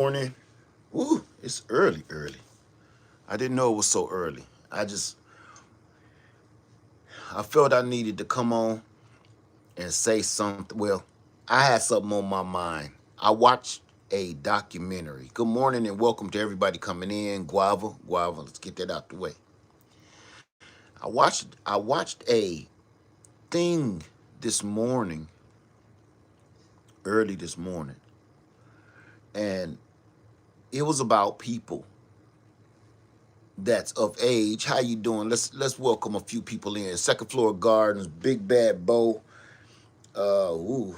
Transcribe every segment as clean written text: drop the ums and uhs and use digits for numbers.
Morning. Ooh, it's early, early. I didn't know it was so early. I felt I needed to come on and say something. Well, I had something on my mind. I watched a documentary. Good morning and welcome to everybody coming in. Guava, let's get that out the way. I watched a thing this morning, early this morning, and it was about people that's of age. How you doing? Let's welcome a few people in. Second Floor Gardens, Big Bad Bo. Ooh,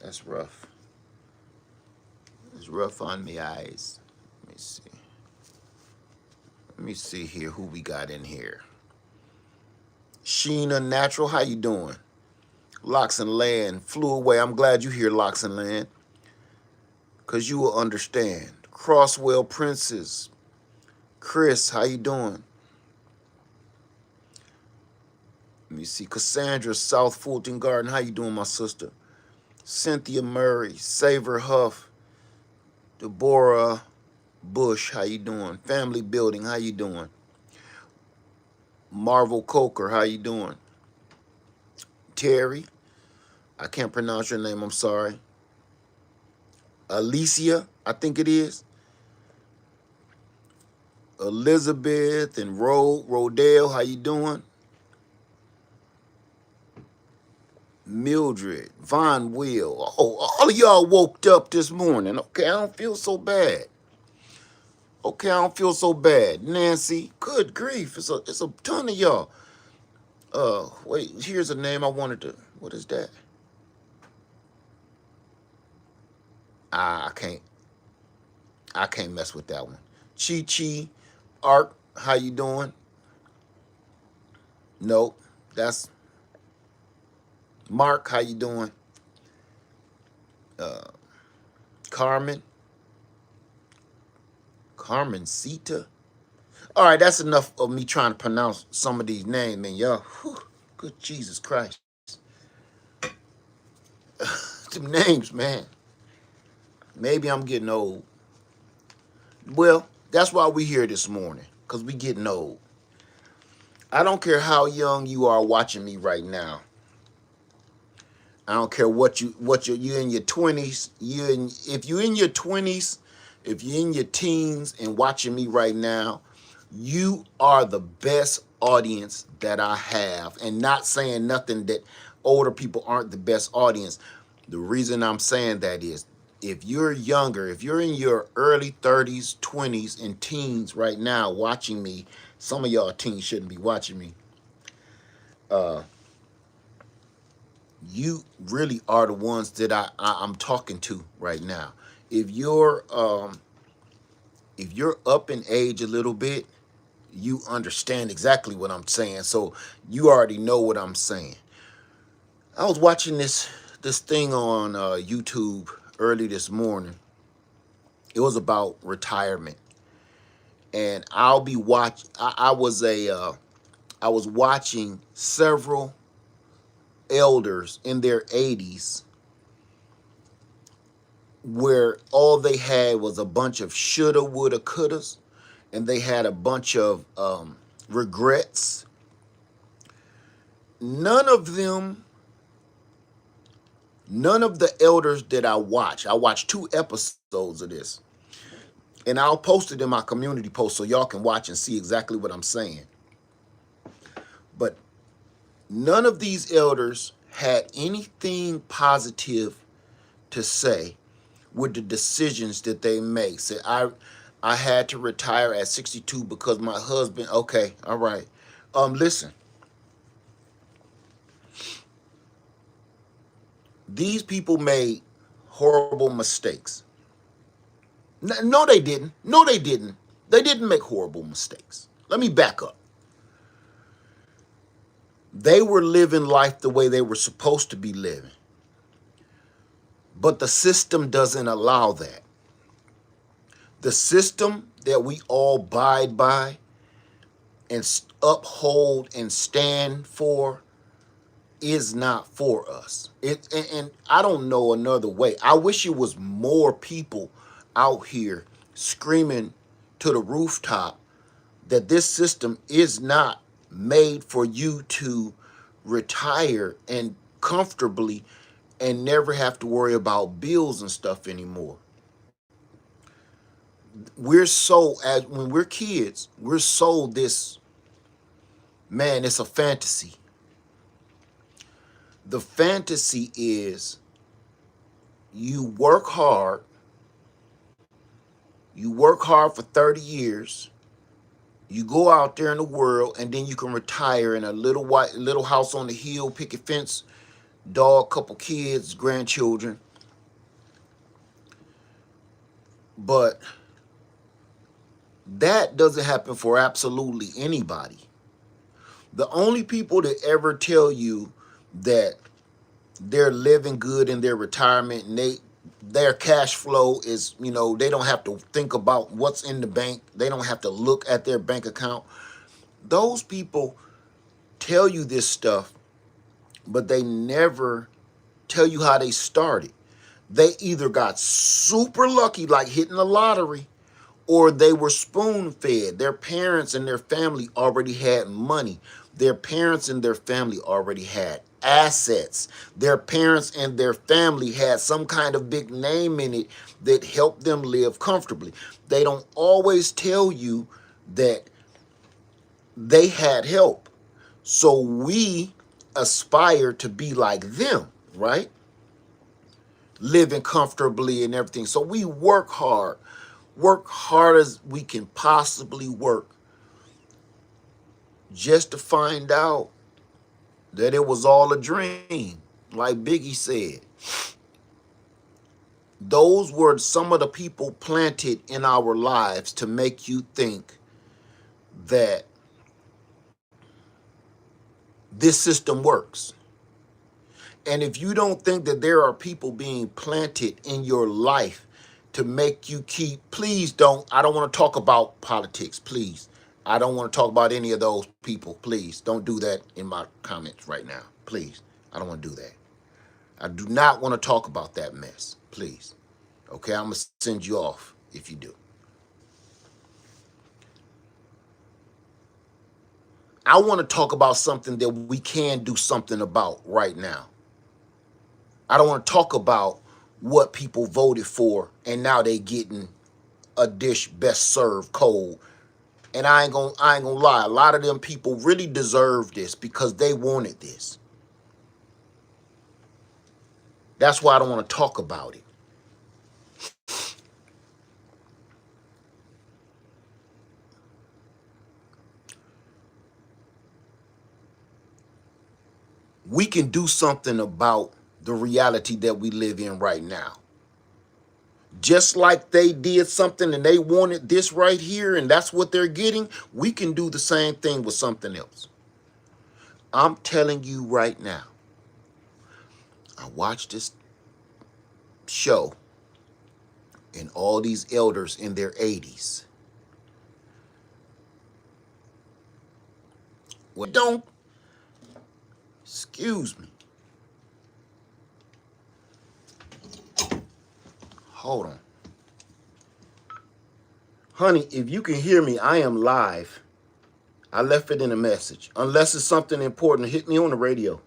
that's rough. It's rough on the eyes. Let me see. Let me see here who we got in here. Sheena Natural, how you doing? Locks and Land flew away. I'm glad you here, Locks and Land, cause you will understand. Crosswell Princess, Chris, how you doing? Let me see. Cassandra, South Fulton Garden, how you doing, my sister? Cynthia Murray, Saver Huff, Deborah Bush, how you doing? Family Building, how you doing? Marvel Coker, how you doing? Terry, I can't pronounce your name, I'm sorry. Alicia, I think it is. Elizabeth and Rodale, how you doing? Mildred, Von Will. Oh, all of y'all woke up this morning. Okay, I don't feel so bad. Okay, I don't feel so bad. Nancy, good grief. It's a ton of y'all. Wait, here's a name I wanted to. What is that? I can't mess with that one. Chi Chi, Art, how you doing? Nope. That's Mark, how you doing? Uh, Carmen, Carmen Sita. All right, that's enough of me trying to pronounce some of these names, man. Y'all, whew, good Jesus Christ. Them names, man. Maybe I'm getting old. Well, that's why we here this morning, because we getting old. I don't care how young you are watching me right now. I don't care you're in your 20s. If you're in your 20s, if you're in your teens and watching me right now, you are the best audience that I have. And not saying nothing that older people aren't the best audience. The reason I'm saying that is if you're younger, if you're in your early 30s, 20s, and teens right now watching me, some of y'all teens shouldn't be watching me. You really are the ones that I'm talking to right now. If you're up in age a little bit, you understand exactly what I'm saying. So you already know what I'm saying. I was watching this thing on YouTube early this morning. It was about retirement, and I was watching several elders in their 80s where all they had was a bunch of shoulda, woulda, couldas, and they had a bunch of regrets. None of them, none of the elders that I watched 2 episodes of this, and I'll post it in my community post so y'all can watch and see exactly what I'm saying. But none of these elders had anything positive to say with the decisions that they make. Say, I had to retire at 62 because my husband. Okay, all right. Listen, these people made horrible mistakes. No, they didn't. No, they didn't. They didn't make horrible mistakes. Let me back up. They were living life the way they were supposed to be living. But the system doesn't allow that. The system that we all abide by and uphold and stand for is not for us. And I don't know another way. I wish it was more people out here screaming to the rooftop that this system is not made for you to retire and comfortably and never have to worry about bills and stuff anymore. We're so, as when we're kids, we're sold this, man, it's a fantasy. The fantasy is you work hard, for 30 years, you go out there in the world, and then you can retire in a little house on the hill, picket fence, dog, couple kids, grandchildren. But that doesn't happen for absolutely anybody. The only people that ever tell you that they're living good in their retirement and their cash flow is, they don't have to think about what's in the bank. They don't have to look at their bank account. Those people tell you this stuff, but they never tell you how they started. They either got super lucky, like hitting the lottery, or they were spoon-fed. Their parents and their family already had money. Their parents and their family already had assets. Their parents and their family had some kind of big name in it that helped them live comfortably. They don't always tell you that they had help. So we aspire to be like them, right? Living comfortably and everything. So we work hard as we can possibly work, just to find out that it was all a dream. Like Biggie said, those were some of the people planted in our lives to make you think that this system works. And if you don't think that there are people being planted in your life to make you please don't, I don't want to talk about politics, please. I don't want to talk about any of those people, please. Don't do that in my comments right now, please. I don't want to do that. I do not want to talk about that mess, please. Okay, I'm going to send you off if you do. I want to talk about something that we can do something about right now. I don't want to talk about what people voted for and now they getting a dish best served cold. And I ain't gonna lie, a lot of them people really deserve this because they wanted this. That's why I don't want to talk about it. We can do something about the reality that we live in right now. Just like they did something and they wanted this right here and that's what they're getting, we can do the same thing with something else. I'm telling you right now, I watched this show and all these elders in their 80s. Well, don't, excuse me. Hold on. Honey, if you can hear me, I am live. I left it in a message. Unless it's something important, hit me on the radio.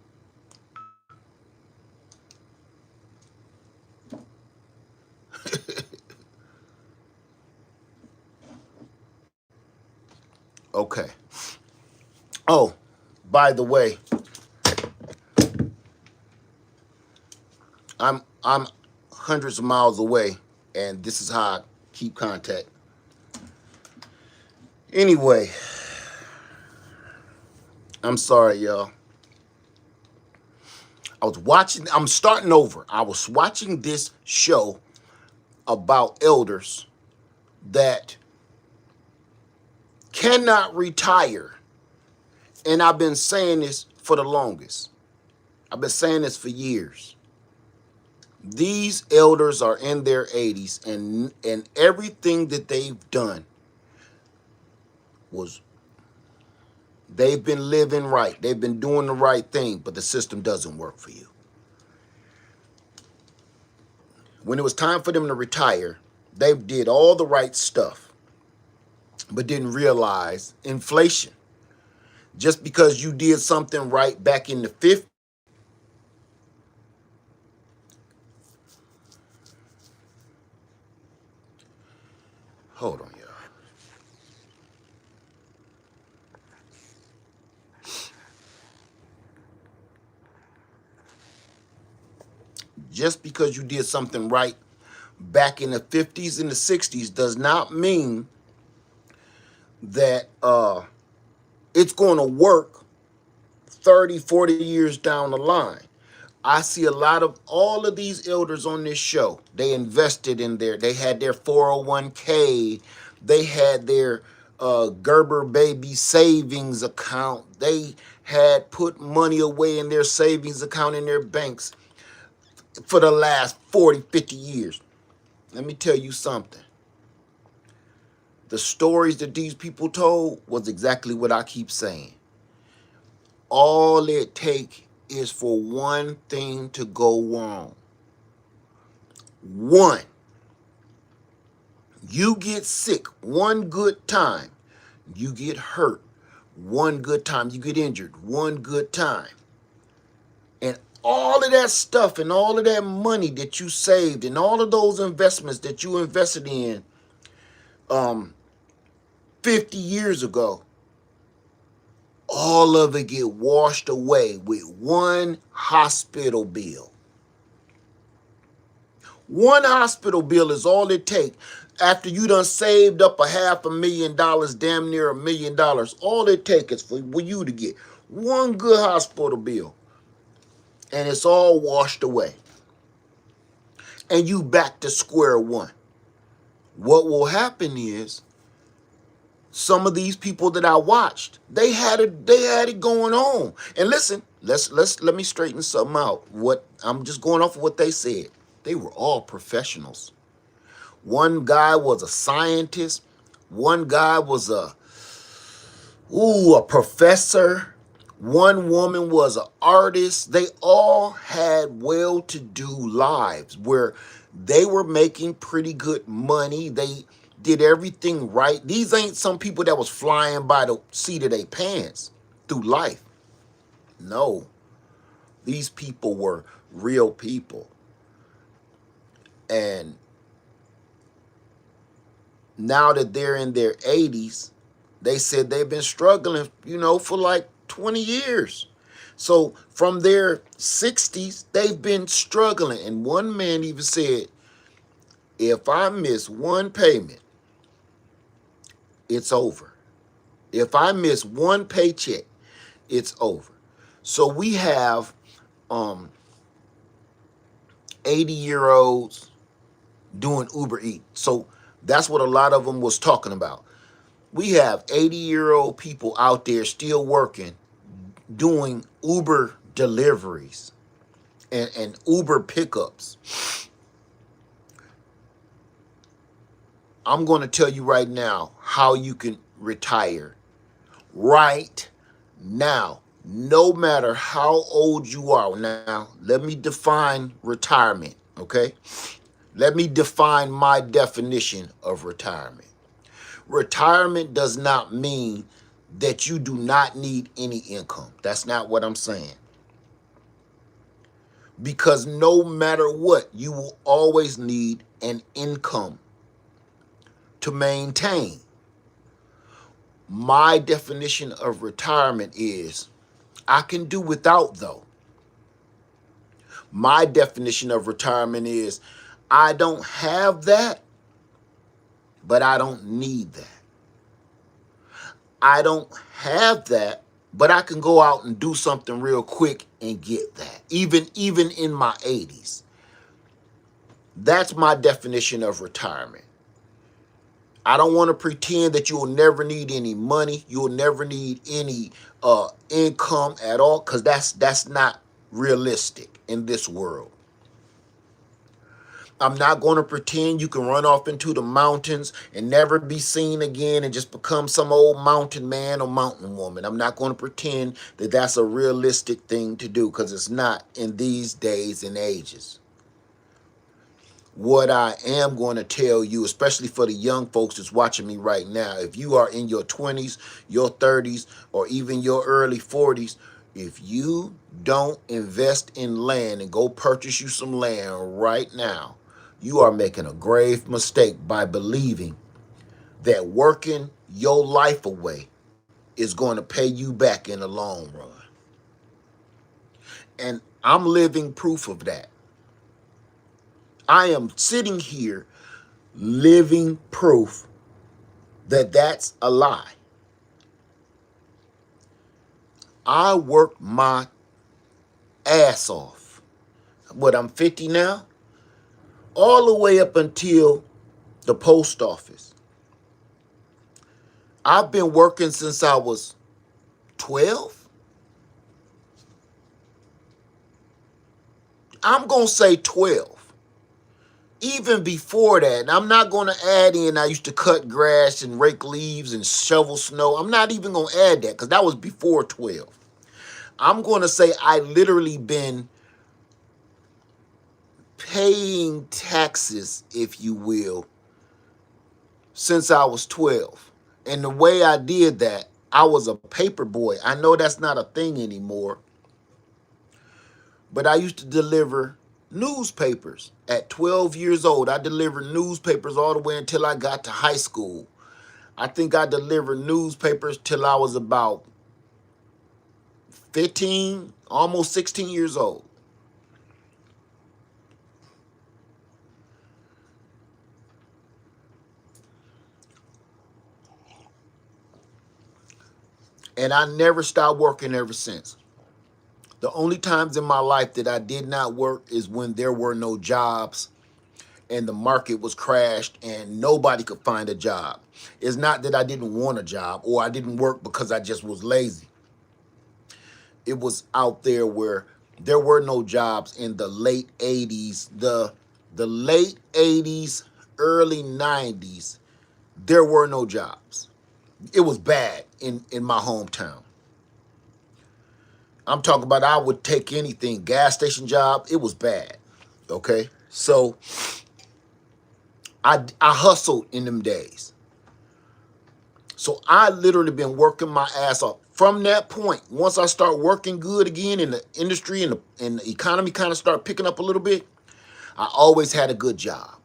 Okay. Oh, by the way, I'm hundreds of miles away, and this is how I keep contact. Anyway, I'm sorry, y'all. I'm starting over. I was watching this show about elders that cannot retire. And I've been saying this for the longest. I've been saying this for years. These elders are in their 80s, and everything that they've done was they've been living right. They've been doing the right thing, but the system doesn't work for you. When it was time for them to retire, They did all the right stuff, but didn't realize inflation. Just because you did something right back in the 50s, hold on, y'all. Just because you did something right back in the 50s and the 60s does not mean that it's going to work 30, 40 years down the line. I see a lot of all of these elders on this show. They invested in they had their 401k, they had their Gerber baby savings account. They had put money away in their savings account in their banks for the last 40, 50 years. Let me tell you something. The stories that these people told was exactly what I keep saying. All it takes is for one thing to go wrong. One, you get sick one good time, you get hurt one good time, you get injured one good time. And all of that stuff and all of that money that you saved and all of those investments that you invested in 50 years ago, all of it get washed away with one hospital bill. One hospital bill is all it takes. After you done saved up $500,000, damn near $1 million, all it takes is for you to get one good hospital bill, and it's all washed away. And you back to square one. What will happen is some of these people that I watched, they had it going on. And listen, let me straighten something out. What I'm just going off of what they said. They were all professionals. One guy was a scientist. One guy was a professor. One woman was an artist. They all had well-to-do lives where they were making pretty good money. They did everything right. These ain't some people that was flying by the seat of their pants through life. No. These people were real people. And now that they're in their 80s, they said they've been struggling, for like 20 years. So from their 60s, they've been struggling. And one man even said, if I miss one payment, it's over. If I miss one paycheck, it's over. So we have 80-year-olds doing Uber Eats. So that's what a lot of them was talking about. We have 80-year-old people out there still working, doing Uber deliveries and Uber pickups. I'm going to tell you right now how you can retire right now, no matter how old you are. Now, let me define retirement, okay? Let me define my definition of retirement. Retirement does not mean that you do not need any income. That's not what I'm saying. Because no matter what, you will always need an income to maintain. My definition of retirement is I can do without, though. My definition of retirement is I don't have that, but I don't need that. I don't have that, but I can go out and do something real quick and get that, even in my 80s. That's my definition of retirement. I don't want to pretend that you'll never need any money. You'll never need any income at all, because that's not realistic in this world. I'm not going to pretend you can run off into the mountains and never be seen again and just become some old mountain man or mountain woman. I'm not going to pretend that that's a realistic thing to do, because it's not in these days and ages. What I am going to tell you, especially for the young folks that's watching me right now, if you are in your 20s, your 30s, or even your early 40s, if you don't invest in land and go purchase you some land right now, you are making a grave mistake by believing that working your life away is going to pay you back in the long run. And I'm living proof of that. I am sitting here living proof that that's a lie. I worked my ass off. What, I'm 50 now? All the way up until the post office. I've been working since I was 12. I'm going to say 12. Even before that, and I'm not going to add in I used to cut grass and rake leaves and shovel snow. I'm not even going to add that because that was before 12. I'm going to say I literally been paying taxes, if you will, since I was 12. And the way I did that, I was a paper boy. I know that's not a thing anymore, but I used to deliver newspapers at 12 years old. I delivered newspapers all the way until I got to high school. I think I delivered newspapers till I was about 15, almost 16 years old. And I never stopped working ever since. The only times in my life that I did not work is when there were no jobs and the market was crashed and nobody could find a job. It's not that I didn't want a job or I didn't work because I just was lazy. It was out there where there were no jobs in the late 80s, the late 80s, early 90s. There were no jobs. It was bad in my hometown. I'm talking about I would take anything, gas station job, it was bad. Okay? So I hustled in them days. So I literally been working my ass off. From that point, once I start working good again in the industry and the economy kind of start picking up a little bit, I always had a good job.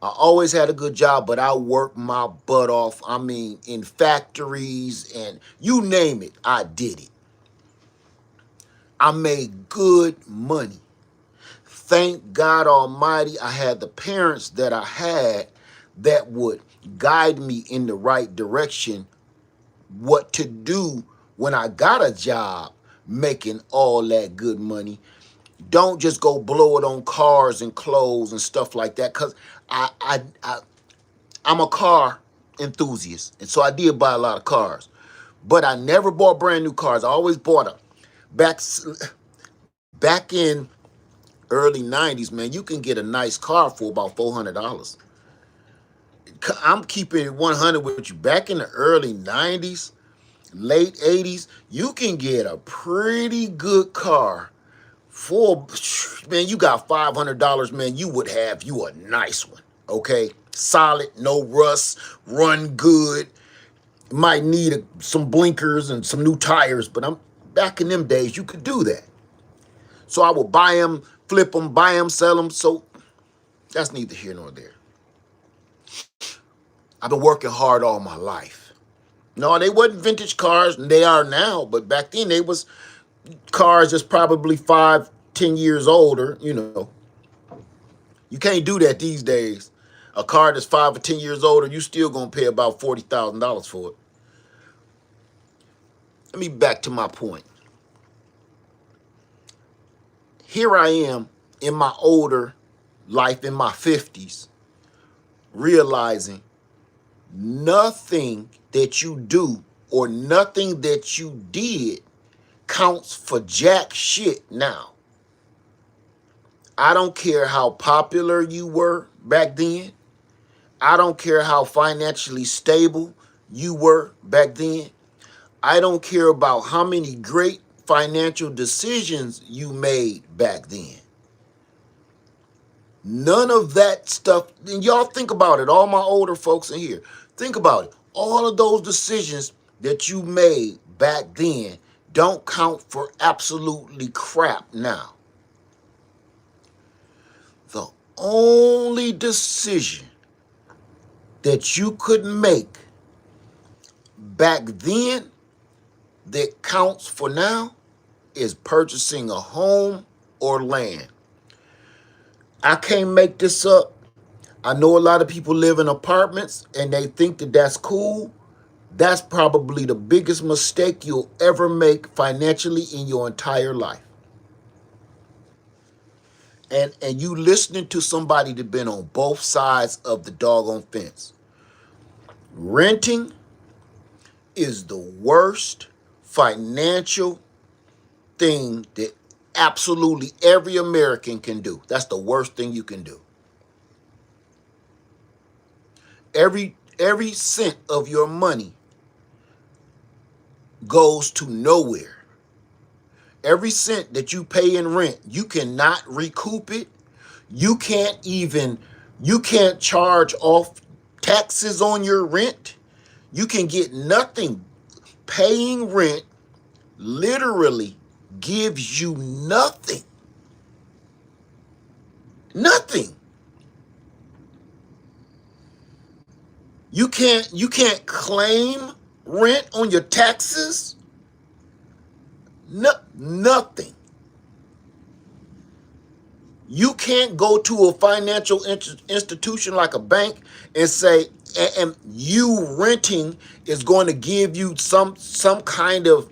I always had a good job, but I worked my butt off. I mean, in factories and you name it, I did it. I made good money. Thank God Almighty, I had the parents that I had that would guide me in the right direction, what to do when I got a job making all that good money. Don't just go blow it on cars and clothes and stuff like that, because I'm a car enthusiast, and so I did buy a lot of cars. But I never bought brand new cars. I always bought them. Back in early 90s, man, you can get a nice car for about $400. I'm keeping it 100 with you. Back in the early 90s, late 80s, you can get a pretty good car for, man, you got $500, man, you would have you a nice one, okay? Solid, no rust, run good. Might need some blinkers and some new tires, but I'm back in them days, you could do that. So I would buy them, flip them, buy them, sell them. So that's neither here nor there. I've been working hard all my life. No, they wasn't vintage cars, and they are now, but back then they was cars that's probably 5, 10 years older, you know. You can't do that these days. A car that's 5 or 10 years older, you still gonna pay about $40,000 for it. Let me back to my point. Here I am in my older life, in my 50s, realizing nothing that you do or nothing that you did counts for jack shit now. I don't care how popular you were back then. I don't care how financially stable you were back then. I don't care about how many great financial decisions you made back then. None of that stuff. And y'all think about it. All my older folks in here, think about it. All of those decisions that you made back then don't count for absolutely crap now. The only decision that you could make back then that counts for now is purchasing a home or land. I can't make this up. I know a lot of people live in apartments and they think that that's cool. That's probably the biggest mistake you'll ever make financially in your entire life. And you listening to somebody that been on both sides of the doggone fence. Renting is the worst financial thing that absolutely every American can do. That's the worst thing you can do. Every cent of your money goes to nowhere. Every cent that you pay in rent, you cannot recoup it. You can't charge off taxes on your rent. You can get nothing. Paying rent literally gives you nothing. Nothing. You can't claim rent on your taxes. No, nothing. You can't go to a financial institution like a bank and say, and you renting is going to give you some kind of,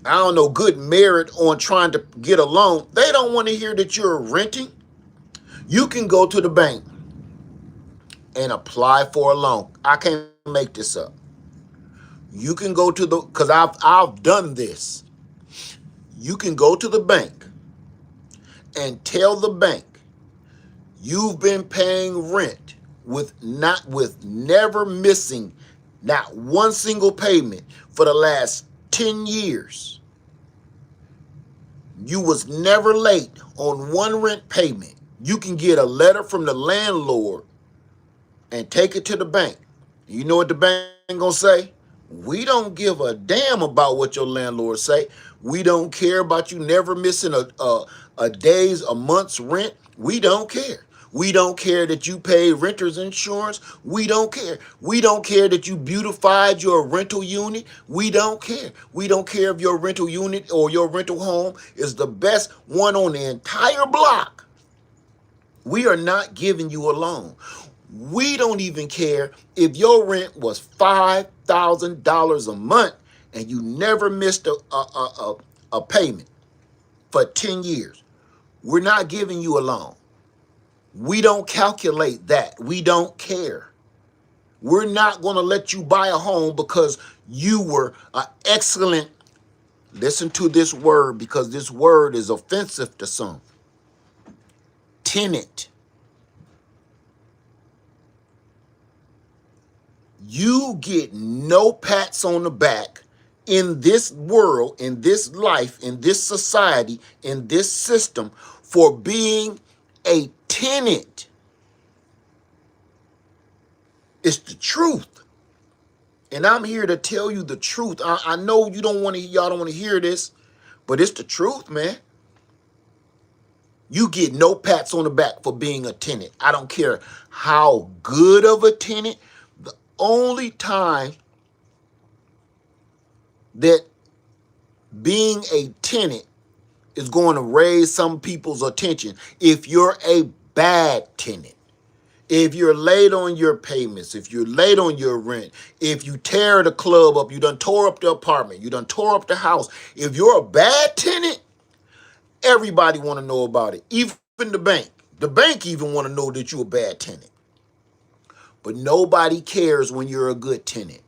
I don't know, good merit on trying to get a loan. They don't want to hear that you're renting. You can go to the bank and apply for a loan. I can't make this up. You can go to because I've done this. You can go to the bank and tell the bank you've been paying rent with never missing not one single payment for the last 10 years. You was never late on one rent payment. You can get a letter from the landlord and take it to the bank. You know what the bank gonna say? We don't give a damn about what your landlord say. We don't care about you never missing a day's, a month's rent. We don't care. We don't care that you pay renter's insurance. We don't care. We don't care that you beautified your rental unit. We don't care. We don't care if your rental unit or your rental home is the best one on the entire block. We are not giving you a loan. We don't even care if your rent was $5,000 a month and you never missed a payment for 10 years. We're not giving you a loan. We don't calculate that. We don't care. We're not going to let you buy a home because you were an excellent, listen to this word because this word is offensive to some, tenant. You get no pats on the back in this world, in this life, in this society, in this system for being a tenant. It's the truth. And I'm here to tell you the truth. I know y'all don't want to hear this, but it's the truth, man. You get no pats on the back for being a tenant. I don't care how good of a tenant. The only time that being a tenant is going to raise some people's attention if you're a bad tenant. If you're late on your payments, if you're late on your rent, if you tear the club up, you done tore up the apartment, you done tore up the house. If you're a bad tenant, everybody want to know about it. Even the bank. The bank even want to know that you're a bad tenant. But nobody cares when you're a good tenant.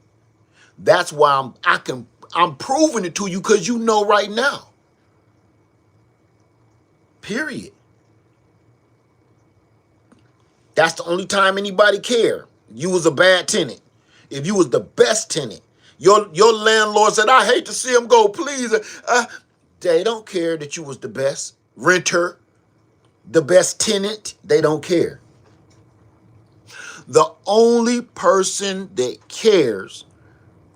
That's why I'm proving it to you because you know right now. Period. That's the only time anybody care. You was a bad tenant. If you was the best tenant, your landlord said, I hate to see him go, please. They don't care that you was the best renter. the best tenant, they don't care. The only person that cares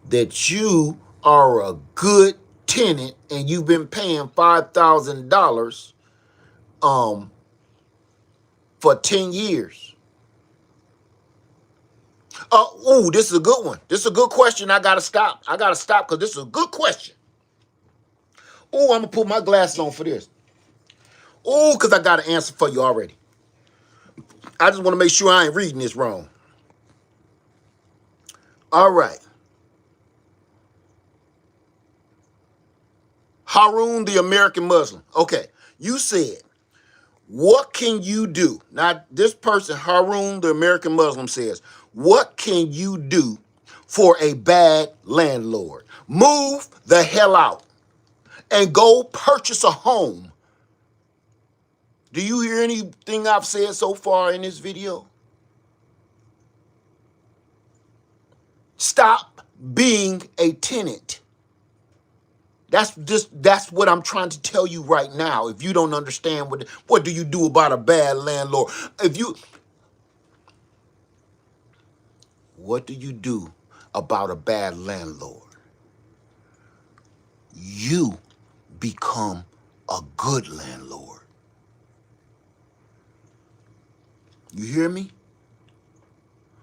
that you are a good tenant and you've been paying $5,000 for 10 years. Oh, this is a good one. This is a good question. I gotta stop because this is a good question. Oh, I'm gonna put my glasses on for this. Oh, because I got an answer for you already. I just want to make sure I ain't reading this wrong. All right. Harun, the American Muslim. Okay, you said, what can you do? Now, this person, Harun, the American Muslim, says, what can you do for a bad landlord? Move the hell out and go purchase a home. Do you hear anything I've said so far in this video? Stop being a tenant. That's what I'm trying to tell you right now. If you don't understand what do you do about a bad landlord? What do you do about a bad landlord? You become a good landlord. You hear me?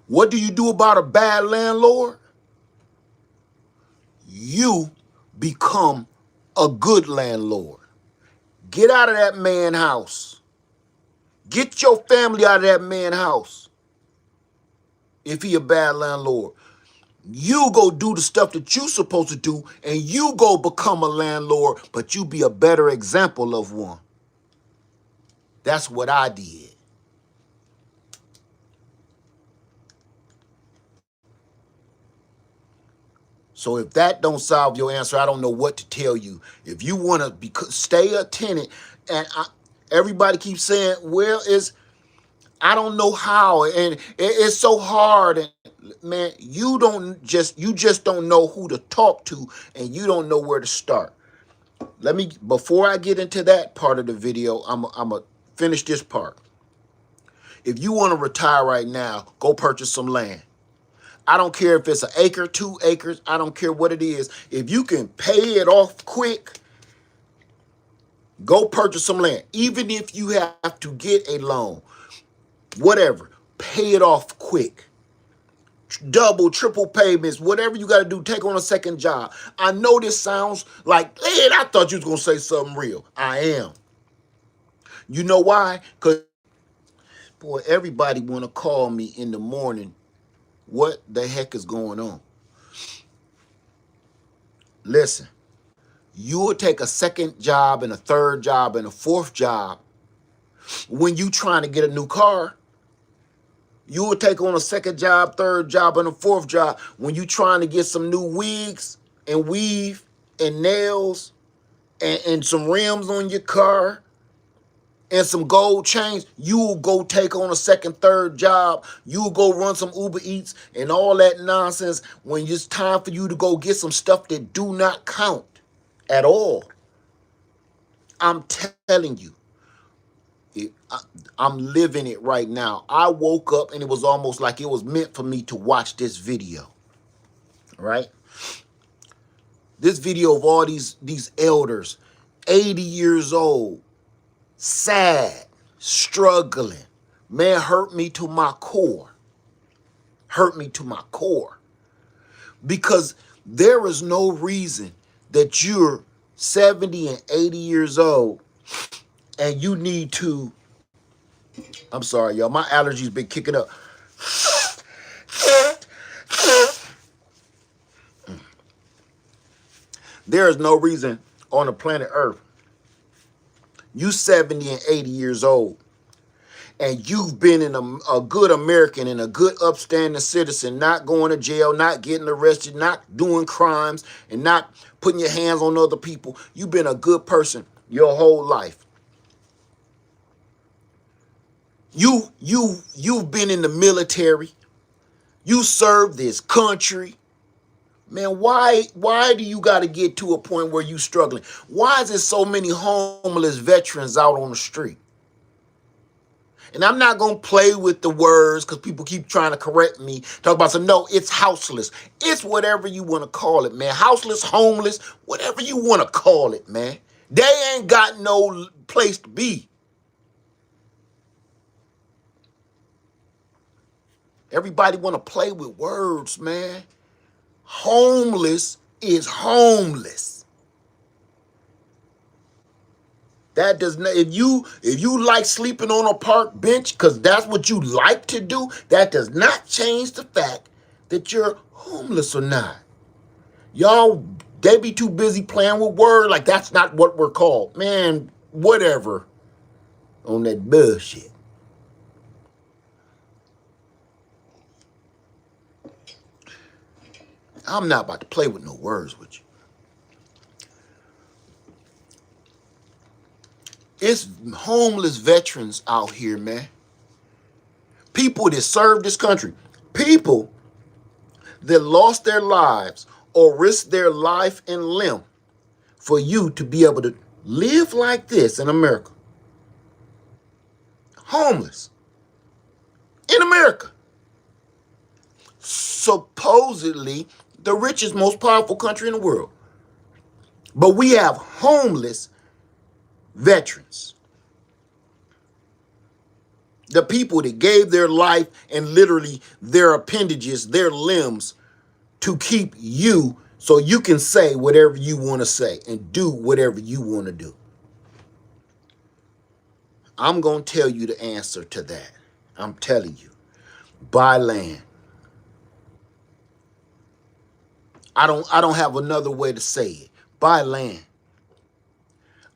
What do you do about a bad landlord? You become a good landlord. Get out of that man's house. Get your family out of that man's house. If he a bad landlord, you go do the stuff that you supposed to do, and you go become a landlord, but you be a better example of one. That's what I did. So if that don't solve your answer, I don't know what to tell you. If you want to stay a tenant, and everybody keeps saying, well, I don't know how, and it's so hard. And man, you just don't know who to talk to, and you don't know where to start. Before I get into that part of the video, I'm gonna finish this part. If you want to retire right now, go purchase some land. I don't care if it's an acre, 2 acres. I don't care what it is. If you can pay it off quick, go purchase some land. Even if you have to get a loan, whatever, pay it off quick. Double, triple payments, whatever you got to do, take on a second job. I know this sounds like, man, I thought you was going to say something real. I am. You know why? Because, boy, everybody want to call me in the morning. What the heck is going on? Listen, you will take a second job and a third job and a fourth job when you trying to get a new car. You will take on a second job, third job, and a fourth job when you trying to get some new wigs and weave and nails and some rims on your car and some gold chains. You will go take on a second, third job. You will go run some Uber Eats and all that nonsense when it's time for you to go get some stuff that do not count at all. I'm telling you. I'm living it right now. I woke up and it was almost like it was meant for me to watch this video. Right? This video of all these elders, 80 years old, sad, struggling. Man, hurt me to my core. Hurt me to my core. Because there is no reason that you're 70 and 80 years old and you need to, I'm sorry, y'all, my allergies been kicking up. There is no reason on the planet Earth, you 70 and 80 years old, and you've been in a good American and a good upstanding citizen, not going to jail, not getting arrested, not doing crimes, and not putting your hands on other people. You've been a good person your whole life. You've been in the military. You served this country. Man, why do you got to get to a point where you struggling? Why is there so many homeless veterans out on the street? And I'm not going to play with the words because people keep trying to correct me. Talk about some, no, it's houseless. It's whatever you want to call it, man. Houseless, homeless, whatever you want to call it, man. They ain't got no place to be. Everybody want to play with words, man. Homeless is homeless. That does not, if you like sleeping on a park bench because that's what you like to do, that does not change the fact that you're homeless or not. Y'all, they be too busy playing with words like that's not what we're called. Man, whatever on that bullshit. I'm not about to play with no words with you. It's homeless veterans out here, man. People that served this country. People that lost their lives or risked their life and limb for you to be able to live like this in America. Homeless. In America. Supposedly the richest, most powerful country in the world. But we have homeless veterans. The people that gave their life and literally their appendages, their limbs, to keep you so you can say whatever you want to say and do whatever you want to do. I'm going to tell you the answer to that. I'm telling you. Buy land. I don't have another way to say it. Buy land.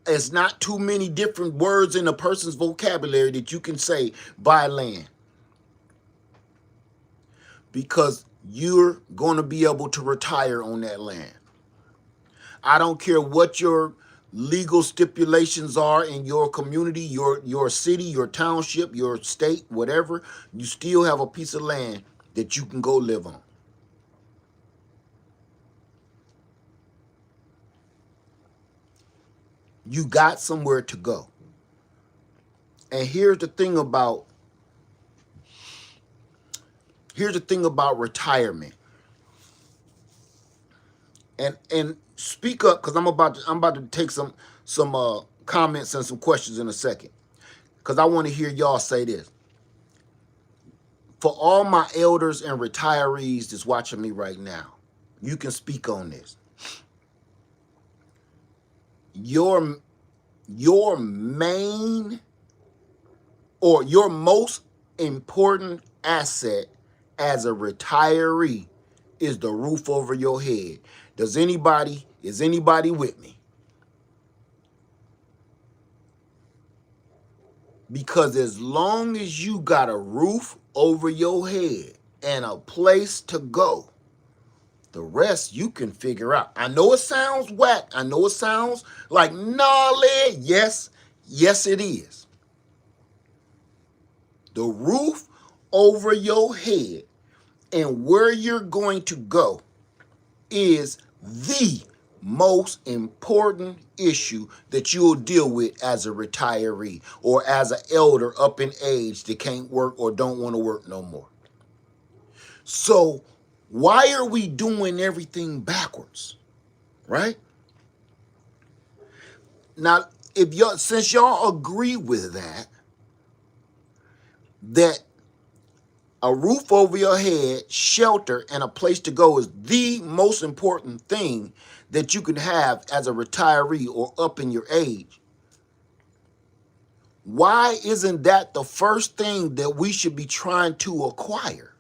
It's not too many different words in a person's vocabulary that you can say buy land. Because you're going to be able to retire on that land. I don't care what your legal stipulations are in your community, your city, your township, your state, whatever, you still have a piece of land that you can go live on. You got somewhere to go. And here's the thing about retirement. And speak up, because I'm about to take some comments and some questions in a second, because I want to hear y'all say this. For all my elders and retirees that's watching me right now, you can speak on this. Your main or your most important asset as a retiree is the roof over your head. Is anybody with me? Because as long as you got a roof over your head and a place to go, the rest you can figure out. I know it sounds whack. I know it sounds like gnarly. Yes, it is. The roof over your head and where you're going to go is the most important issue that you'll deal with as a retiree or as an elder up in age that can't work or don't want to work no more. So why are we doing everything backwards? Right? Now, since y'all agree with that a roof over your head, shelter, and a place to go is the most important thing that you can have as a retiree or up in your age, why isn't that the first thing that we should be trying to acquire?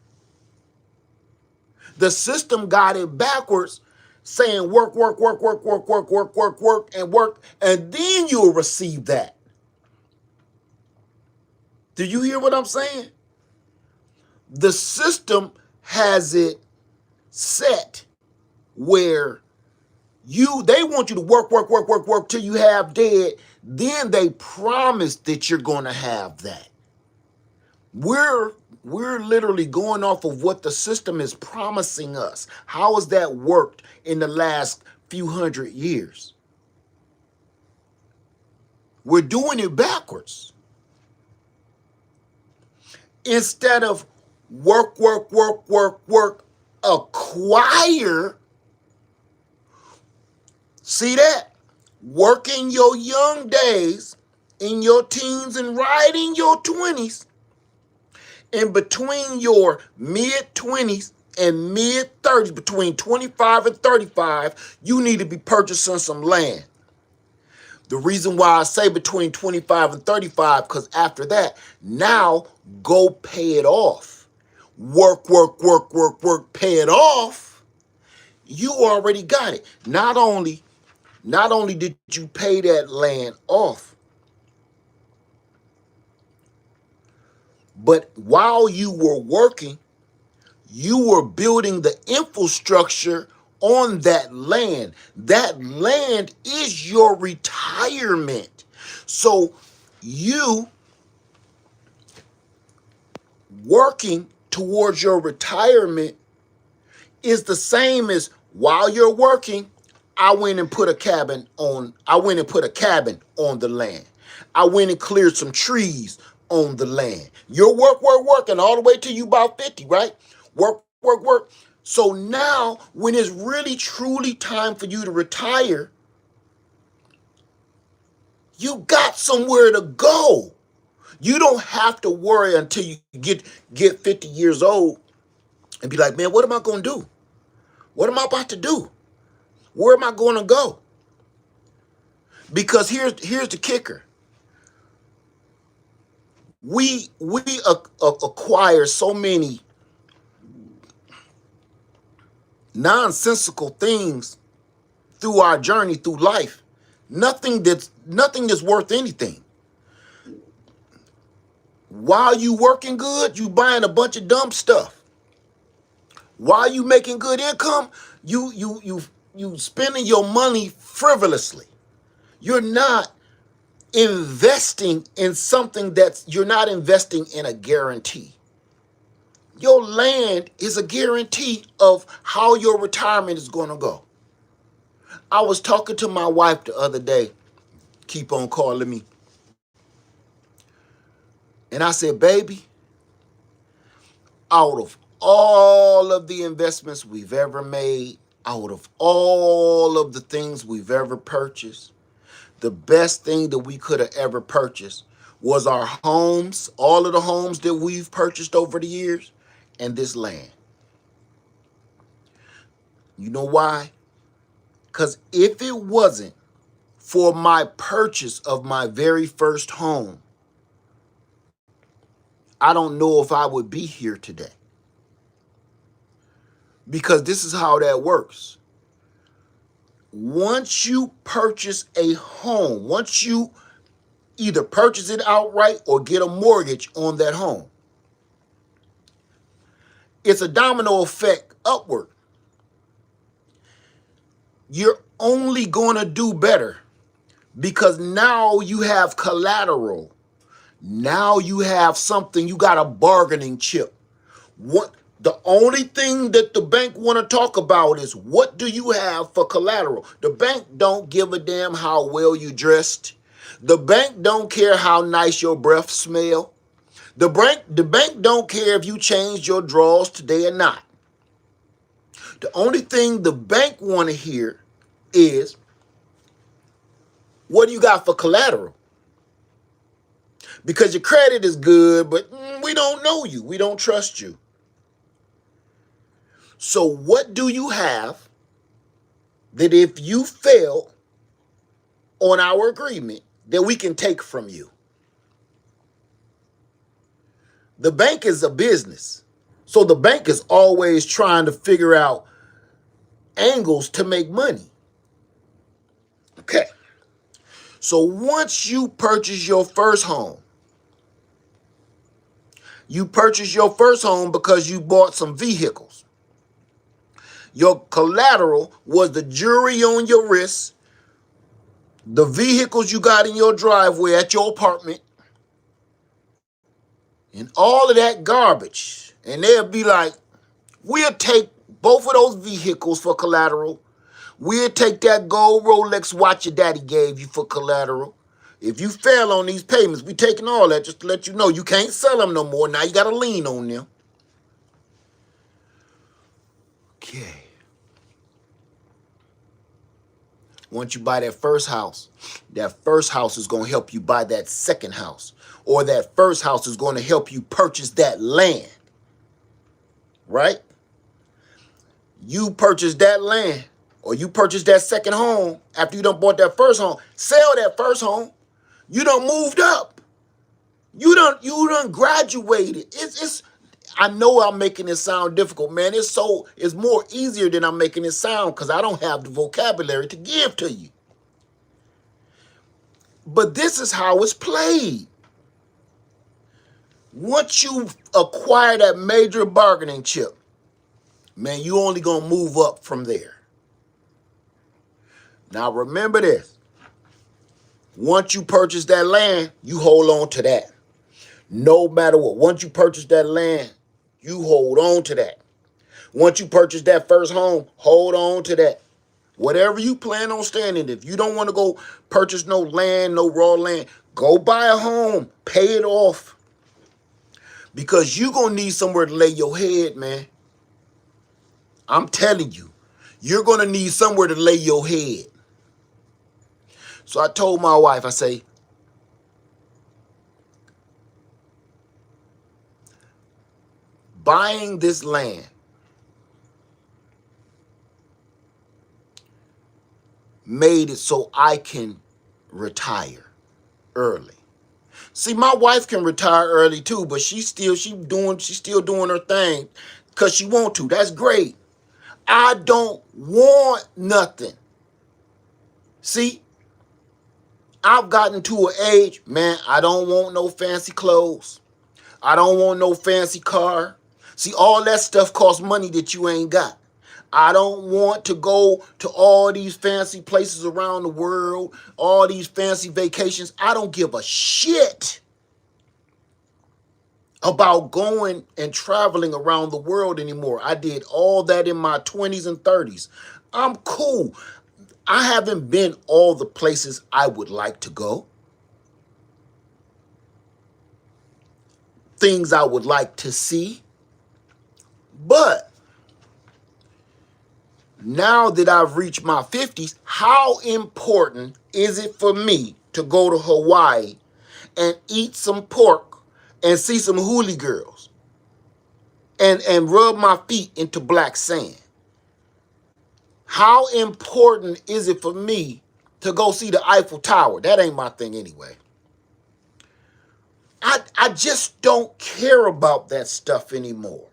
The system got it backwards, saying work, and then you'll receive that. Do you hear what I'm saying? The system has it set where they want you to work till you have dead. Then they promise that you're going to have that. We're literally going off of what the system is promising us. How has that worked in the last few hundred years? We're doing it backwards. Instead of work, work, work, work, work, acquire. See that? Work in your young days, in your teens and right in your 20s, in between your mid 20s and mid 30s, between 25 and 35, you need to be purchasing some land. The reason why I say between 25 and 35, because after that, now go pay it off. Work, work, work, work, work, pay it off. You already got it. Not only did you pay that land off, but while you were working, you were building the infrastructure on that land. That land is your retirement. So you working towards your retirement is the same as while you're working, I went and put a cabin on the land. I went and cleared some trees on the land. You're working all the way till you about 50, right? Work, work, work. So now when it's really truly time for you to retire, you got somewhere to go. You don't have to worry until you get 50 years old and be like, man, what am I going to do? What am I about to do? Where am I going to go? Because here's the kicker. We acquire so many nonsensical things through our journey through life. Nothing that's worth anything. While you working good, you buying a bunch of dumb stuff. While you making good income, you spending your money frivolously. You're not investing in something you're not investing in a guarantee. Your land is a guarantee of how your retirement is going to go. I was talking to my wife the other day, keep on calling me, and I said, baby, out of all of the investments we've ever made, out of all of the things we've ever purchased, the best thing that we could have ever purchased was our homes, all of the homes that we've purchased over the years, and this land. You know why? Because if it wasn't for my purchase of my very first home, I don't know if I would be here today. Because this is how that works. Once you purchase a home, once you either purchase it outright or get a mortgage on that home, it's a domino effect upward. You're only going to do better because now you have collateral. Now you have something, you got a bargaining chip. What the only thing that the bank want to talk about is what do you have for collateral? The bank don't give a damn how well you dressed. The bank don't care how nice your breath smell. The bank don't care if you changed your drawers today or not. The only thing the bank want to hear is what do you got for collateral? Because your credit is good, but we don't know you. We don't trust you. So what do you have that if you fail on our agreement that we can take from you? The bank is a business. So the bank is always trying to figure out angles to make money. Okay. So once you purchase your first home, you purchase your first home because you bought some vehicles. Your collateral was the jewelry on your wrist, the vehicles you got in your driveway at your apartment, and all of that garbage. And they'll be like, we'll take both of those vehicles for collateral. We'll take that gold Rolex watch your daddy gave you for collateral. If you fail on these payments, we taking all that just to let you know you can't sell them no more. Now you got to lien on them. Okay. Once you buy that first house is going to help you buy that second house. Or that first house is going to help you purchase that land. Right? You purchase that land or you purchase that second home after you done bought that first home. Sell that first home. You done moved up. You done graduated. It's I know I'm making it sound difficult, man. It's more easier than I'm making it sound because I don't have the vocabulary to give to you. But this is how it's played. Once you acquire that major bargaining chip, man, you only gonna move up from there. Now remember this. Once you purchase that land, you hold on to that. No matter what. Once you purchase that land, you hold on to that. Once you purchase that first home, hold on to that. Whatever you plan on staying in, if you don't want to go purchase no land, no raw land, go buy a home, pay it off. Because you're going to need somewhere to lay your head, man. I'm telling you, you're going to need somewhere to lay your head. So I told my wife, I say, buying this land made it so I can retire early. See, my wife can retire early too, but she's still doing her thing because she want to. That's great. I don't want nothing. See, I've gotten to an age, man, I don't want no fancy clothes. I don't want no fancy car. See, all that stuff costs money that you ain't got. I don't want to go to all these fancy places around the world, all these fancy vacations. I don't give a shit about going and traveling around the world anymore. I did all that in my 20s and 30s. I'm cool. I haven't been all the places I would like to go. Things I would like to see. But now that I've reached my 50s, how important is it for me to go to Hawaii and eat some pork and see some hula girls and rub my feet into black sand? How important is it for me to go see the Eiffel Tower? That ain't my thing anyway. I just don't care about that stuff anymore.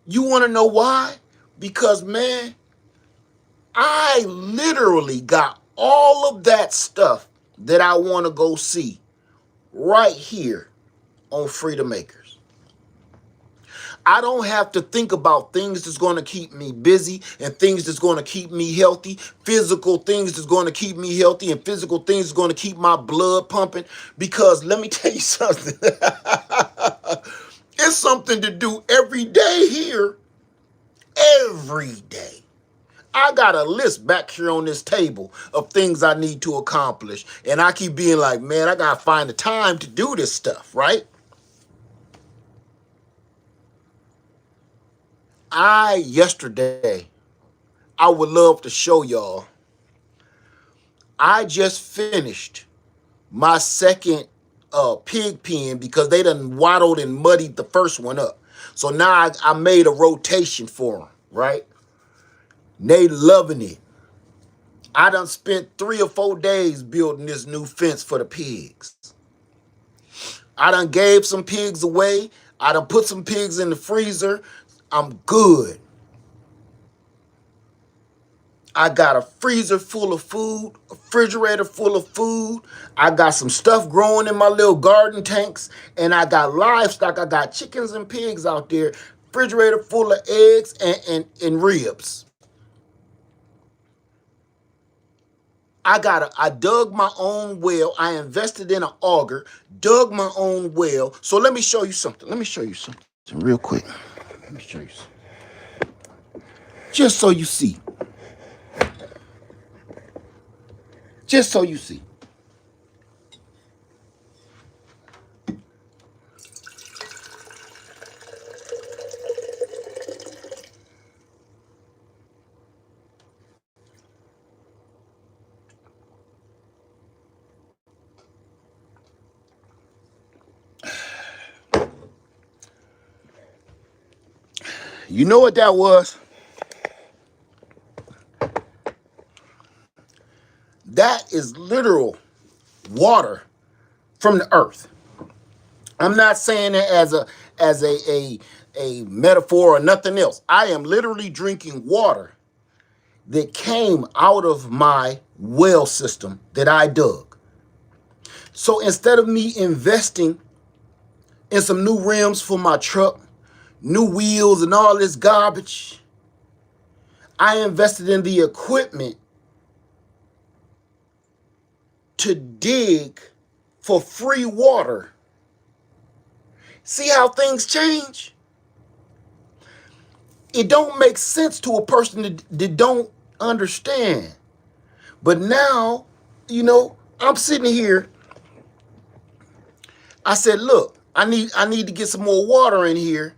You want to know why? Because, man, I literally got all of that stuff that I want to go see right here on Freedom Acres. I don't have to think about things that's going to keep me busy and things that's going to keep me healthy, physical things that's going to keep me healthy and physical things that's going to keep my blood pumping. Because let me tell you something. It's something to do every day here. Every day. I got a list back here on this table of things I need to accomplish. And I keep being like, man, I got to find the time to do this stuff, right? Yesterday, I would love to show y'all. I just finished my second pig pen because they done waddled and muddied the first one up. So now I made a rotation for them, right? They loving it. I done spent 3 or 4 days building this new fence for the pigs. I done gave some pigs away. I done put some pigs in the freezer. I'm good. I got a freezer full of food, a refrigerator full of food. I got some stuff growing in my little garden tanks, and I got livestock. I got chickens and pigs out there, refrigerator full of eggs and ribs. I dug my own well. I invested in an auger, dug my own well. So let me show you something. Let me show you something real quick. Let me show you something. Just so you see. Just so you see. You know what that was? That is literal water from the earth. I'm not saying it as a metaphor or nothing else. I am literally drinking water that came out of my well system that I dug. So instead of me investing in some new rims for my truck, new wheels and all this garbage, I invested in the equipment to dig for free water. See how things change? It don't make sense to a person that don't understand. But now, I'm sitting here. I said, look, I need to get some more water in here.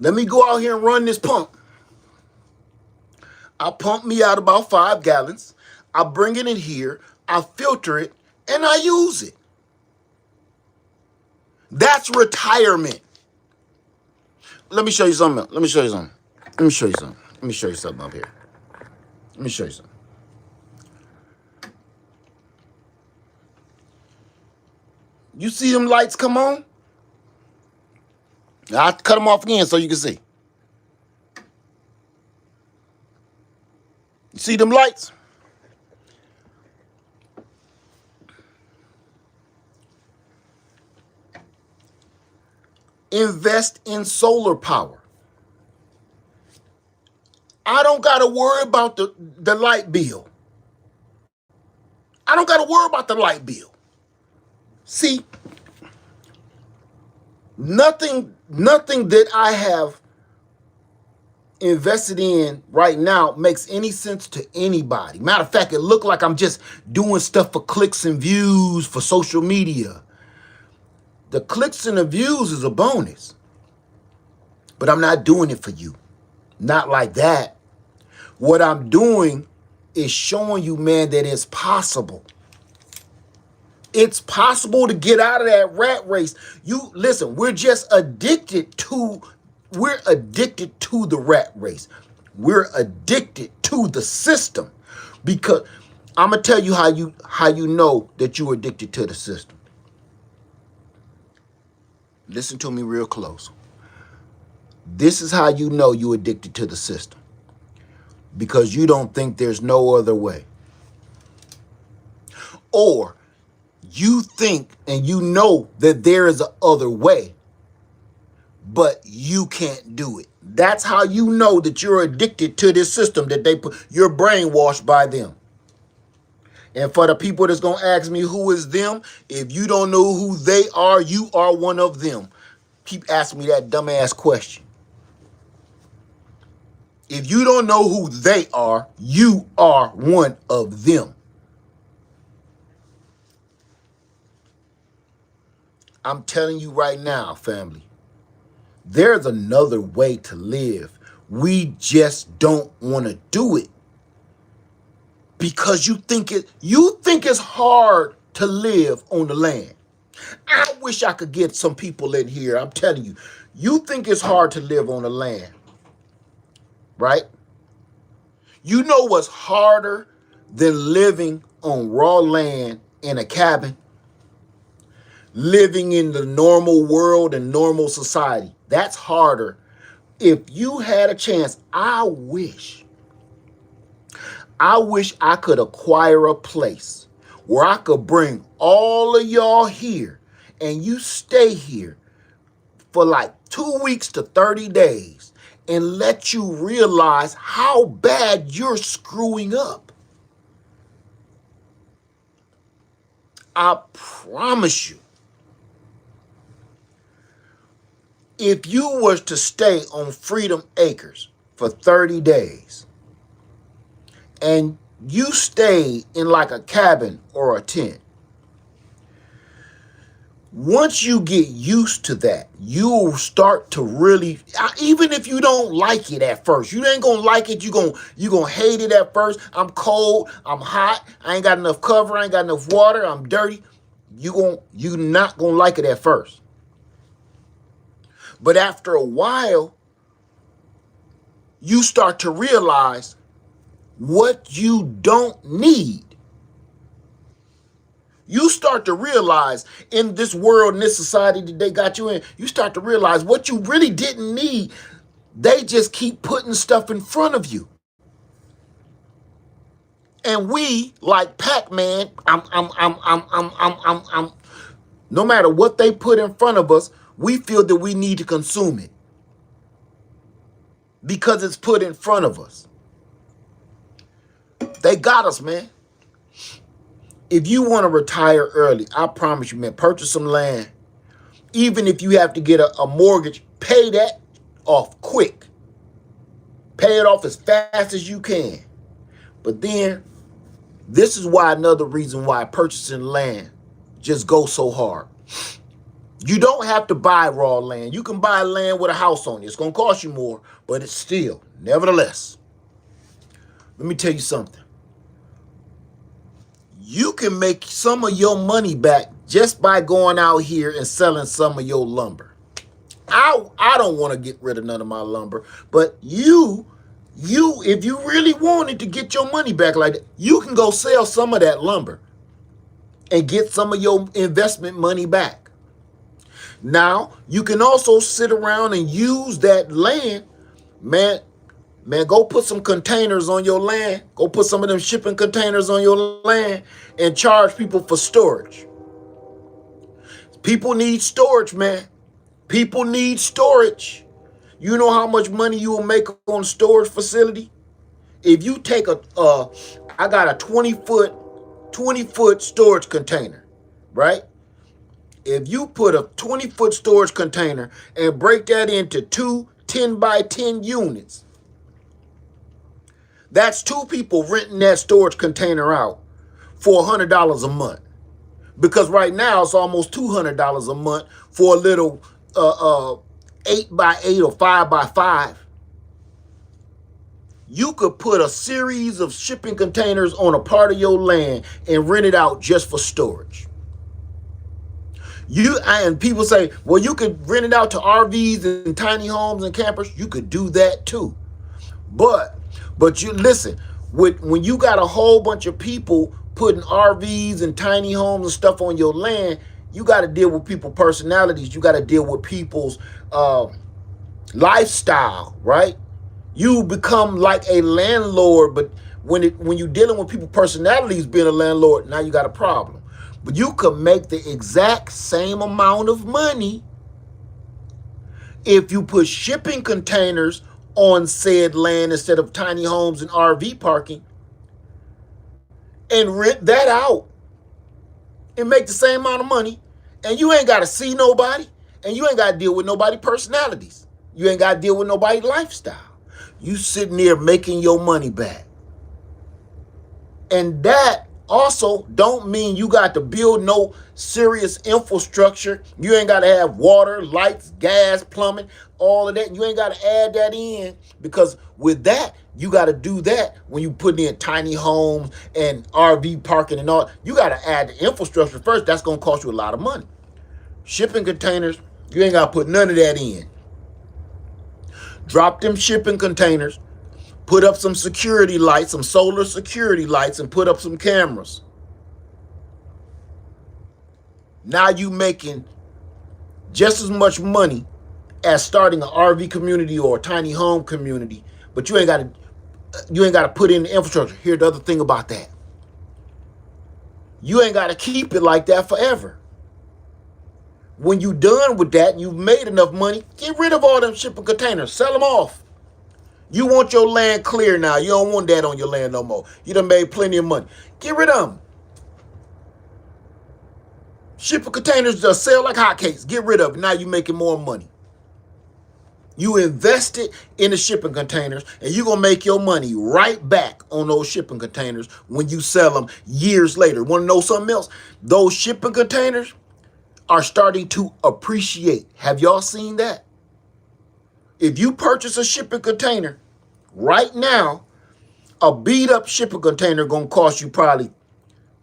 Let me go out here and run this pump. I pump me out about 5 gallons. I bring it in here. I filter it and I use it. That's retirement. Let me show you something. Let me show you something. Let me show you something. Let me show you something up here. Let me show you something. You see them lights come on? I'll cut them off again so you can see. You see them lights? Invest in solar power. I don't got to worry about the light bill. I don't got to worry about the light bill. See, nothing that I have invested in right now makes any sense to anybody. Matter of fact, it looked like I'm just doing stuff for clicks and views for social media. The clicks and the views is a bonus, but I'm not doing it for you. Not like that. What I'm doing is showing you, man, that it's possible. It's possible to get out of that rat race. You listen, we're addicted to the rat race. We're addicted to the system. Because I'm gonna tell you how you know that you're addicted to the system. Listen to me real close. This is how you know you're addicted to the system. Because you don't think there's no other way. Or you think and you know that there is a other way, but you can't do it. That's how you know that you're addicted to this system that they put. You're brainwashed by them. And for the people that's going to ask me who is them, if you don't know who they are, you are one of them. Keep asking me that dumbass question. If you don't know who they are, you are one of them. I'm telling you right now, family, there's another way to live. We just don't want to do it because you think it's hard to live on the land. I wish I could get some people in here. I'm telling you, you think it's hard to live on the land, right? You know what's harder than living on raw land in a cabin? Living in the normal world and normal society. That's harder. If you had a chance, I wish I could acquire a place where I could bring all of y'all here and you stay here for like 2 weeks to 30 days and let you realize how bad you're screwing up. I promise you. If you was to stay on Freedom Acres for 30 days and you stay in like a cabin or a tent. Once you get used to that, you'll start to really, even if you don't like it at first, you ain't gonna like it. You gonna hate it at first. I'm cold. I'm hot. I ain't got enough cover. I ain't got enough water. I'm dirty. You not gonna like it at first. But after a while, you start to realize what you don't need. You start to realize in this world, in this society that they got you in, you start to realize what you really didn't need. They just keep putting stuff in front of you. And we, like Pac-Man, no matter what they put in front of us, we feel that we need to consume it because it's put in front of us. They got us, man. If you want to retire early, I promise you, man, purchase some land. Even if you have to get a mortgage, pay that off quick. Pay it off as fast as you can. But then, this is why another reason why purchasing land just goes so hard. You don't have to buy raw land. You can buy land with a house on it. It's going to cost you more, but it's still, nevertheless. Let me tell you something. You can make some of your money back just by going out here and selling some of your lumber. I don't want to get rid of none of my lumber, but you, if you really wanted to get your money back like that, you can go sell some of that lumber and get some of your investment money back. Now, you can also sit around and use that land, man, go put some containers on your land. Go put some of them shipping containers on your land and charge people for storage. People need storage, man. People need storage. You know how much money you will make on a storage facility? If you take I got a 20-foot storage container, right? If you put a 20-foot storage container and break that into two 10 by 10 units, that's two people renting that storage container out for $100 a month. Because right now it's almost $200 a month for a little 8 by 8 or 5 by 5. You could put a series of shipping containers on a part of your land and rent it out just for storage. And people say, well, you could rent it out to RVs and tiny homes and campers. You could do that too. But you listen, when you got a whole bunch of people putting RVs and tiny homes and stuff on your land, you got to deal with people's personalities. You got to deal with people's lifestyle, right? You become like a landlord, but when you're dealing with people's personalities being a landlord, now you got a problem. But you could make the exact same amount of money if you put shipping containers on said land instead of tiny homes and RV parking and rent that out and make the same amount of money, and you ain't got to see nobody, and you ain't got to deal with nobody's personalities. You ain't got to deal with nobody's lifestyle. You sitting there making your money back. And that also don't mean you got to build no serious infrastructure. You ain't got to have water, lights, gas, plumbing, all of that. You ain't got to add that in, because with that, you got to do that when you put in tiny homes and RV parking and all. You got to add the infrastructure first. That's going to cost you a lot of money. Shipping containers, you ain't got to put none of that in. Drop them shipping containers, put up some security lights, some solar security lights, and put up some cameras. Now you making just as much money as starting an RV community or a tiny home community, but you ain't got to put in the infrastructure. Here's the other thing about that. You ain't got to keep it like that forever. When you done with that and you've made enough money, get rid of all them shipping containers. Sell them off. You want your land clear now. You don't want that on your land no more. You done made plenty of money. Get rid of them. Shipping containers just sell like hotcakes. Get rid of it. Now you're making more money. You invested in the shipping containers, and you're going to make your money right back on those shipping containers when you sell them years later. Want to know something else? Those shipping containers are starting to appreciate. Have y'all seen that? If you purchase a shipping container right now, a beat up shipping container going to cost you probably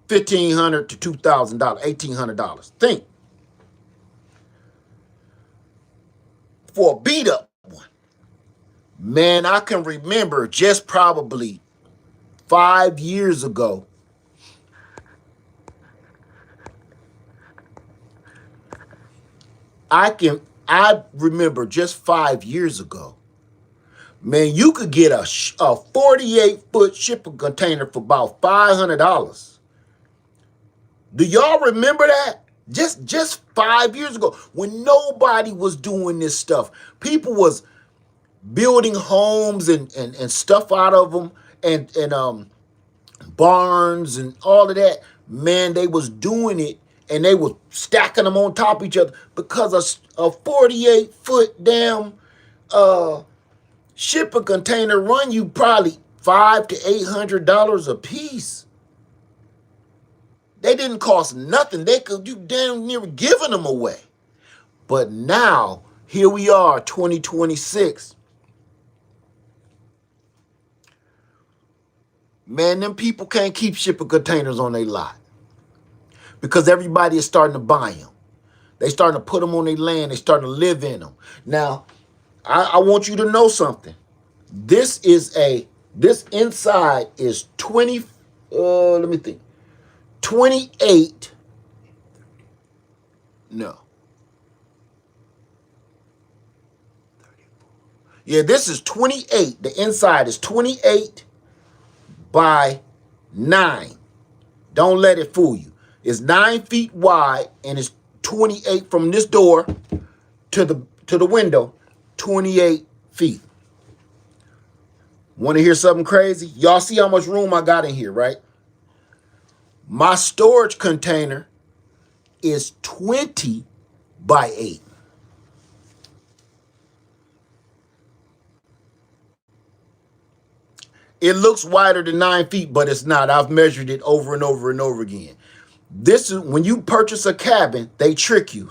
$1,500 to $2,000, $1,800. Think. For a beat up one. Man, I can remember just probably 5 years ago, I remember just 5 years ago, man, you could get a 48-foot shipping container for about $500. Do y'all remember that? Just 5 years ago, when nobody was doing this stuff. People was building homes and stuff out of them, and barns and all of that. Man, they was doing it, and they was stacking them on top of each other because a 48-foot damn shipping container run you probably $500 to $800 a piece. They didn't cost nothing. You damn near giving them away. But now, here we are, 2026. Man, them people can't keep shipping containers on their lot because everybody is starting to buy them. They starting to put them on their land. They starting to live in them. Now, I want you to know something. This inside is 20, let me think. 28, no. Yeah, this is 28. The inside is 28 by 9. Don't let it fool you. It's 9 feet wide and it's 28 from this door to the window, 28 feet. Want to hear something crazy? Y'all see how much room I got in here, right? My storage container is 20 by 8. It looks wider than 9 feet, but it's not. I've measured it over and over and over again. This is when you purchase a cabin, they trick you.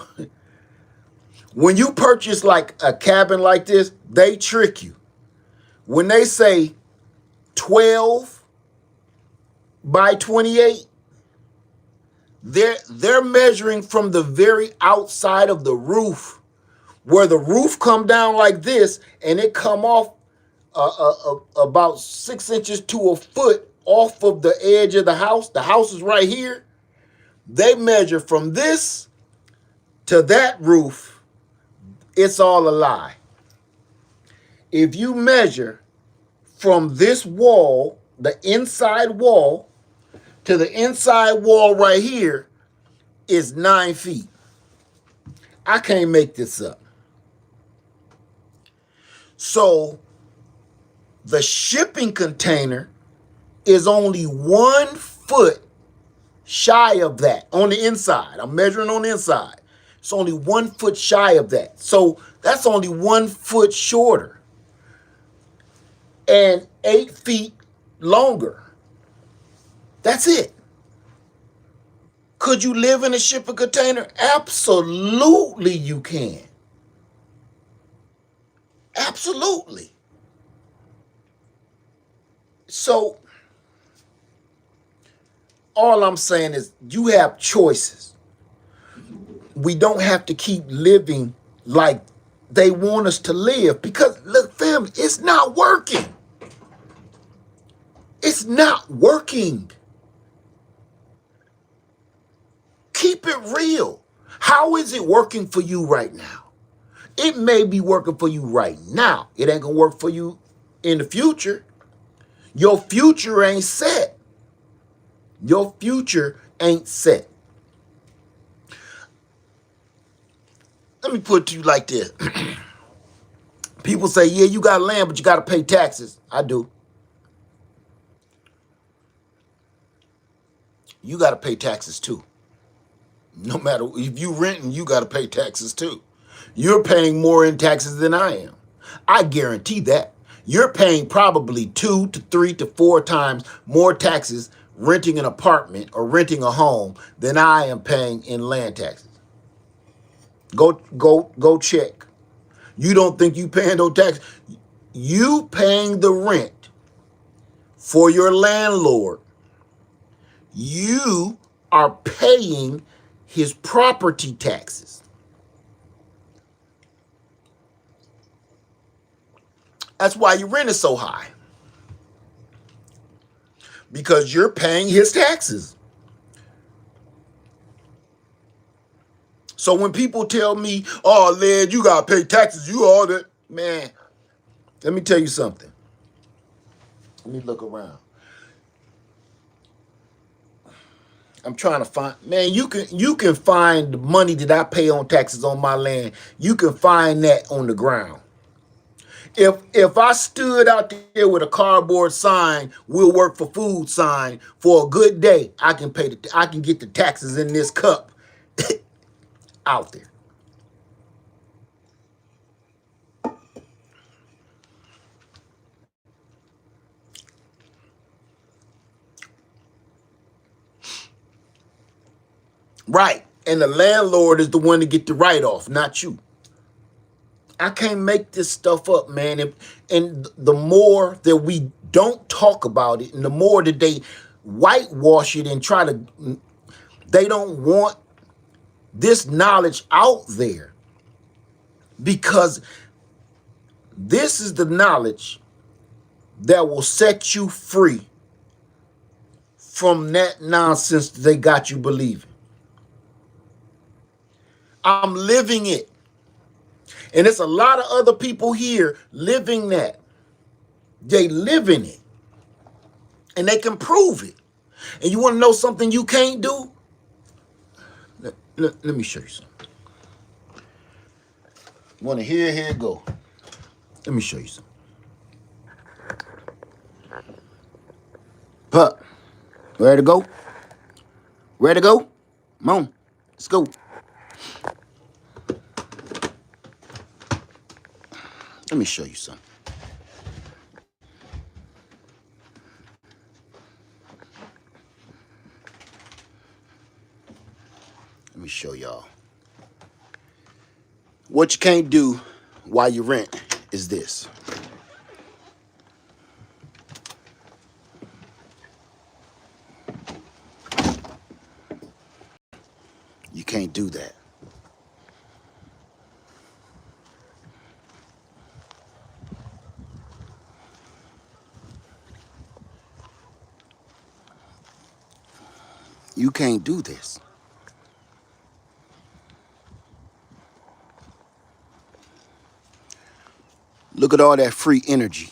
When you purchase like a cabin like this, they trick you. When they say 12 by 28, they're measuring from the very outside of the roof, where the roof come down like this and it come off about 6 inches to a foot off of the edge of the house. The house is right here. They measure from this to that roof. It's all a lie. If you measure from this wall, the inside wall, to the inside wall right here is 9 feet. I can't make this up. So the shipping container is only 1 foot shy of that on the inside. I'm measuring on the inside. It's only 1 foot shy of that. So that's only 1 foot shorter and 8 feet longer. That's it. Could you live in a shipping container? Absolutely you can. Absolutely. So all I'm saying is you have choices. We don't have to keep living like they want us to live because, look, family, it's not working. It's not working. Keep it real. How is it working for you right now? It may be working for you right now. It ain't gonna work for you in the future. Your future ain't set. Your future ain't set. Let me put it to you like this. People say, yeah, you got land, but you got to pay taxes. I do. You got to pay taxes too. No matter if you renting, you got to pay taxes too. You're paying more in taxes than I am. I guarantee that. You're paying probably 2 to 3 to 4 times more taxes renting an apartment or renting a home than I am paying in land taxes. Go check. You don't think you paying no tax? You paying the rent for your landlord. You are paying his property taxes. That's why your rent is so high. Because you're paying his taxes. So when people tell me, oh, Led, you got to pay taxes, you all that, man, let me tell you something. Let me look around. I'm trying to find, man, you can find the money that I pay on taxes on my land. You can find that on the ground. If I stood out there with a cardboard sign, "We'll work for food" sign for a good day, I can get the taxes in this cup out there. Right. And the landlord is the one to get the write-off, not you. I can't make this stuff up, man. And the more that we don't talk about it, and the more that they whitewash it and they don't want this knowledge out there, because this is the knowledge that will set you free from that nonsense that they got you believing. I'm living it. And there's a lot of other people here living that. They live in it. And they can prove it. And you want to know something you can't do? Let me show you something. You want to hear? Here it go. Let me show you something. Pup, ready to go? Ready to go? Come on, let's go. Let me show you something. Let me show y'all. What you can't do while you rent is this. You can't do that. You can't do this. Look at all that free energy.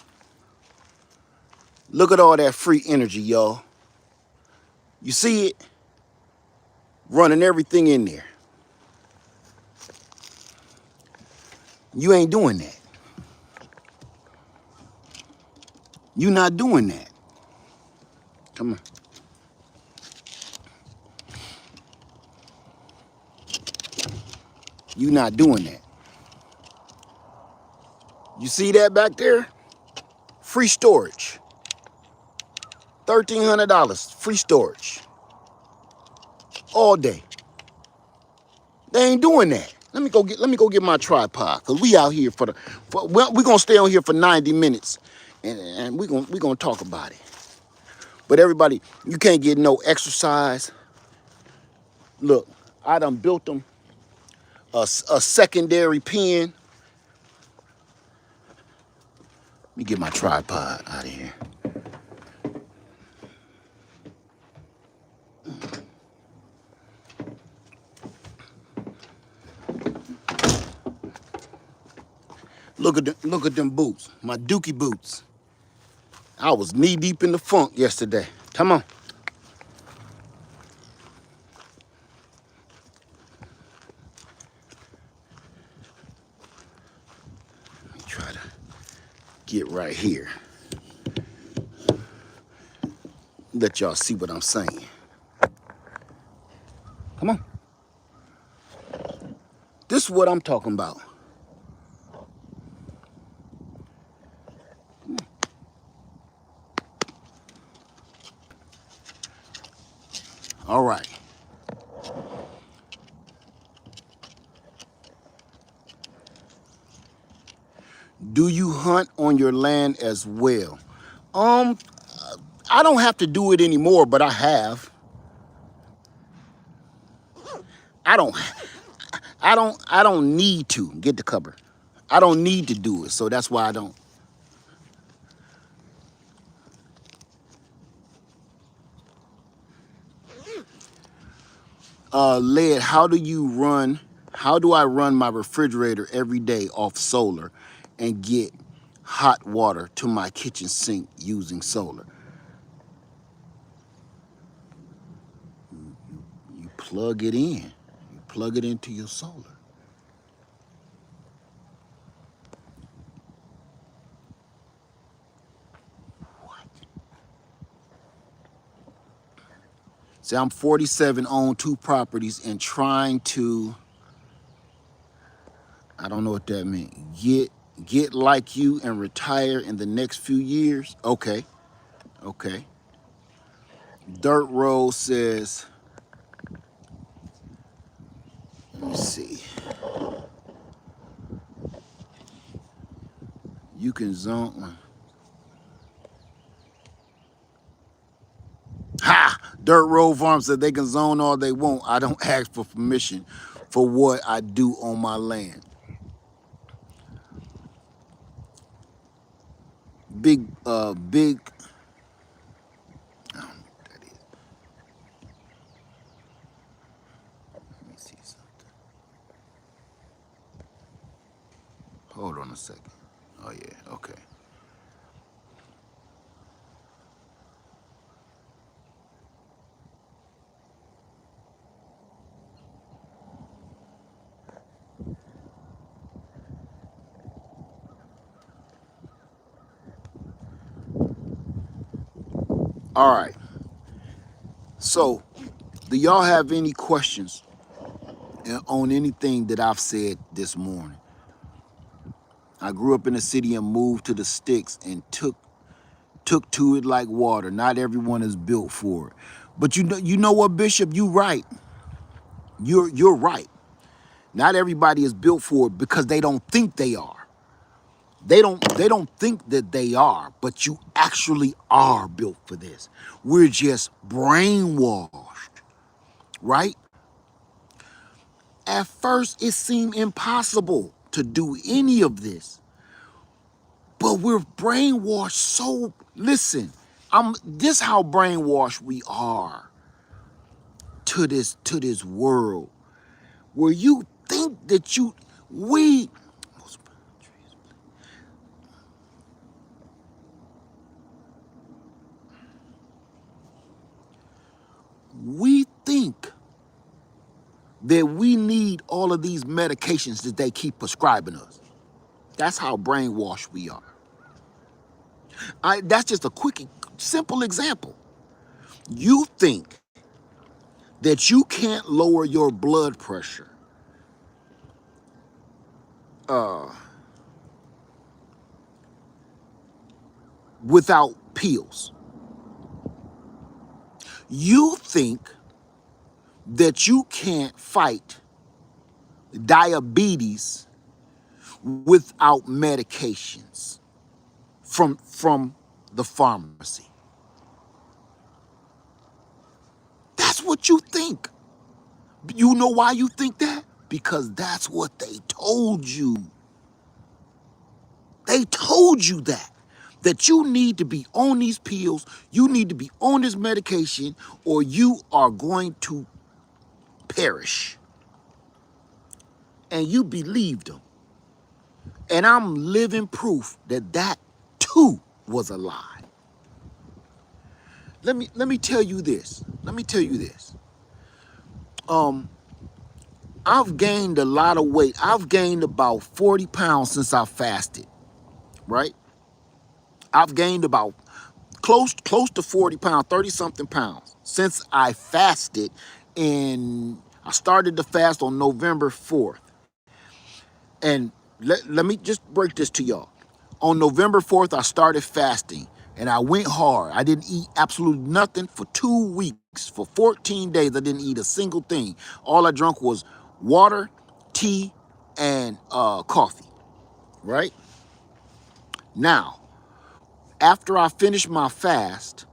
Look at all that free energy, y'all. You see it? Running everything in there. You ain't doing that. You not doing that. Come on. You not doing that. You see that back there? Free storage. $1,300 free storage. All day. They ain't doing that. Let me go get my tripod, cause we out here we're gonna stay on here for 90 minutes and we're gonna talk about it. But everybody, you can't get no exercise. Look, I done built them a secondary pen. Let me get my tripod out of here. Look at them boots, my Dookie boots. I was knee deep in the funk yesterday. Come on. Let me try to get right here. Let y'all see what I'm saying. Come on. This is what I'm talking about. All right. Do you hunt on your land as well? Um, I don't have to do it anymore, but I have. I don't I don't need to get the cover. I don't need to do it, so that's why I don't. Led, how do I run my refrigerator every day off solar and get hot water to my kitchen sink using solar? You plug it in. You plug it into your solar. What? See, I'm 47, own 2 properties, and trying to, I don't know what that means. Get like you and retire in the next few years. Okay, okay. Dirt Road says, let me see. You can zone. Ha! Dirt Road Farm said they can zone all they want. I don't ask for permission for what I do on my land. Big. I don't know what that is. Let me see something. Hold on a second. Oh yeah, okay. All right. So, do y'all have any questions on anything that I've said this morning? I grew up in the city and moved to the sticks and took to it like water. Not everyone is built for it. But you know what, Bishop? You right. You're right. Not everybody is built for it because they don't think they are. They don't think that they are, but you actually are built for this. We're just brainwashed, right? At first, it seemed impossible to do any of this, but we're brainwashed. So listen, this how brainwashed we are to this world, where you think that we we think that we need all of these medications that they keep prescribing us. That's how brainwashed we are. That's just a quick, simple example. You think that you can't lower your blood pressure without pills. You think that you can't fight diabetes without medications from the pharmacy. That's what you think. You know why you think that? Because that's what they told you. They told you that you need to be on these pills, you need to be on this medication, or you are going to perish. And you believed them. And I'm living proof that that too was a lie. Let me tell you this. I've gained a lot of weight. I've gained about 40 pounds since I fasted, right? I've gained about close to 40 pounds, 30 something pounds since I fasted. And I started to fast on November 4th. And let me just break this to y'all. On November 4th, I started fasting. And I went hard. I didn't eat absolutely nothing for 2 weeks. For 14 days, I didn't eat a single thing. All I drank was water, tea, and coffee, right? Now, after I finished my fast,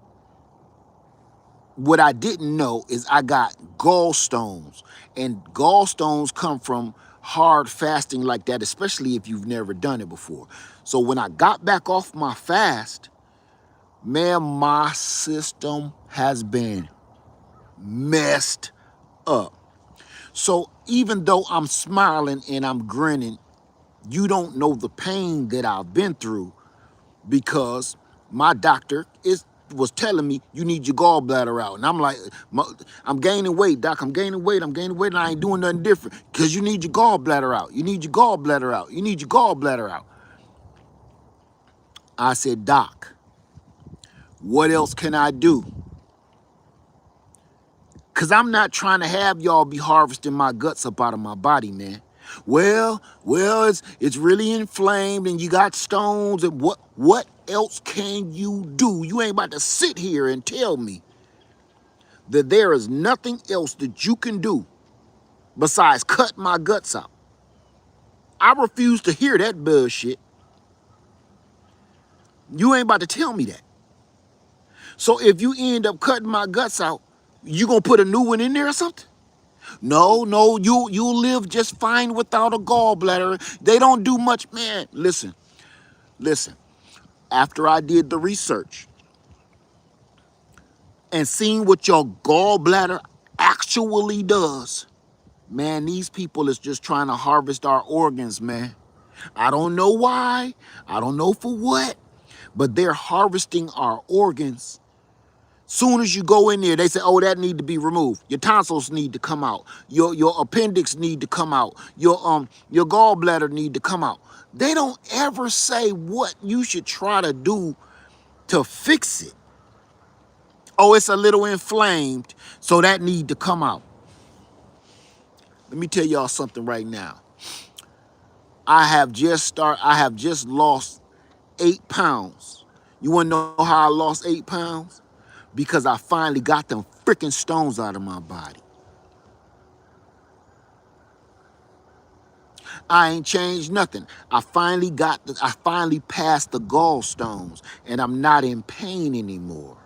what I didn't know is I got gallstones. And gallstones come from hard fasting like that, especially if you've never done it before. So when I got back off my fast, man, my system has been messed up. So even though I'm smiling and I'm grinning, you don't know the pain that I've been through, because my doctor was telling me you need your gallbladder out. And I'm like, I'm gaining weight, doc. I'm gaining weight, and I ain't doing nothing different. Because you need your gallbladder out. You need your gallbladder out. You need your gallbladder out. I said, doc, what else can I do? Because I'm not trying to have y'all be harvesting my guts up out of my body, man. Well, it's really inflamed and you got stones, and what else can you do? You ain't about to sit here and tell me that there is nothing else that you can do besides cut my guts out. I refuse to hear that bullshit. You ain't about to tell me that. So if you end up cutting my guts out, you gonna put a new one in there or something? No, you'll live just fine without a gallbladder. They don't do much, man. Listen. After I did the research and seen what your gallbladder actually does, man, these people is just trying to harvest our organs, man. I don't know why. I don't know for what, but they're harvesting our organs. Soon as you go in there, they say, oh, that need to be removed. Your tonsils need to come out. Your appendix need to come out. Your gallbladder need to come out. They don't ever say what you should try to do to fix it. Oh, it's a little inflamed, so that need to come out. Let me tell y'all something right now. I have just lost 8 pounds. You wanna know how I lost 8 pounds? Because I finally got them freaking stones out of my body. I ain't changed nothing. I finally passed the gallstones, and I'm not in pain anymore.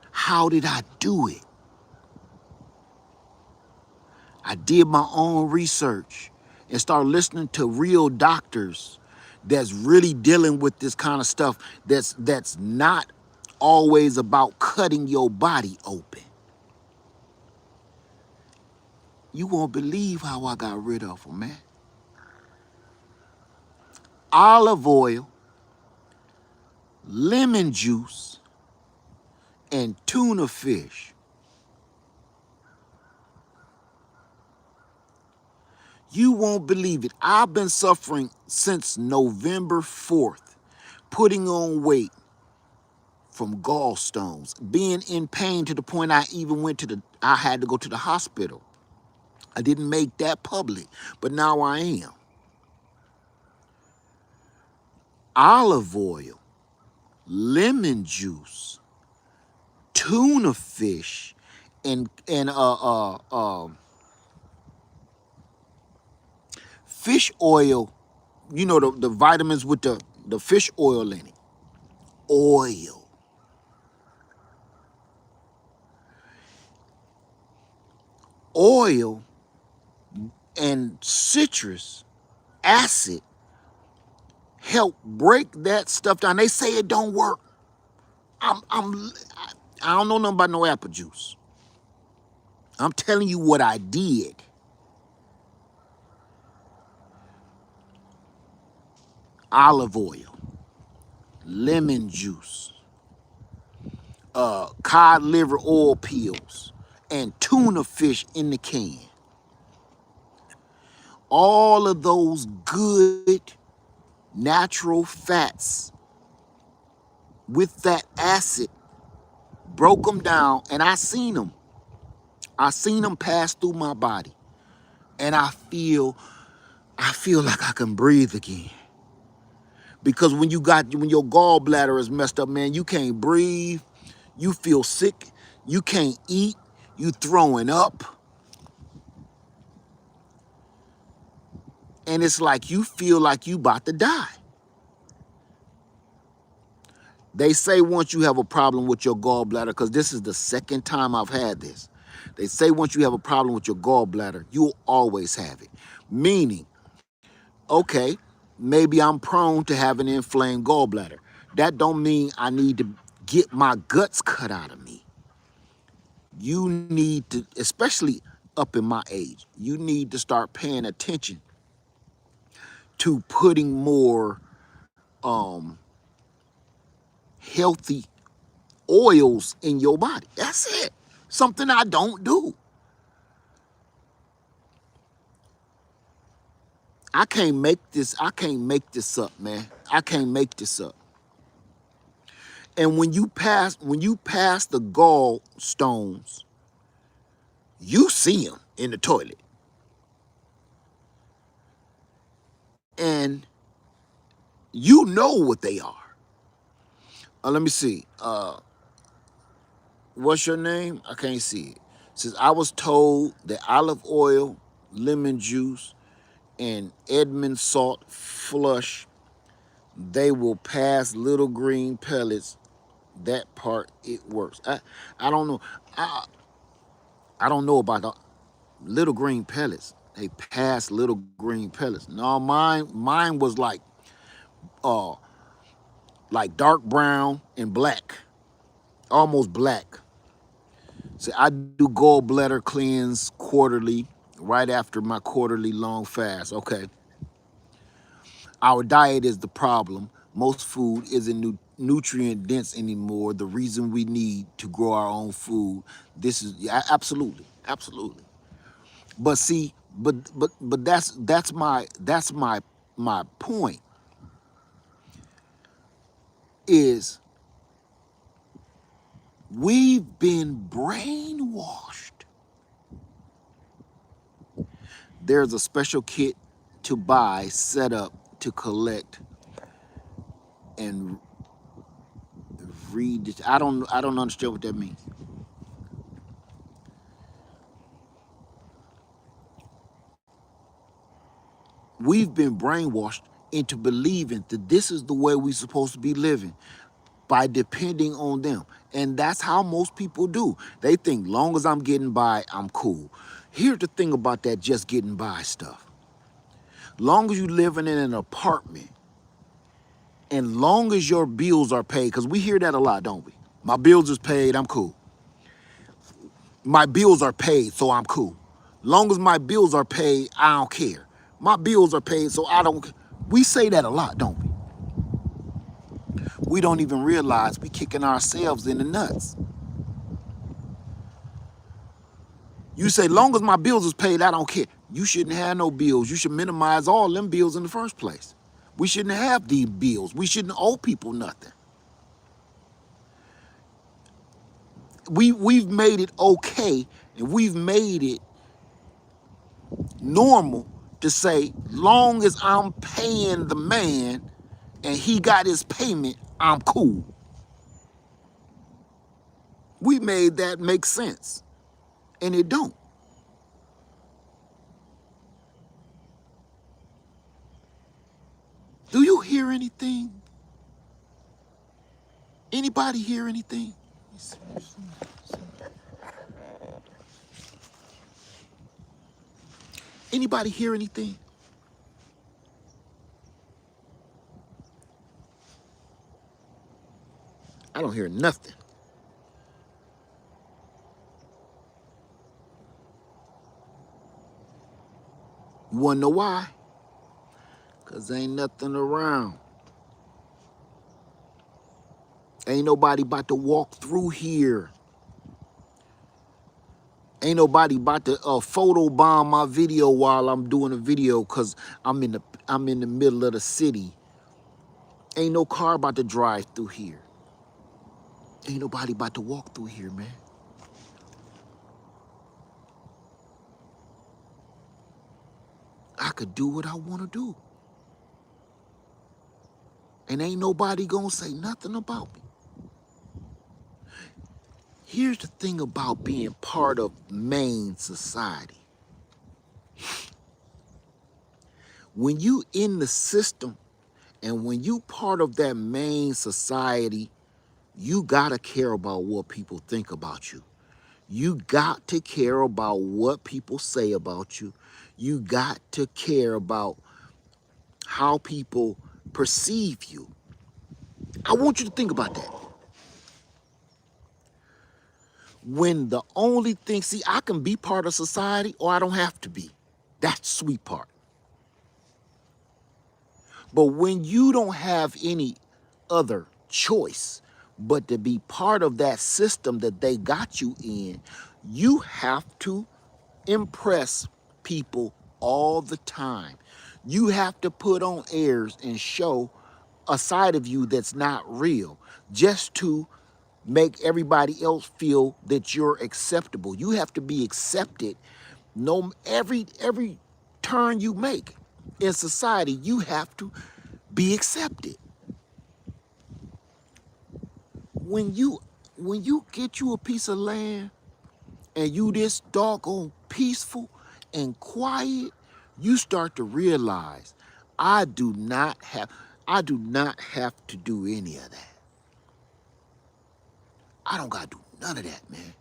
How did I do it? I did my own research and started listening to real doctors that's really dealing with this kind of stuff, that's not always about cutting your body open. You won't believe how I got rid of them, man. Olive oil, lemon juice, and tuna fish. You won't believe it. I've been suffering since November 4th, putting on weight from gallstones, being in pain to the point I even I had to go to the hospital. I didn't make that public, but now I am. Olive oil, lemon juice, tuna fish, and fish oil. You know, the vitamins with the fish oil in it. Oil. Oil and citrus acid help break that stuff down. They say it don't work. I don't know nothing about no apple juice. I'm telling you what I did. Olive oil, lemon juice, cod liver oil pills, and tuna fish in the can. All of those good natural fats with that acid broke them down, and I seen them. I seen them pass through my body, and I feel like I can breathe again. Because when your gallbladder is messed up, man, you can't breathe, you feel sick, you can't eat, you throwing up, and it's like you feel like you about to die. They say once you have a problem with your gallbladder, because this is the second time I've had this, they say once you have a problem with your gallbladder, you'll always have it. Meaning, okay, maybe I'm prone to have an inflamed gallbladder. That don't mean I need to get my guts cut out of me. You need to, especially up in my age, you need to start paying attention to putting more healthy oils in your body. That's it. Something I don't do. I can't make this up, man. I can't make this up. And when you pass the gallstones, you see them in the toilet. And you know what they are. Let me see. What's your name? I can't see it. It says, I was told that olive oil, lemon juice, and Edmond salt flush, they will pass little green pellets. That part, it works. I don't know. I don't know about the little green pellets. They pass little green pellets. No, mine was like dark brown and black, almost black. So I do gallbladder cleanse quarterly, right after my quarterly long fast. Okay. Our diet is the problem. Most food isn't nutrient dense anymore. The reason we need to grow our own food. This is absolutely, absolutely. But see, but that's my point is we've been brainwashed. There's a special kit to buy, set up to collect and read. I don't understand what that means. We've been brainwashed into believing that this is the way we're supposed to be living by depending on them. And that's how most people do. They think long as I'm getting by, I'm cool. Here's the thing about that just getting by stuff. Long as you living in an apartment and long as your bills are paid, because we hear that a lot, don't we? My bills is paid, I'm cool. My bills are paid, so I'm cool. Long as my bills are paid, I don't care. My bills are paid, so I don't. We say that a lot, don't we? We don't even realize we kicking ourselves in the nuts. You say, long as my bills is paid, I don't care. You shouldn't have no bills. You should minimize all them bills in the first place. We shouldn't have these bills. We shouldn't owe people nothing. We've made it okay, and we've made it normal to say, long as I'm paying the man and he got his payment, I'm cool. We made that make sense, and it don't. Do you hear anything? Anybody hear anything? Anybody hear anything? I don't hear nothing. You wanna know why? Cause ain't nothing around. Ain't nobody about to walk through here. Ain't nobody about to photo bomb my video while I'm doing a video cause I'm in the middle of the city. Ain't no car about to drive through here. Ain't nobody about to walk through here, man. I could do what I want to do. and ain't nobody gonna say nothing about me. Here's the thing about being part of Maine society. When you in the system and when you part of that Maine society, you gotta care about what people think about you. You got to care about what people say about you. You got to care about how people perceive you. I want you to think about that. When the only thing, see, I can be part of society or I don't have to be. That's the sweet part. But when you don't have any other choice but to be part of that system that they got you in, you have to impress people all the time. You have to put on airs and show a side of you that's not real just to make everybody else feel that you're acceptable. You have to be accepted. No, every turn you make in society, you have to be accepted. When you get you a piece of land and you this doggone peaceful and quiet, you start to realize I do not have to do any of that. I don't gotta do none of that, man.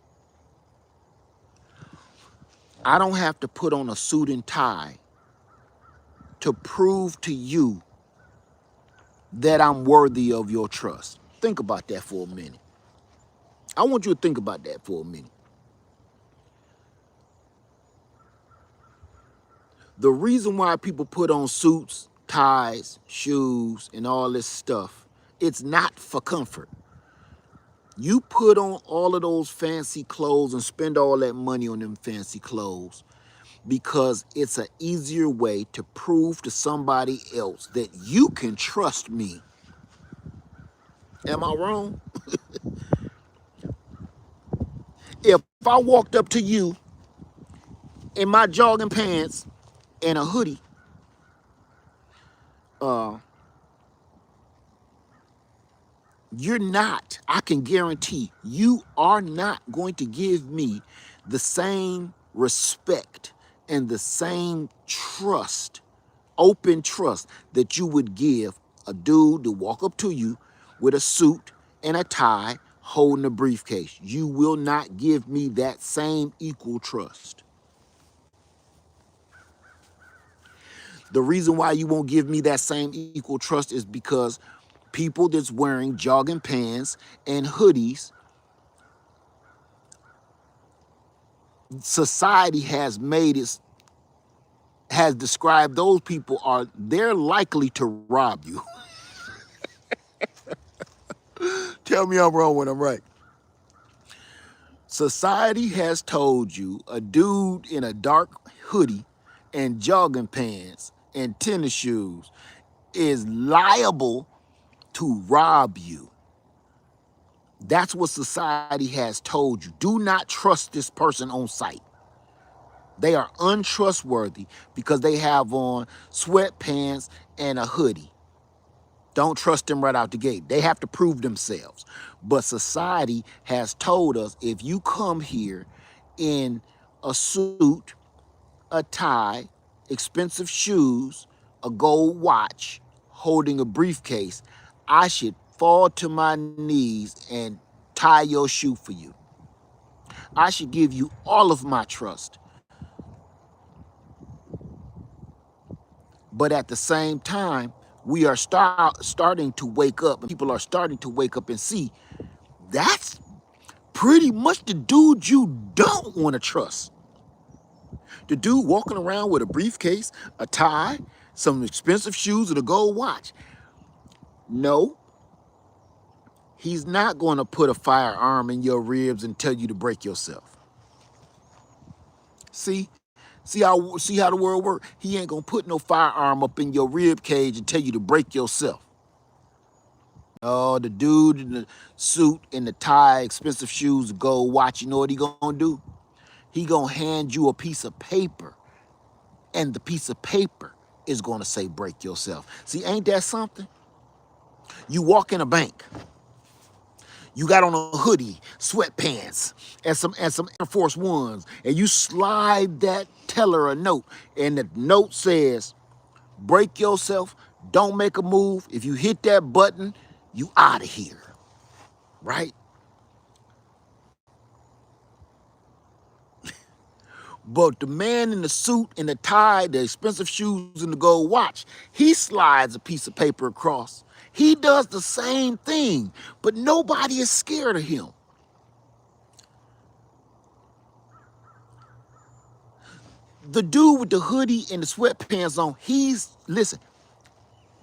I don't have to put on a suit and tie to prove to you that I'm worthy of your trust. Think about that for a minute. I want you to think about that for a minute. The reason why people put on suits, ties, shoes, and all this stuff, it's not for comfort. You put on all of those fancy clothes and spend all that money on them fancy clothes because it's an easier way to prove to somebody else that you can trust me. Am I wrong? If I walked up to you in my jogging pants and a hoodie, I can guarantee you are not going to give me the same respect and the same trust, open trust that you would give a dude to walk up to you with a suit and a tie holding a briefcase. You will not give me that same equal trust. The reason why you won't give me that same equal trust is because people that's wearing jogging pants and hoodies, society has described those people they're likely to rob you. Tell me I'm wrong when I'm right. Society has told you a dude in a dark hoodie and jogging pants and tennis shoes is liable to rob you. That's what society has told you. Do not trust this person on sight. They are untrustworthy because they have on sweatpants and a hoodie. Don't trust them right out the gate. They have to prove themselves. But society has told us if you come here in a suit, a tie, expensive shoes, a gold watch, holding a briefcase, I should fall to my knees and tie your shoe for you. I should give you all of my trust. But at the same time, we are starting to wake up, and people are starting to wake up and see that's pretty much the dude you don't want to trust. The dude walking around with a briefcase, a tie, some expensive shoes, and a gold watch. No, he's not going to put a firearm in your ribs and tell you to break yourself. See how the world works? He ain't going to put no firearm up in your rib cage and tell you to break yourself. Oh, the dude in the suit and the tie, expensive shoes, gold watch, you know what he gonna do? He gonna hand you a piece of paper, and the piece of paper is gonna say break yourself. See, ain't that something? You walk in a bank. You got on a hoodie, sweatpants, and some Air Force Ones, and you slide that teller a note, and the note says, "Break yourself, don't make a move. If you hit that button, you out of here." Right? But the man in the suit and the tie, the expensive shoes and the gold watch, he slides a piece of paper across. He does the same thing, but nobody is scared of him. The dude with the hoodie and the sweatpants on, listen,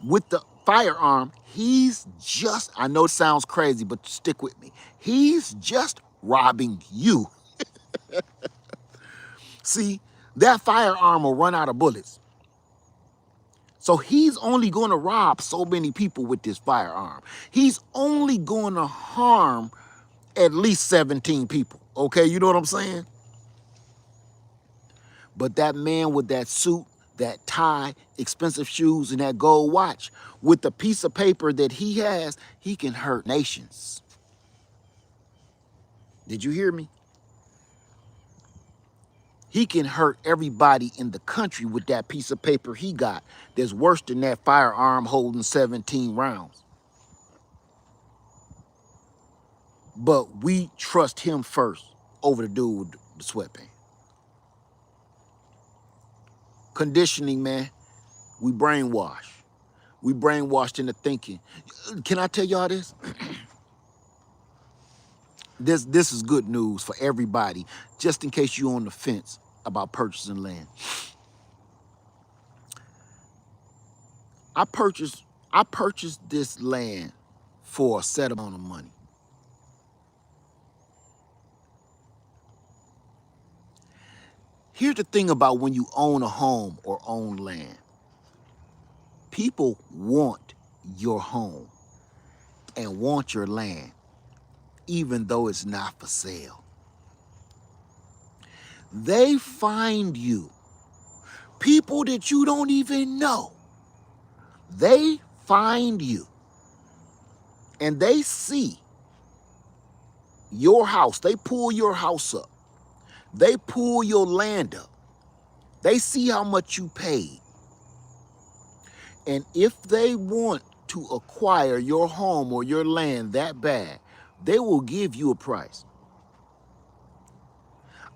with the firearm, he's just, I know it sounds crazy, but stick with me. He's just robbing you. See, that firearm will run out of bullets. So he's only going to rob so many people with this firearm. He's only going to harm at least 17 people. Okay, you know what I'm saying? But that man with that suit, that tie, expensive shoes, and that gold watch, with the piece of paper that he has, he can hurt nations. Did you hear me? He can hurt everybody in the country with that piece of paper he got that's worse than that firearm holding 17 rounds. But we trust him first over the dude with the sweatpants. Conditioning, man. We brainwash. We brainwashed into thinking. Can I tell y'all this? This is good news for everybody, just in case you're on the fence about purchasing land. I purchased this land for a set amount of money. Here's the thing about when you own a home or own land. People want your home and want your land, even though it's not for sale. They find you, people that you don't even know. They find you and they see your house. They pull your house up. They pull your land up. They see how much you paid. And if they want to acquire your home or your land that bad, they will give you a price.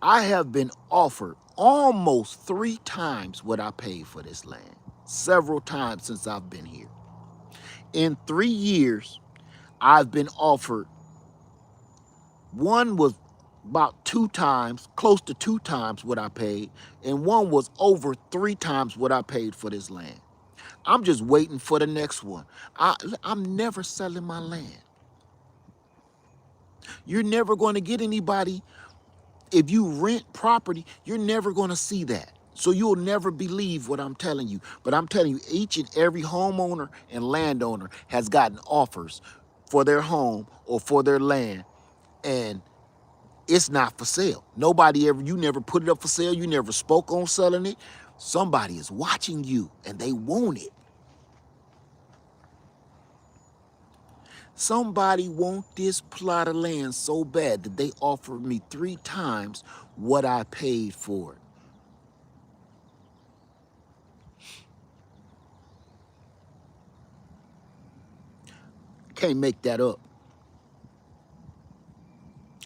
I have been offered almost 3 times what I paid for this land, several times since I've been here. In 3 years, I've been offered, one was about 2 times, close to 2 times what I paid, and one was over 3 times what I paid for this land. I'm just waiting for the next one. I'm never selling my land. You're never going to get anybody. If you rent property, you're never going to see that. So you'll never believe what I'm telling you. But I'm telling you, each and every homeowner and landowner has gotten offers for their home or for their land, and it's not for sale. You never put it up for sale. You never spoke on selling it. Somebody is watching you and they want it. Somebody want this plot of land so bad that they offered me 3 times what I paid for it. Can't make that up.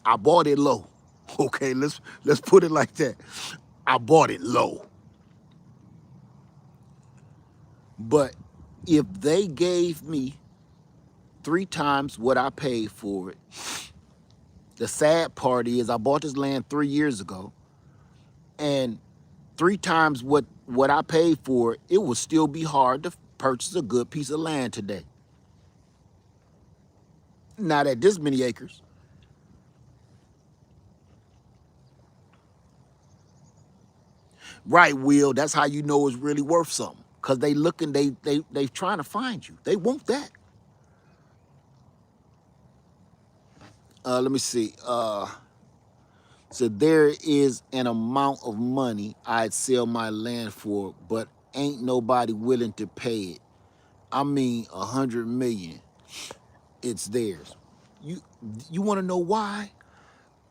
I bought it low. Okay, let's put it like that. I bought it low. But if they gave me 3 times what I paid for it, the sad part is I bought this land 3 years ago, and 3 times what I paid for it, it would still be hard to purchase a good piece of land today. Not at this many acres. Right, Will, that's how you know it's really worth something. Because they looking, they trying to find you. They want that. Let me see. So there is an amount of money I'd sell my land for, but ain't nobody willing to pay it. I mean 100 million. It's theirs. You you want to know why?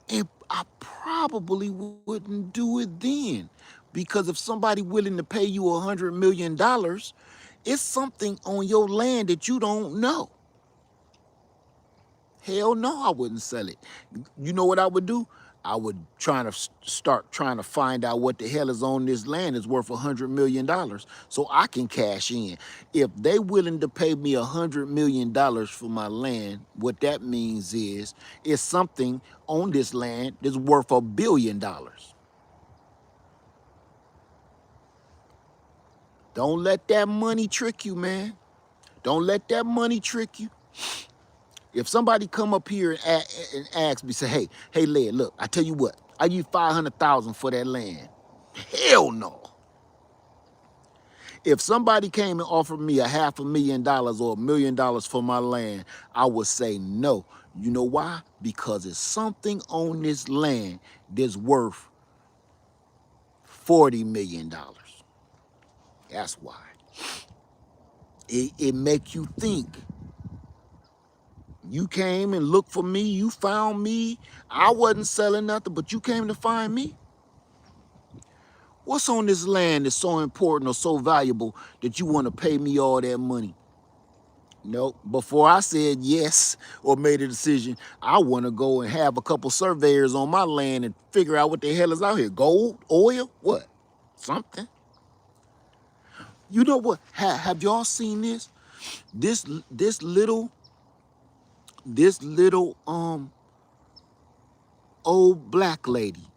And I probably wouldn't do it then, because if somebody willing to pay you $100 million, it's something on your land that you don't know. Hell no, I wouldn't sell it. You know what I would do? I would start trying to find out what the hell is on this land is worth $100 million, so I can cash in. If they willing to pay me $100 million for my land, what that means is it's something on this land that's worth $1 billion. Don't let that money trick you, man. Don't let that money trick you. If somebody come up here and ask me, say, hey, Led, look, I tell you what, I give you 500,000 for that land. Hell no. If somebody came and offered me $500,000 or $1 million for my land, I would say no. You know why? Because it's something on this land that's worth $40 million. That's why. It make you think. You came and looked for me. You found me. I wasn't selling nothing, but you came to find me. What's on this land that's so important or so valuable that you want to pay me all that money? Nope. Before I said yes or made a decision, I want to go and have a couple surveyors on my land and figure out what the hell is out here. Gold, oil, what? Something. You know what? Have y'all seen this? This little old black lady.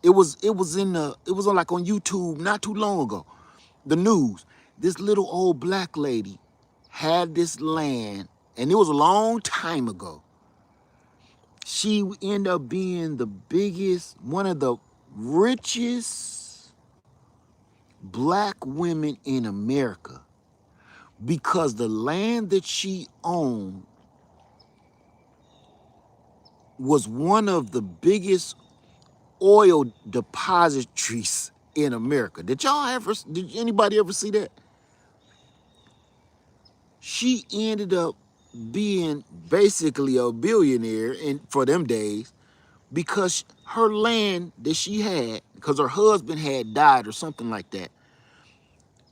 It was on like on YouTube not too long ago. The news. This little old black lady had this land, and it was a long time ago. She ended up being the biggest, one of the richest black women in America, because the land that she owned was one of the biggest oil depositories in America. Did anybody ever see that? She ended up being basically a billionaire for them days, because her land that she had, because her husband had died or something like that,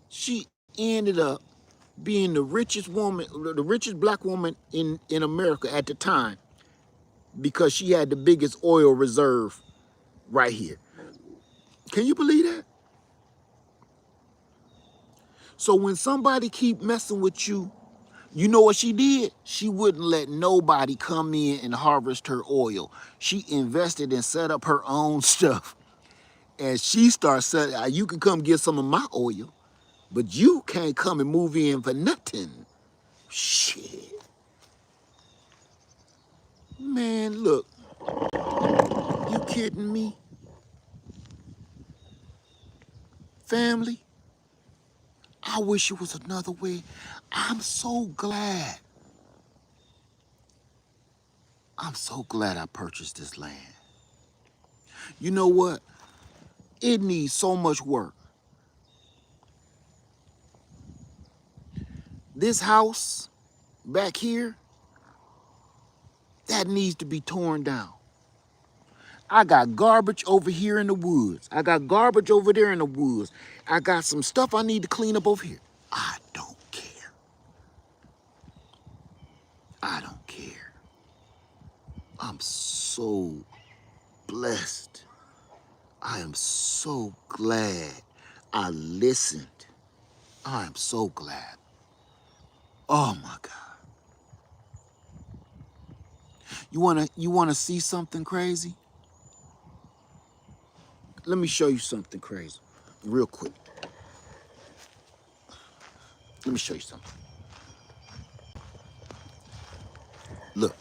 she ended up being the richest woman, the richest black woman in America at the time, because she had the biggest oil reserve right here. Can you believe that? So when somebody keep messing with you, you know what she did? She wouldn't let nobody come in and harvest her oil. She invested and set up her own stuff. And she starts saying, you can come get some of my oil, but you can't come and move in for nothing. Shit. Man, look, you kidding me? Family, I wish it was another way. I'm so glad. I'm so glad I purchased this land. You know what? It needs so much work. This house back here, that needs to be torn down. I got garbage over here in the woods. I got garbage over there in the woods. I got some stuff I need to clean up over here. I don't care. I don't care. I'm so blessed. I am so glad I listened. I am so glad. Oh my God. You wanna see something crazy? Let me show you something crazy, real quick. Let me show you something. Look.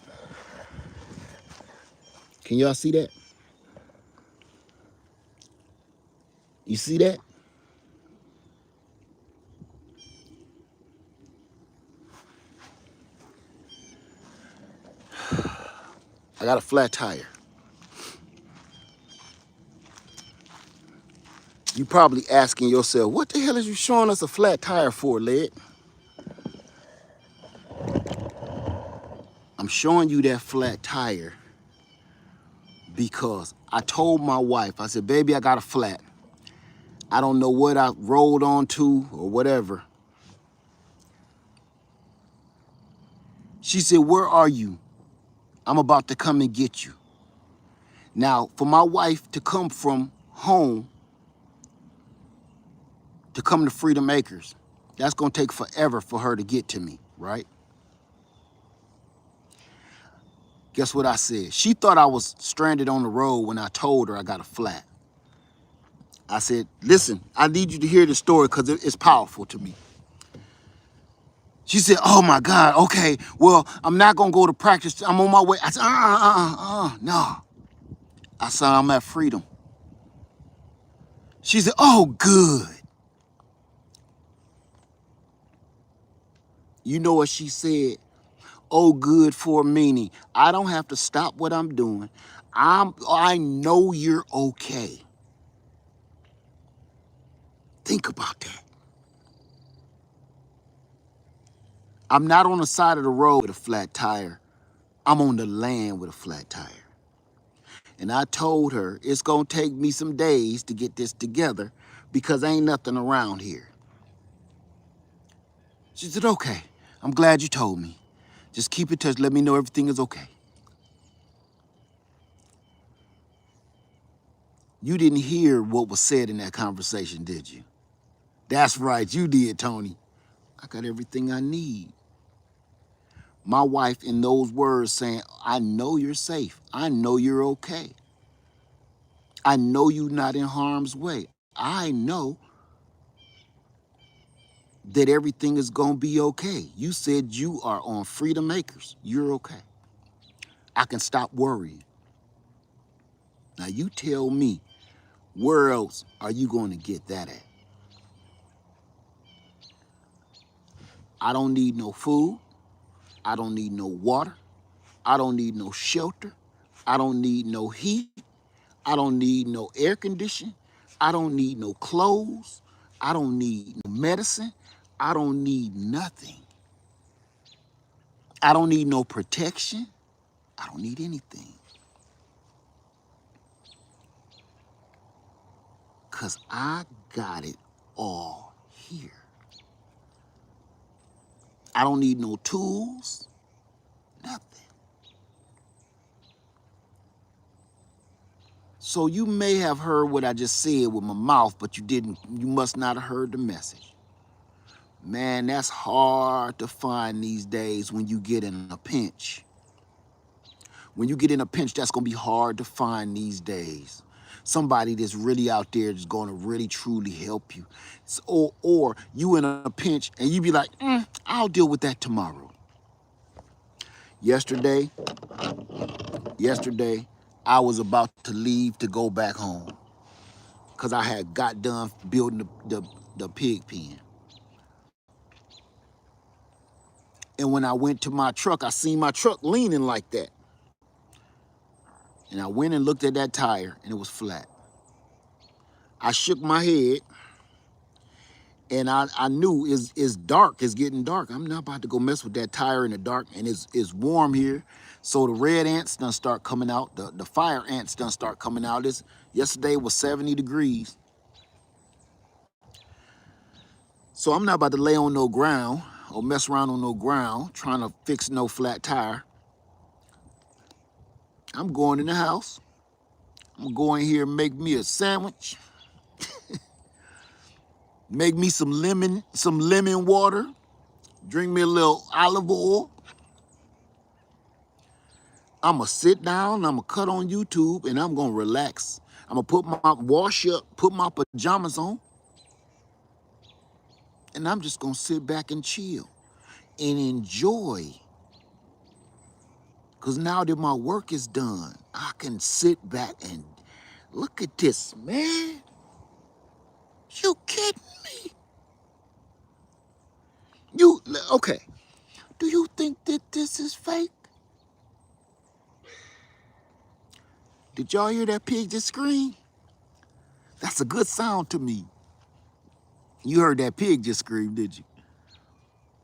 Can y'all see that? You see that? I got a flat tire. You probably asking yourself, what the hell is you showing us a flat tire for, Led? I'm showing you that flat tire because I told my wife, I said, baby, I got a flat. I don't know what I rolled onto or whatever. She said, where are you? I'm about to come and get you. Now, for my wife to come from home to come to Freedom Acres, that's going to take forever for her to get to me, right? Guess what I said? She thought I was stranded on the road when I told her I got a flat. I said, listen, I need you to hear the story because it's powerful to me. She said, oh my God, okay, well, I'm not gonna go to practice. I'm on my way. I said, no. I said, I'm at Freedom. She said, oh, good. You know what she said? Oh, good for a meaning. I don't have to stop what I'm doing. I know you're okay. Think about that. I'm not on the side of the road with a flat tire. I'm on the land with a flat tire. And I told her it's gonna take me some days to get this together because ain't nothing around here. She said, okay, I'm glad you told me. Just keep in touch, let me know everything is okay. You didn't hear what was said in that conversation, did you? That's right, you did, Tony. I got everything I need. My wife, in those words, saying, I know you're safe. I know you're okay. I know you're not in harm's way. I know that everything is gonna be okay. You said you are on Freedom Acres. You're okay. I can stop worrying. Now you tell me, where else are you going to get that at? I don't need no food. I don't need no water. I don't need no shelter. I don't need no heat. I don't need no air conditioning. I don't need no clothes. I don't need no medicine. I don't need nothing. I don't need no protection. I don't need anything. Because I got it all here. I don't need no tools, nothing. So you may have heard what I just said with my mouth, but you must not have heard the message. Man, that's hard to find these days when you get in a pinch. When you get in a pinch, that's gonna be hard to find these days. Somebody that's really out there that's gonna really truly help you. Or you in a pinch and you be like, I'll deal with that tomorrow. Yesterday, I was about to leave to go back home because I had got done building the pig pen. And when I went to my truck, I seen my truck leaning like that. And I went and looked at that tire and it was flat. I shook my head and I knew it's dark, it's getting dark. I'm not about to go mess with that tire in the dark, and it's warm here. So the red ants done start coming out, the fire ants done start coming out. Yesterday was 70 degrees. So I'm not about to lay on no ground or mess around on no ground trying to fix no flat tire. I'm going in the house. I'm gonna go in here and make me a sandwich. Make me some lemon water. Drink me a little olive oil. I'm gonna sit down, I'm gonna cut on YouTube, and I'm gonna relax. I'm gonna wash up, put my pajamas on, and I'm just gonna sit back and chill and enjoy. Because now that my work is done, I can sit back and look at this, man. You kidding me? Okay. Do you think that this is fake? Did y'all hear that pig just scream? That's a good sound to me. You heard that pig just scream, did you?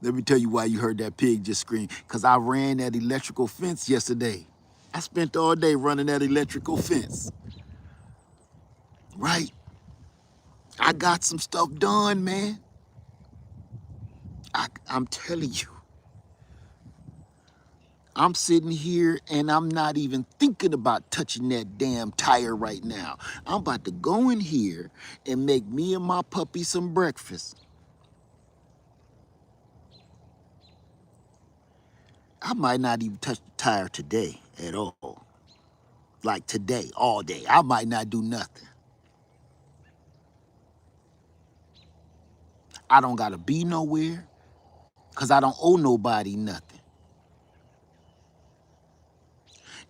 Let me tell you why you heard that pig just scream. Because I ran that electrical fence yesterday. I spent all day running that electrical fence. Right? I got some stuff done, man. I'm telling you. I'm sitting here and I'm not even thinking about touching that damn tire right now. I'm about to go in here and make me and my puppy some breakfast. I might not even touch the tire today at all. Like today, all day. I might not do nothing. I don't gotta be nowhere because I don't owe nobody nothing.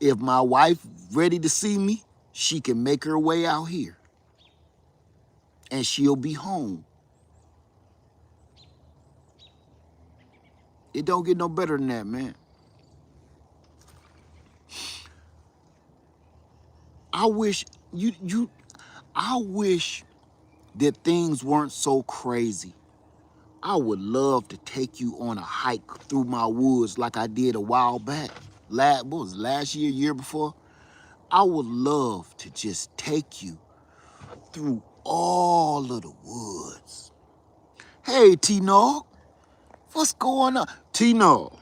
If my wife ready to see me, she can make her way out here and she'll be home. It don't get no better than that, man. I wish I wish that things weren't so crazy. I would love to take you on a hike through my woods like I did a while back. What was it, last year, year before? I would love to just take you through all of the woods. Hey, T-Nog, what's going on? T-Nog,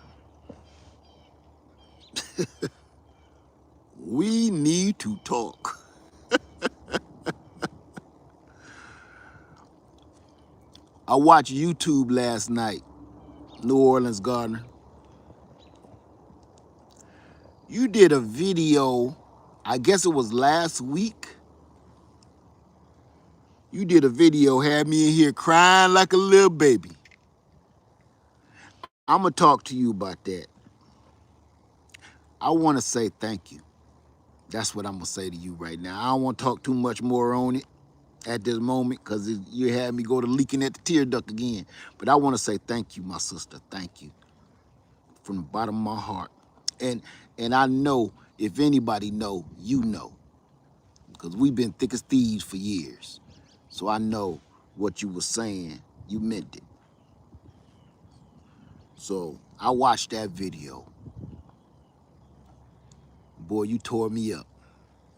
we need to talk. I watched YouTube last night, New Orleans Gardener. You did a video, I guess it was last week. You did a video, had me in here crying like a little baby. I'm gonna talk to you about that. I wanna say thank you. That's what I'm gonna say to you right now. I don't wanna talk too much more on it at this moment because you had me go to leaking at the tear duct again. But I wanna say thank you, my sister, thank you. From the bottom of my heart. And I know if anybody know, you know. Because we've been thick as thieves for years. So I know what you were saying, you meant it. So I watched that video. Boy, you tore me up.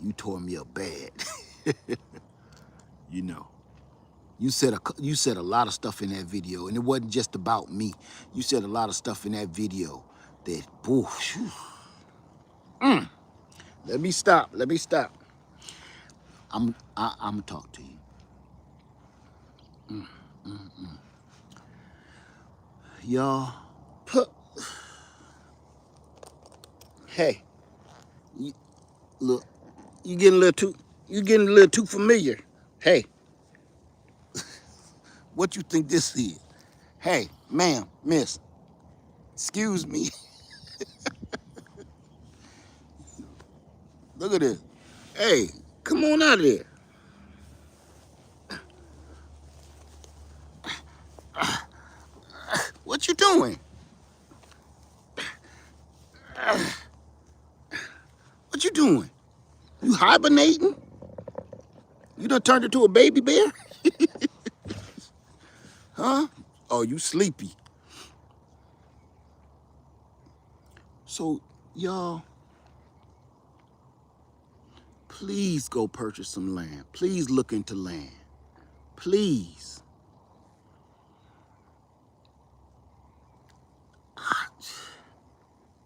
You tore me up bad. You know. You said a lot of stuff in that video, and it wasn't just about me. You said a lot of stuff in that video that, boo, Let me stop. I'm gonna talk to you. Y'all, hey, look, you getting a little too familiar. Hey, what you think this is? Hey, ma'am, miss, excuse me. Look at this. Hey, come on out of there. What you doing? What you doing? You hibernating? You done turned into a baby bear? Huh? Oh, you sleepy. So, y'all, please go purchase some land. Please look into land. Please.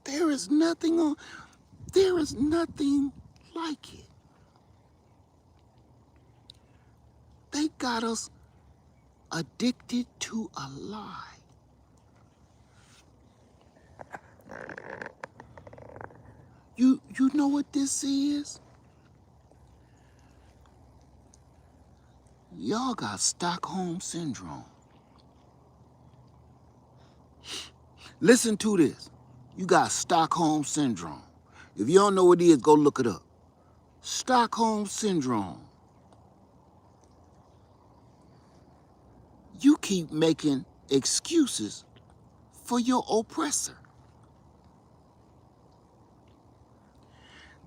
There is nothing like it. They got us addicted to a lie. You know what this is? Y'all got Stockholm Syndrome. Listen to this. You got Stockholm Syndrome. If you don't know what it is, go look it up. Stockholm Syndrome. You keep making excuses for your oppressor.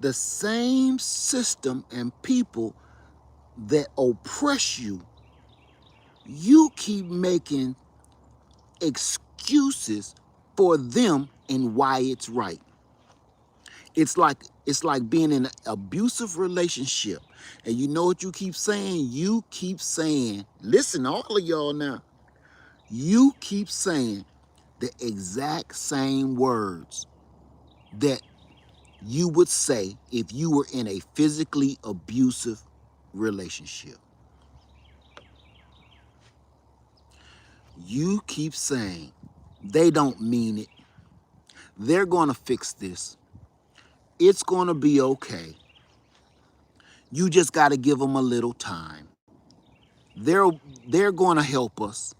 The same system and people that oppress you, you keep making excuses for them and why it's right. It's like being in an abusive relationship. And you know what you keep saying? You keep saying, listen, all of y'all now, you keep saying the exact same words that you would say if you were in a physically abusive relationship. You keep saying they don't mean it. They're going to fix this. It's going to be okay. You just got to give them a little time. They're going to help us.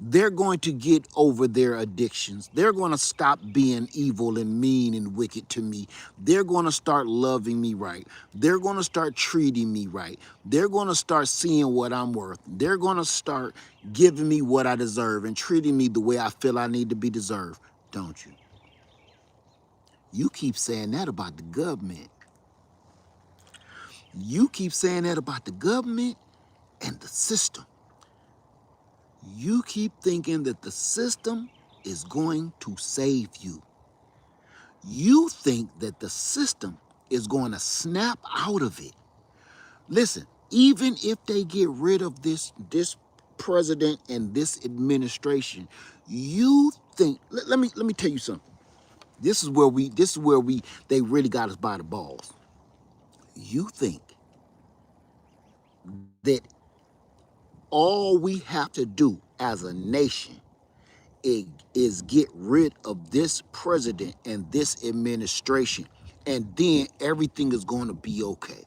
They're going to get over their addictions. They're going to stop being evil and mean and wicked to me. They're going to start loving me right. They're going to start treating me right. They're going to start seeing what I'm worth. They're going to start giving me what I deserve and treating me the way I feel I need to be deserved. Don't you? You keep saying that about the government. You keep saying that about the government and the system. You keep thinking that the system is going to save you. You think that the system is going to snap out of it. Listen, even if they get rid of this president and this administration, you think, let me tell you something. This is where they really got us by the balls. You think that all we have to do as a nation is get rid of this president and this administration, and then everything is going to be okay.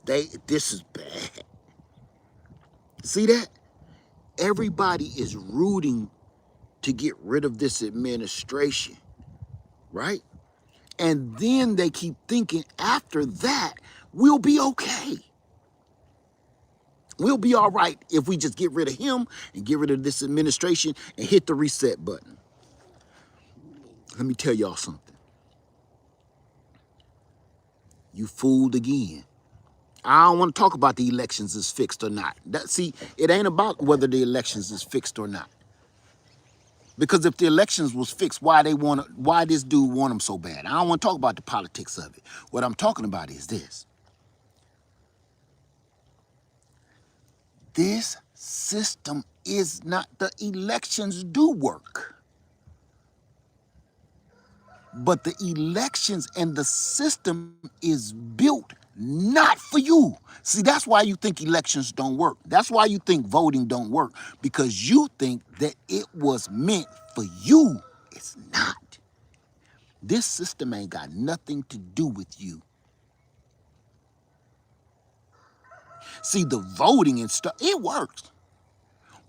This is bad. See that? Everybody is rooting to get rid of this administration, right? And then they keep thinking after that, we'll be okay. We'll be all right if we just get rid of him and get rid of this administration and hit the reset button. Let me tell y'all something. You fooled again. I don't want to talk about the elections is fixed or not. See, it ain't about whether the elections is fixed or not. Because if the elections was fixed, why this dude want them so bad? I don't want to talk about the politics of it. What I'm talking about is this. This system is not, the elections do work. But the elections and the system is built not for you. See, that's why you think elections don't work. That's why you think voting don't work, because you think that it was meant for you. It's not. This system ain't got nothing to do with you. See, the voting and stuff, it works.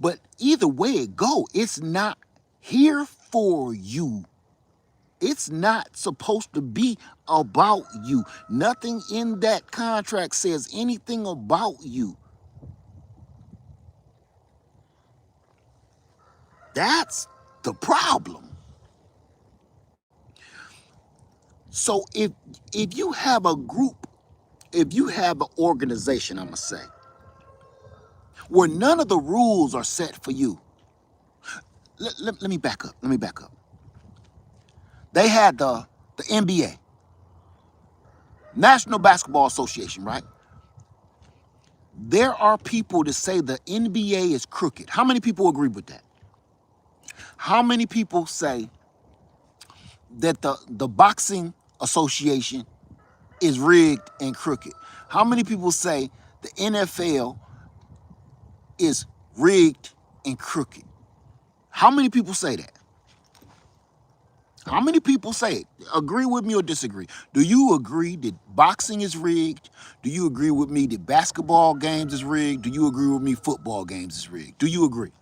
But either way it go, it's not here for you. It's not supposed to be about you. Nothing in that contract says anything about you. That's the problem. So if you have a group, if you have an organization, I'm gonna say, where none of the rules are set for you. Let me back up. Let me back up. They had the NBA, National Basketball Association, right? There are people that say the NBA is crooked. How many people agree with that? How many people say that the boxing association is rigged and crooked? How many people say the NFL is rigged and crooked? How many people say that? How many people say it? Agree with me or disagree? Do you agree that boxing is rigged? Do you agree with me that basketball games is rigged? Do you agree with me football games is rigged? Do you agree?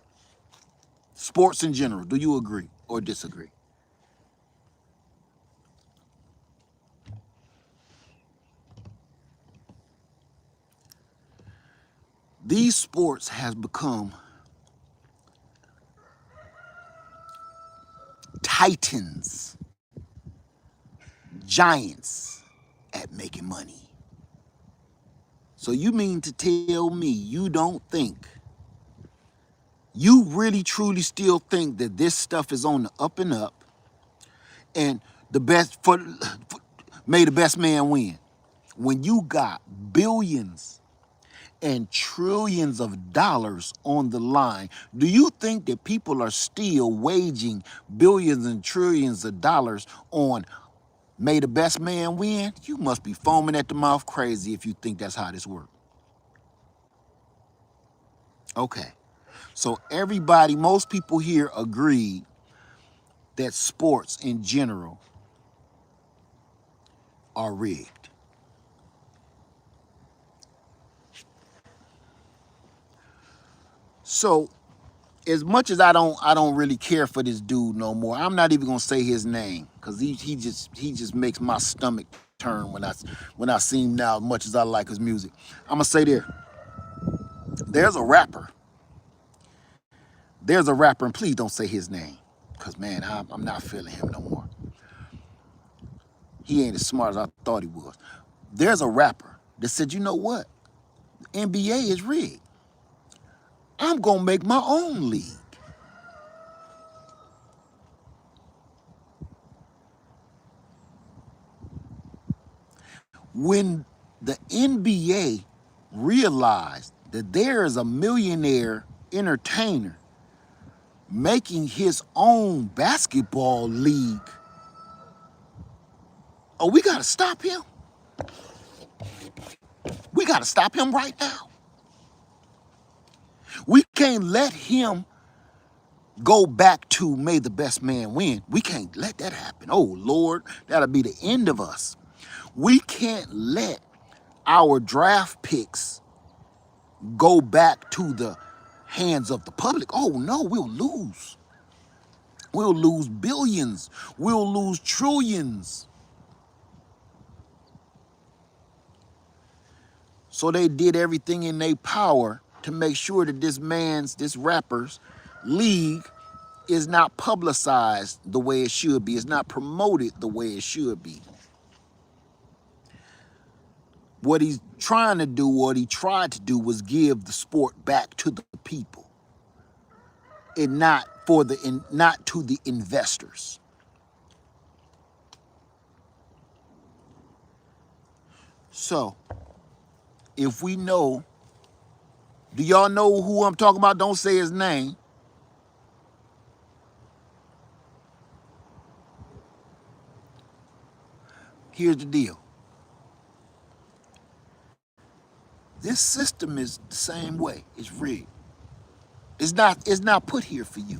Sports in general, do you agree or disagree? These sports has become titans, giants at making money. So you mean to tell me you don't think You really truly still think that this stuff is on the up and up, and the best may the best man win, when you got billions and trillions of dollars on the line? Do you think that people are still waging billions and trillions of dollars on may the best man win? You must be foaming at the mouth crazy if you think that's how this works. Okay, so everybody, most people here agree that sports in general are rigged. So as much as I don't really care for this dude no more. I'm not even gonna say his name because he just makes my stomach turn when I see him now. As much as I like his music, I'm gonna say there's a rapper. There's a rapper, and please don't say his name, because man, I'm not feeling him no more. He ain't as smart as I thought he was. There's a rapper that said, you know what? NBA is rigged. I'm gonna make my own league. When the NBA realized that there is a millionaire entertainer making his own basketball league, oh, we gotta stop him. We gotta stop him right now. We can't let him go back to may the best man win. We can't let that happen. Oh Lord, that'll be the end of us. We can't let our draft picks go back to the hands of the public. Oh no, we'll lose. We'll lose billions. We'll lose trillions. So they did everything in their power to make sure that this rapper's league is not publicized the way it should be. It's not promoted the way it should be. What he's trying to do, what he tried to do, was give the sport back to the people, and not to the investors. So, if we know, do y'all know who I'm talking about? Don't say his name. Here's the deal. This system is the same way. It's rigged. It's not put here for you.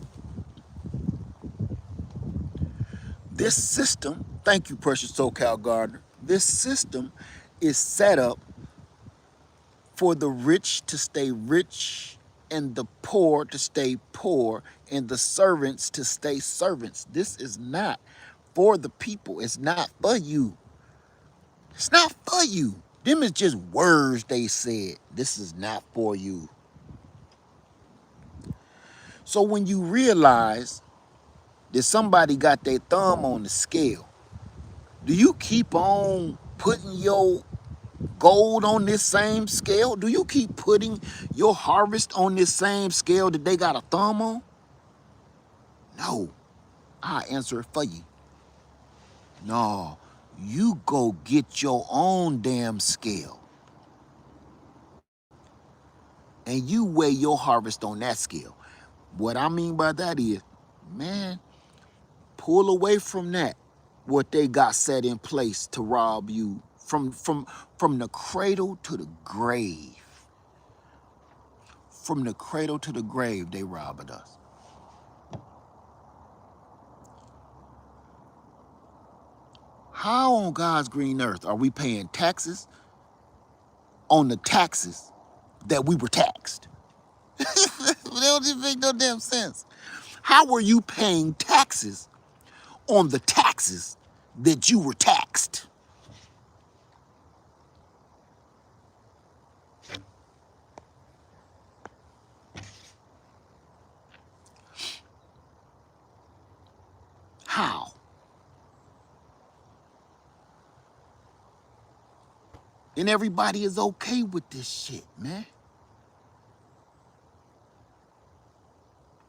This system, thank you, precious SoCal Gardner. This system is set up for the rich to stay rich and the poor to stay poor and the servants to stay servants. This is not for the people. It's not for you. It's not for you. Them is just words they said. This is not for you. So when you realize that somebody got their thumb on the scale, do you keep on putting your gold on this same scale? Do you keep putting your harvest on this same scale that they got a thumb on? No. I answer it for you. No. You go get your own damn scale. And you weigh your harvest on that scale. What I mean by that is, man, pull away from that, what they got set in place to rob you from the cradle to the grave. From the cradle to the grave, they robbed us. How on God's green earth are we paying taxes on the taxes that we were taxed? It don't even make no damn sense. How are you paying taxes on the taxes that you were taxed? How? And everybody is okay with this shit, man.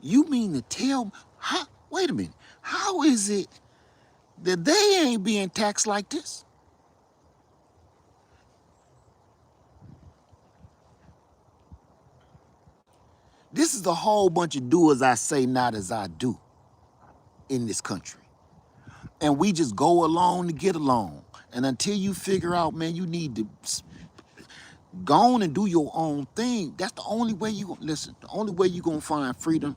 You mean to tell, how, wait a minute, how is it that they ain't being taxed like this? This is a whole bunch of do as I say, not as I do in this country. And we just go along to get along. And until you figure out, man, you need to go on and do your own thing. That's the only way you gonna listen. The only way you're gonna find freedom,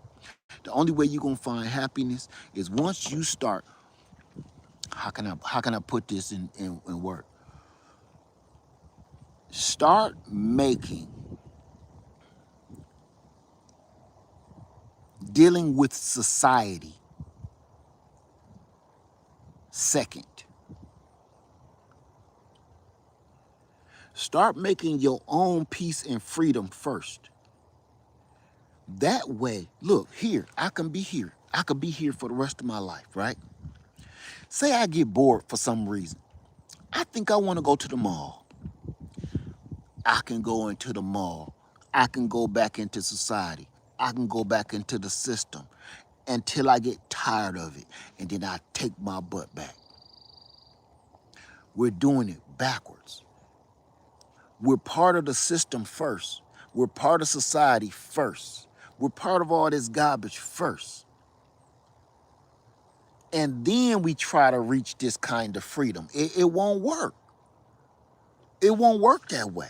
the only way you're gonna find happiness is once you start. How can I put this in work? Start making dealing with society second. Start making your own peace and freedom first. That way, look, here, I can be here. I could be here for the rest of my life, right? Say I get bored for some reason. I think I want to go to the mall. I can go into the mall. I can go back into society. I can go back into the system until I get tired of it, and then I take my butt back. We're doing it backwards. We're part of the system first. We're part of society first. We're part of all this garbage first. And then we try to reach this kind of freedom. It won't work. It won't work that way.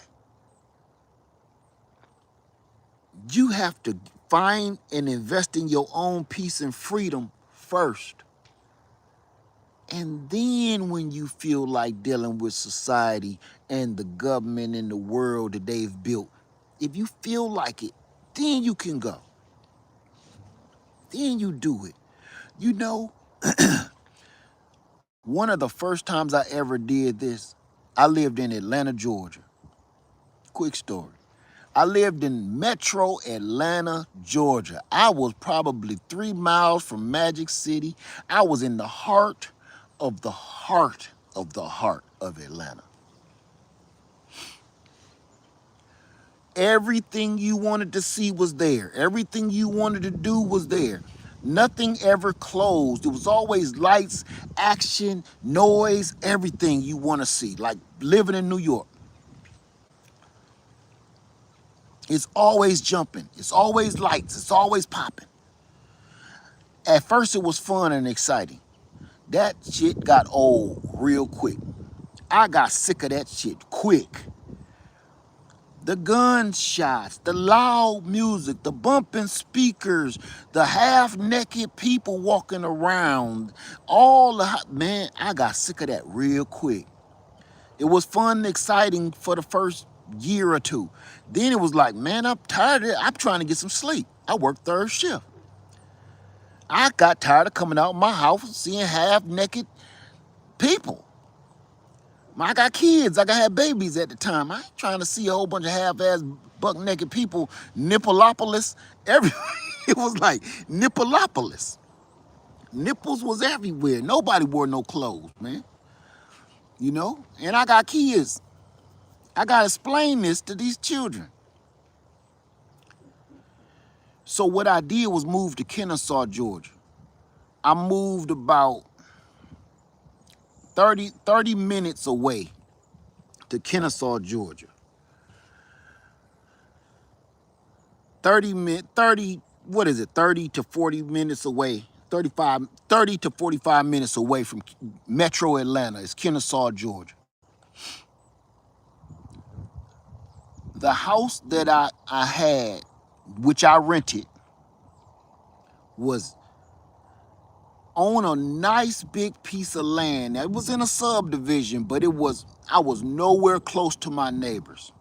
You have to find and invest in your own peace and freedom first. And then when you feel like dealing with society and the government and the world that they've built, if you feel like it, then you can go. Then you do it. You know, one of the first times I ever did this, I lived in Atlanta, Georgia. Quick story. I lived in Metro Atlanta, Georgia. I was probably 3 miles from Magic City. I was in the heart of the heart of the heart of Atlanta. Everything you wanted to see was there. Everything you wanted to do was there. Nothing ever closed. It was always lights, action, noise, everything you want to see, like living in New York. It's always jumping. It's always lights. It's always popping. At first, it was fun and exciting. That shit got old real quick. I got sick of that shit quick. The gunshots, the loud music, the bumping speakers, the half-naked people walking around, all the man, I got sick of that real quick. It was fun and exciting for the first year or two. Then it was like, man, I'm tired of it. I'm trying to get some sleep. I work third shift. I got tired of coming out of my house and seeing half-naked people. I got kids. I had babies at the time. I ain't trying to see a whole bunch of half-ass buck-naked people. Nippleopolis. It was like Nippleopolis. Nipples was everywhere. Nobody wore no clothes, man. You know? And I got kids. I got to explain this to these children. So what I did was move to Kennesaw, Georgia. I moved about 30 minutes away to Kennesaw, Georgia. 30 to 40 minutes away, 30 to 45 minutes away from Metro Atlanta. It's Kennesaw, Georgia. The house that I had, which I rented, was on a nice big piece of land. It was in a subdivision, but I was nowhere close to my neighbors.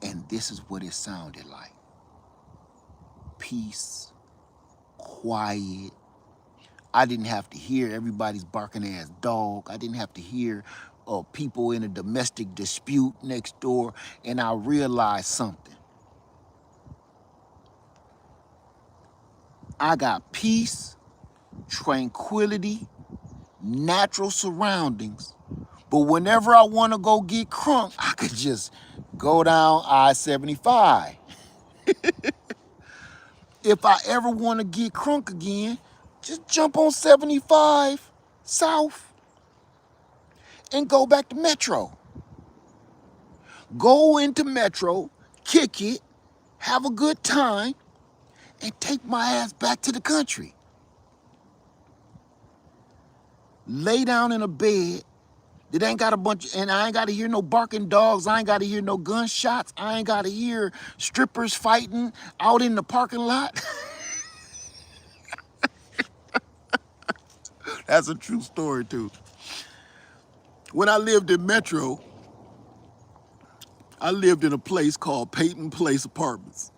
And this is what it sounded like. Peace, quiet. I didn't have to hear everybody's barking ass dog. I didn't have to hear people in a domestic dispute next door. And I realized something. I got peace, tranquility, natural surroundings. But whenever I want to go get crunk, I could just go down I-75. If I ever want to get crunk again, just jump on 75 South and go back to Metro. Go into Metro, kick it, have a good time, and take my ass back to the country. Lay down in a bed that ain't got a bunch, and I ain't got to hear no barking dogs. I ain't got to hear no gunshots. I ain't got to hear strippers fighting out in the parking lot. That's a true story, too. When I lived in Metro, I lived in a place called Peyton Place Apartments.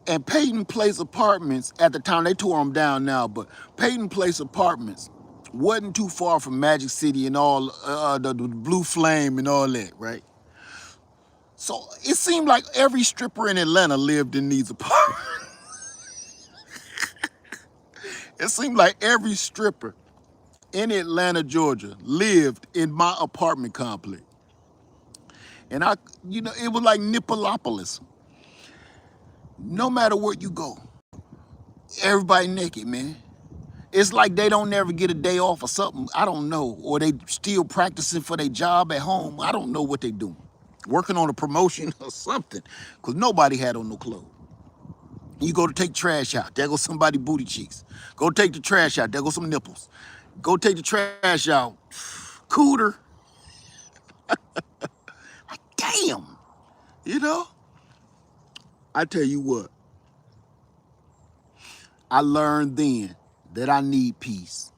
And Peyton Place Apartments, at the time, they tore them down now, but Peyton Place Apartments wasn't too far from Magic City and all the Blue Flame and all that, right? So it seemed like every stripper in Atlanta lived in these apartments. It seemed like every stripper in Atlanta, Georgia, lived in my apartment complex. And it was like Nippolopolis. No matter where you go, everybody naked, man. It's like they don't never get a day off or something. I don't know. Or they still practicing for their job at home. I don't know what they doing. Working on a promotion or something. Because nobody had on no clothes. You go to take trash out. There goes somebody booty cheeks. Go take the trash out. There goes some nipples. Go take the trash out. Cooter. Like, damn. You know? I tell you what. I learned then that I need peace.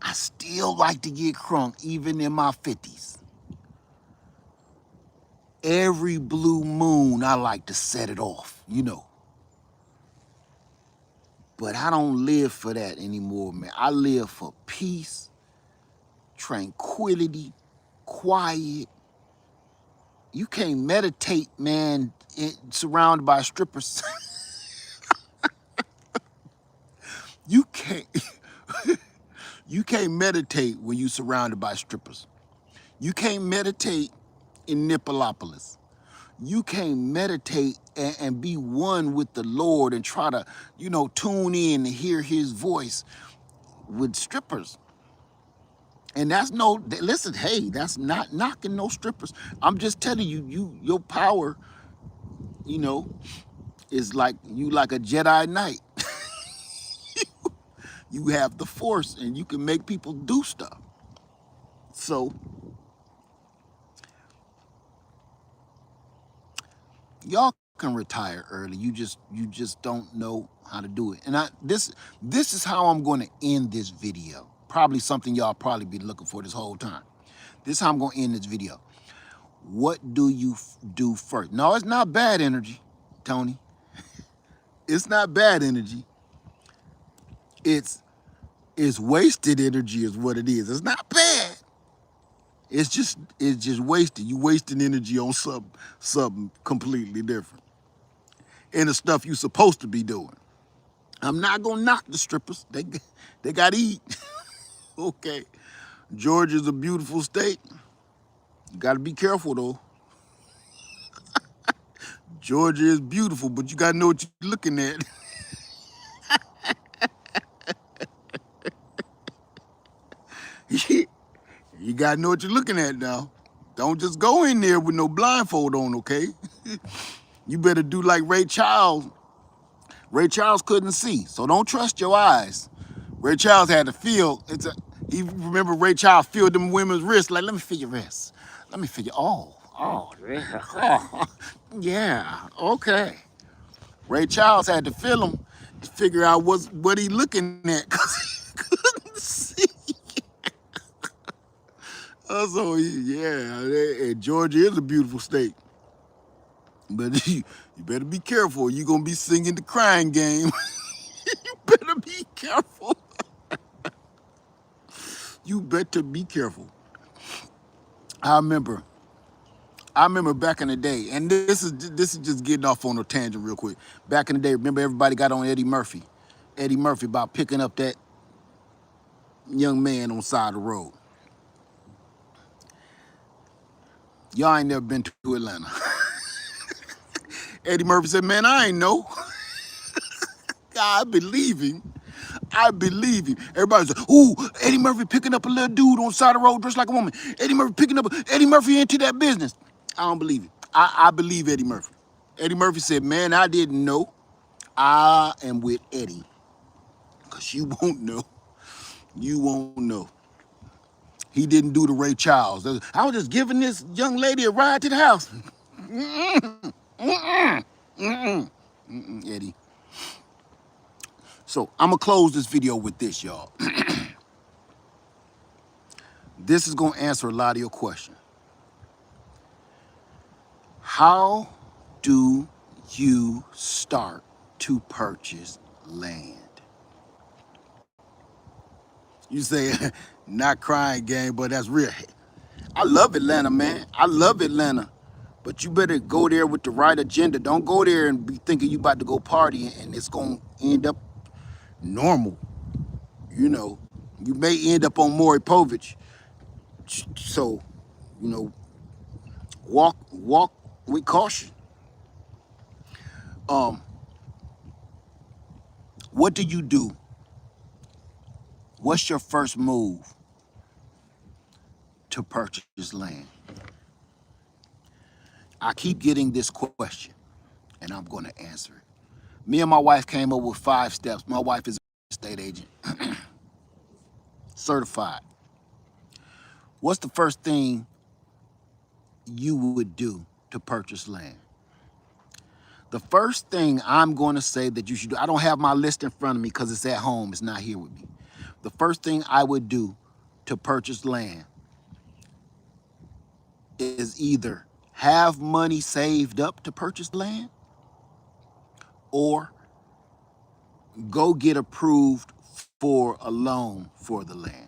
I still like to get crunk even in my 50s. Every blue moon, I like to set it off, you know. But I don't live for that anymore, man. I live for peace, tranquility, quiet. You can't meditate, man, surrounded by strippers. You can't. You can't meditate when you're surrounded by strippers. You can't meditate in Nippolopolis. You can't meditate and be one with the Lord and try to, tune in and hear his voice with strippers. And listen, hey, that's not knocking no strippers. I'm just telling you, your power, is like a Jedi Knight. You have the force and you can make people do stuff. So, y'all can retire early. You just don't know how to do it. And this is how I'm going to end this video. Probably something y'all probably be looking for this whole time. This is how I'm going to end this video. What do you do first? No, it's not bad energy, Tony. It's not bad energy. It's wasted energy is what it is. It's not bad. It's just wasted. You wasting energy on something completely different. And the stuff you're supposed to be doing. I'm not gonna knock the strippers. They gotta eat. Okay. Georgia's a beautiful state. You gotta be careful though. Georgia is beautiful, but you gotta know what you're looking at. You gotta know what you're looking at now. Don't just go in there with no blindfold on, okay? You better do like Ray Charles. Ray Charles couldn't see, so don't trust your eyes. Ray Charles had to feel. You remember Ray Charles feel them women's wrists, like, let me feel your wrists. Let me feel your, yeah. Oh, yeah, okay. Ray Charles had to feel them to figure out what he looking at, because he couldn't see. So, yeah, Georgia is a beautiful state. But you better be careful. You're going to be singing the crying game. You better be careful. You better be careful. I remember back in the day, and this is just getting off on a tangent real quick. Back in the day, remember everybody got on Eddie Murphy. Eddie Murphy about picking up that young man on the side of the road. Y'all ain't never been to Atlanta. Eddie Murphy said, man, I ain't know. I believe him. I believe him. Everybody's like, ooh, Eddie Murphy picking up a little dude on the side of the road dressed like a woman. Eddie Murphy picking up, Eddie Murphy into that business. I don't believe it. I believe Eddie Murphy. Eddie Murphy said, man, I didn't know. I am with Eddie. Because you won't know. You won't know. He didn't do the Ray Charles. I was just giving this young lady a ride to the house. Eddie. So I'm going to close this video with this, y'all. This is going to answer a lot of your questions. How do you start to purchase land? You say, not crying game, but that's real. I love Atlanta, man. I love Atlanta. But you better go there with the right agenda. Don't go there and be thinking you about to go party and it's going to end up normal. You know, you may end up on Maury Povich. So, you know, walk with caution. What do you do? What's your first move to purchase land? I keep getting this question, and I'm going to answer it. Me and my wife came up with 5 steps. My wife is a estate agent, certified. What's the first thing you would do to purchase land? The first thing I'm going to say that you should do, I don't have my list in front of me because it's at home, it's not here with me. The first thing I would do to purchase land is either have money saved up to purchase land or go get approved for a loan for the land.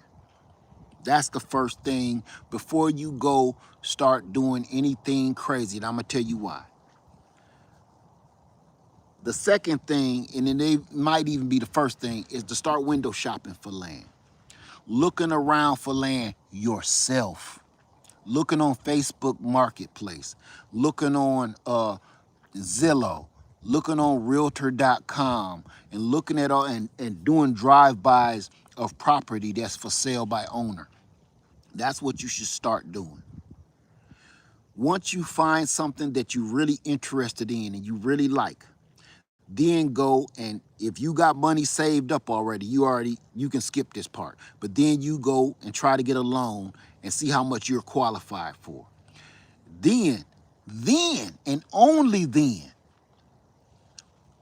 That's the first thing before you go start doing anything crazy. And I'm going to tell you why. The second thing, and then it might even be the first thing, is to start window shopping for land. Looking around for land yourself. Looking on Facebook Marketplace. Looking on Zillow. Looking on Realtor.com. And looking at all and doing drive-bys of property that's for sale by owner. That's what you should start doing. Once you find something that you're really interested in and you really like, then go, and if you got money saved up already, you can skip this part. But then you go and try to get a loan and see how much you're qualified for. Then, and only then,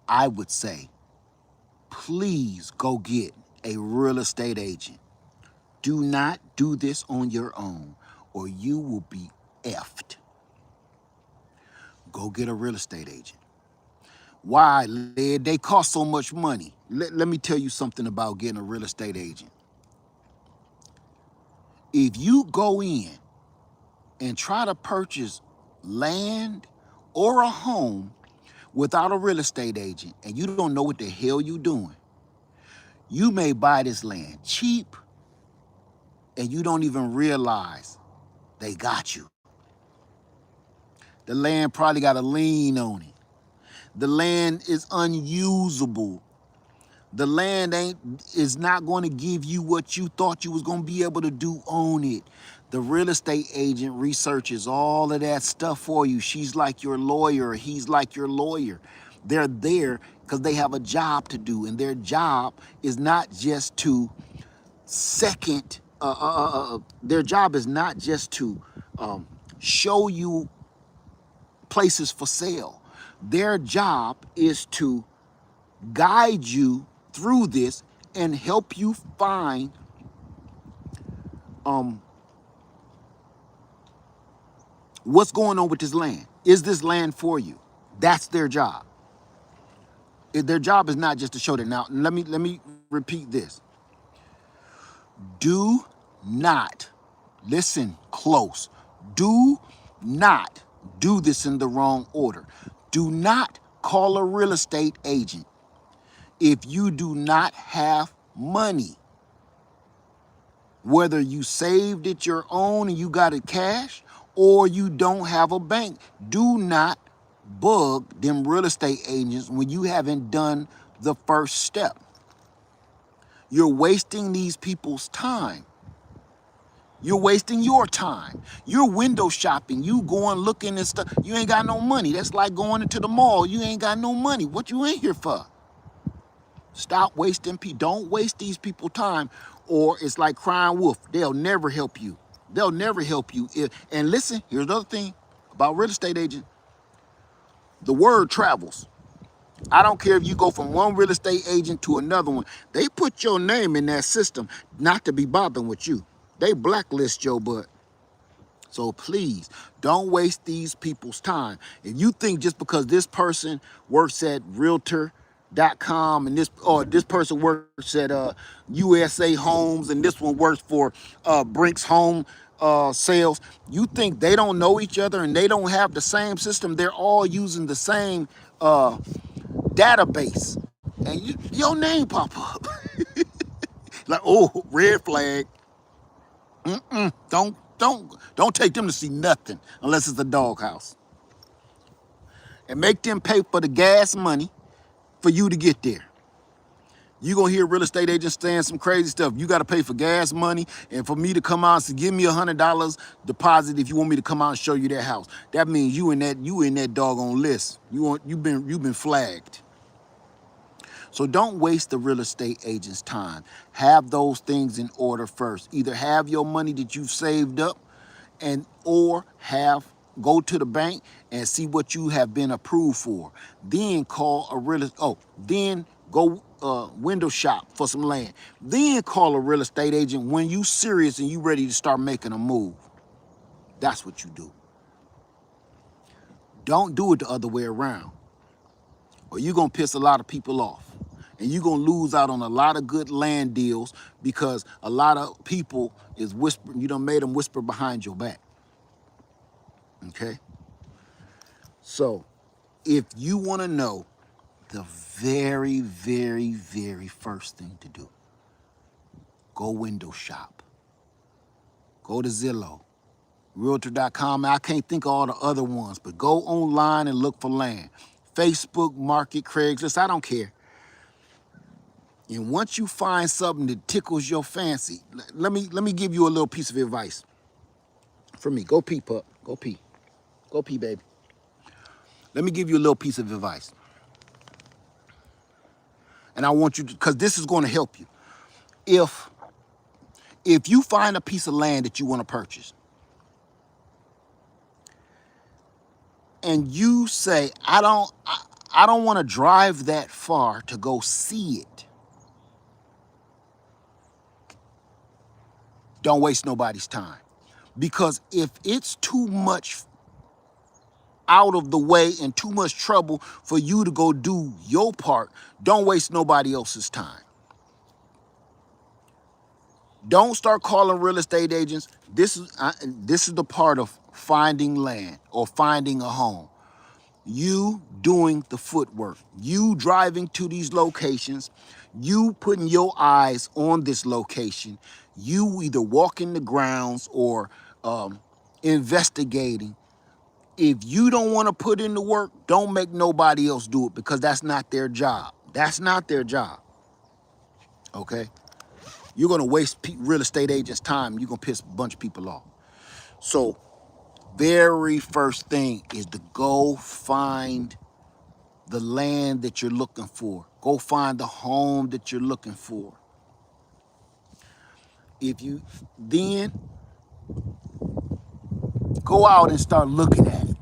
I would say, please go get a real estate agent. Do not do this on your own or you will be effed. Go get a real estate agent. Why, Led? They cost so much money. Let me tell you something about getting a real estate agent. If you go in and try to purchase land or a home without a real estate agent and you don't know what the hell you're doing, you may buy this land cheap and you don't even realize they got you. The land probably got a lien on it. The land is unusable. The land is not going to give you what you thought you was going to be able to do on it. The real estate agent researches all of that stuff for you. She's like your lawyer. He's like your lawyer. They're there because they have a job to do, and their job is not just to their job is not just to show you places for sale. Their job is to guide you through this and help you find what's going on with this land. Is this land for you? That's their job. Their job is not just to show that. Now, let me repeat this. Do not, listen close, do not do this in the wrong order. Do not call a real estate agent if you do not have money. Whether you saved it your own and you got it cash or you don't have a bank, do not bug them real estate agents when you haven't done the first step. You're wasting these people's time. You're wasting your time. You're window shopping. You going looking and stuff. You ain't got no money. That's like going into the mall. You ain't got no money. What you in here for? Stop wasting people. Don't waste these people time, or it's like crying wolf. They'll never help you. They'll never help you. And listen, here's the other thing about real estate agent. The word travels. I don't care if you go from one real estate agent to another one. They put your name in that system not to be bothering with you. They blacklist your butt. So please, don't waste these people's time. If you think just because this person works at realtor.com and this person works at USA Homes and this one works for Brinks Home Sales, you think they don't know each other and they don't have the same system? They're all using the same database, and your name pop up. Like, oh, red flag. Don't take them to see nothing unless it's a doghouse. And make them pay for the gas money for you to get there. You're going to hear real estate agents saying some crazy stuff. You got to pay for gas money, and for me to come out, so give me $100 deposit if you want me to come out and show you that house. That means you in that doggone list. You've been flagged. So don't waste the real estate agent's time. Have those things in order first. Either have your money that you've saved up or go to the bank and see what you have been approved for. Then then go window shop for some land. Then call a real estate agent when you serious and you ready to start making a move. That's what you do. Don't do it the other way around, or you're going to piss a lot of people off. And you're going to lose out on a lot of good land deals because a lot of people is whispering. You done made them whisper behind your back. Okay? So, if you want to know the very, very, very first thing to do, go window shop. Go to Zillow, Realtor.com. I can't think of all the other ones, but go online and look for land. Facebook, Market, Craigslist, I don't care. And once you find something that tickles your fancy, let me give you a little piece of advice. For me, go pee, pup. Go pee. Go pee, baby. Let me give you a little piece of advice. And I want you to, because this is going to help you. If you find a piece of land that you want to purchase, and you say, I don't want to drive that far to go see it, don't waste nobody's time. Because if it's too much out of the way and too much trouble for you to go do your part, don't waste nobody else's time. Don't start calling real estate agents. This is the part of finding land or finding a home. You doing the footwork. You driving to these locations. You putting your eyes on this location. You either walking the grounds or investigating. If you don't want to put in the work, don't make nobody else do it, because that's not their job. That's not their job. Okay? You're going to waste real estate agents' time. You're going to piss a bunch of people off. So, very first thing is to go find the land that you're looking for. Go find the home that you're looking for. If you then go out and start looking at it.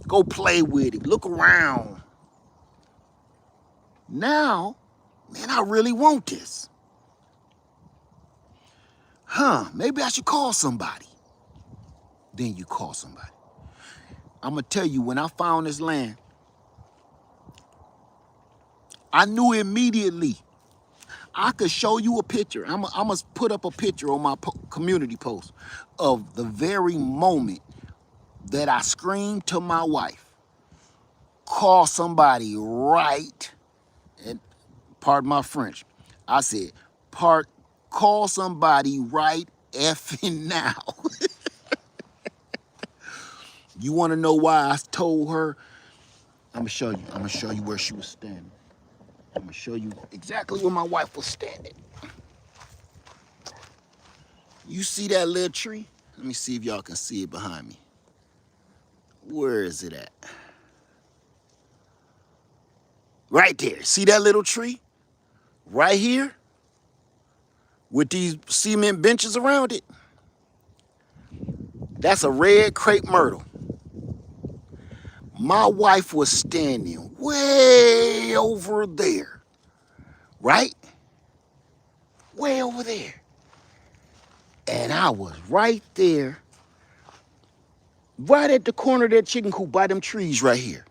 Go play with it. Look around. Now, man, I really want this. Maybe I should call somebody. Then you call somebody. I'm going to tell you, when I found this land, I knew immediately. I could show you a picture. I'm going to put up a picture on my community post of the very moment that I screamed to my wife, call somebody right, and pardon my French, I said, call somebody right effing now. You want to know why I told her I'm gonna show you. I'm gonna show you where she was standing. I'm gonna show you exactly where my wife was standing. You see that little tree? Let me see if y'all can see it behind me. Where is it at? Right there. See that little tree? Right here? With these cement benches around it? That's a red crepe myrtle. My wife was standing way over there. Right? Way over there. And I was right there, right at the corner of that chicken coop by them trees right here.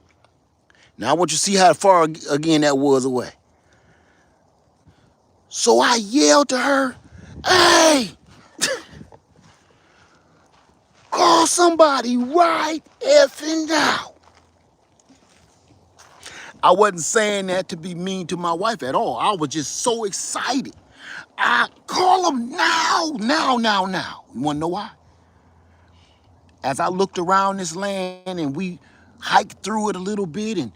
Now I want you to see how far again that was away. So I yelled to her, hey, call somebody right effing now. I wasn't saying that to be mean to my wife at all. I was just so excited. I call them now. You wanna know why? As I looked around this land and we hiked through it a little bit and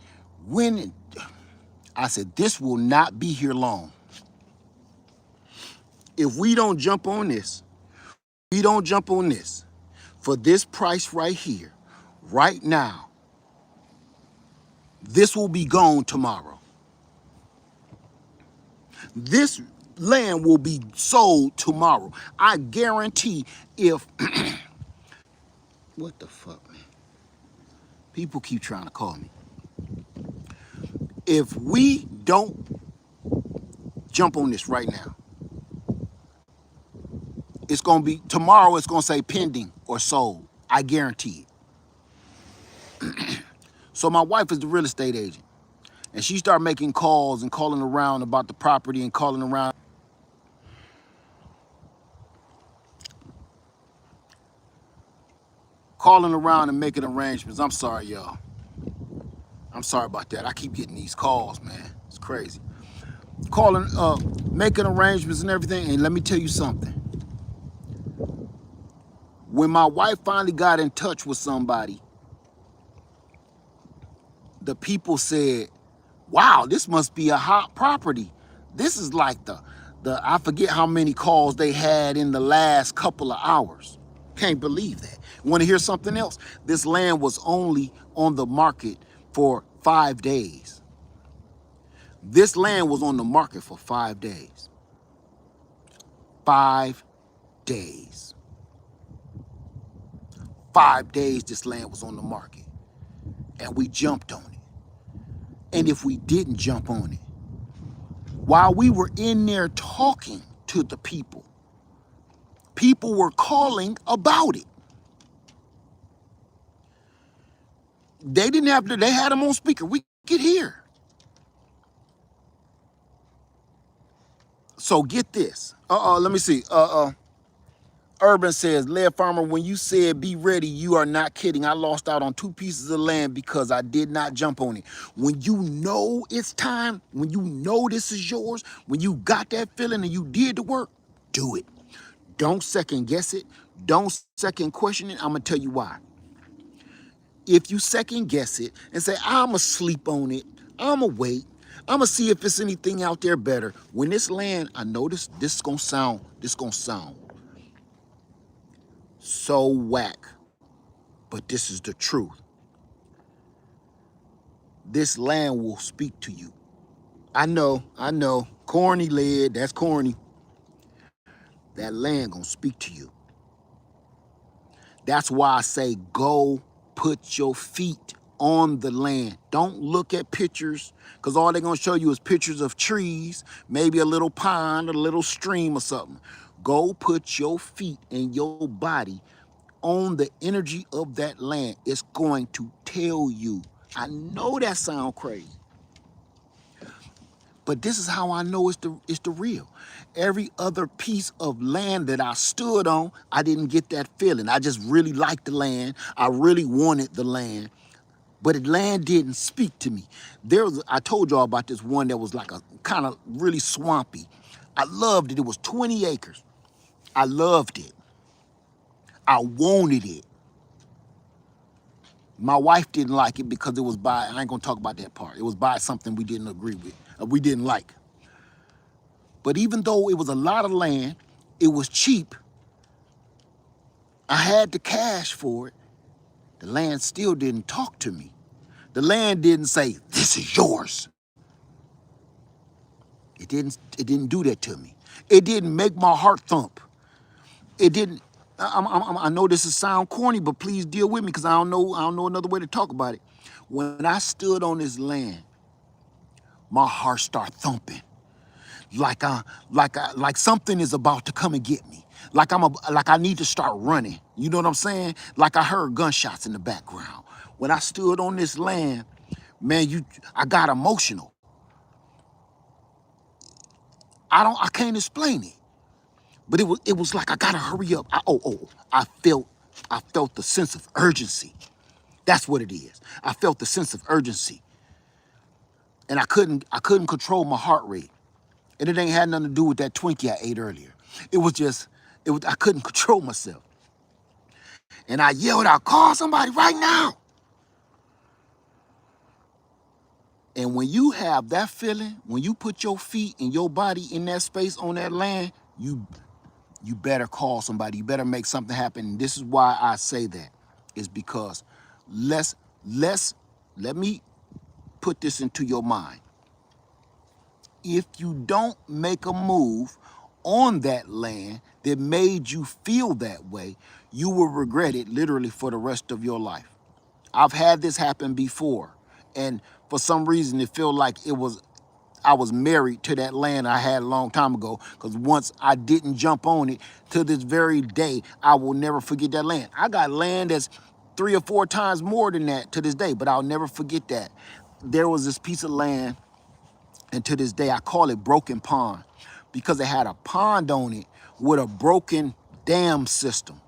went, and I said, this will not be here long. If we don't jump on this, for this price right here, right now, this will be gone tomorrow. This land will be sold tomorrow. I guarantee if, what the fuck, man? People keep trying to call me. If we don't jump on this right now, it's gonna be, tomorrow it's gonna say pending or sold. I guarantee it. So my wife is the real estate agent. And she started making calls and calling around about the property and calling around. Calling around and making arrangements. I'm sorry, y'all. I'm sorry about that. I keep getting these calls, man. It's crazy. Calling, making arrangements and everything. And let me tell you something. When my wife finally got in touch with somebody, the people said, wow, this must be a hot property. This is like the I forget how many calls they had in the last couple of hours. Can't believe that. Want to hear something else? This land was only on the market for 5 days. This land was on the market for 5 days. 5 days. 5 days this land was on the market. And we jumped on it. And if we didn't jump on it, while we were in there talking to the people, people were calling about it. They didn't have to, they had them on speaker. We could hear. So get this. Let me see. Urban says, Lead Farmer, when you said be ready, you are not kidding. I lost out on 2 pieces of land because I did not jump on it. When you know it's time, when you know this is yours, when you got that feeling and you did the work, do it. Don't second guess it. Don't second question it. I'm going to tell you why. If you second guess it and say, I'm going to sleep on it, I'm going to wait, I'm going to see if there's anything out there better. When this land, I know this is going to sound so whack, but this is the truth. This land will speak to you. I know, corny Led, that's corny. That land gonna speak to you. That's why I say go put your feet on the land. Don't look at pictures, because all they're gonna show you is pictures of trees, maybe a little pond, a little stream or something. Go put your feet and your body on the energy of that land. It's going to tell you. I know that sounds crazy, but this is how I know it's the real. Every other piece of land that I stood on, I didn't get that feeling. I just really liked the land. I really wanted the land, but the land didn't speak to me. I told y'all about this one that was like a kind of really swampy. I loved it. It was 20 acres. I loved it. I wanted it. My wife didn't like it because it was by, I ain't gonna talk about that part. It was by something we didn't agree with, we didn't like. But even though it was a lot of land, it was cheap, I had the cash for it, the land still didn't talk to me. The land didn't say, this is yours. It didn't do that to me. It didn't make my heart thump. It didn't, I know this is sound corny, but please deal with me because I don't know another way to talk about it. When I stood on this land, my heart started thumping. Like something is about to come and get me. Like I need to start running. You know what I'm saying? Like I heard gunshots in the background. When I stood on this land, man, I got emotional. I can't explain it. But it was like I gotta hurry up. I felt the sense of urgency. That's what it is. I felt the sense of urgency. And I couldn't control my heart rate. And it ain't had nothing to do with that Twinkie I ate earlier. I couldn't control myself. And I yelled out, call somebody right now. And when you have that feeling, when you put your feet and your body in that space on that land, you better call somebody. You better make something happen. And this is why I say that, is because let me put this into your mind. If you don't make a move on that land that made you feel that way, you will regret it literally for the rest of your life. I've had this happen before, and for some reason it felt like I was married to that land I had a long time ago, because once I didn't jump on it, to this very day, I will never forget that land. I got land that's 3 or 4 times more than that to this day, but I'll never forget that. There was this piece of land, and to this day, I call it Broken Pond, because it had a pond on it with a broken dam system.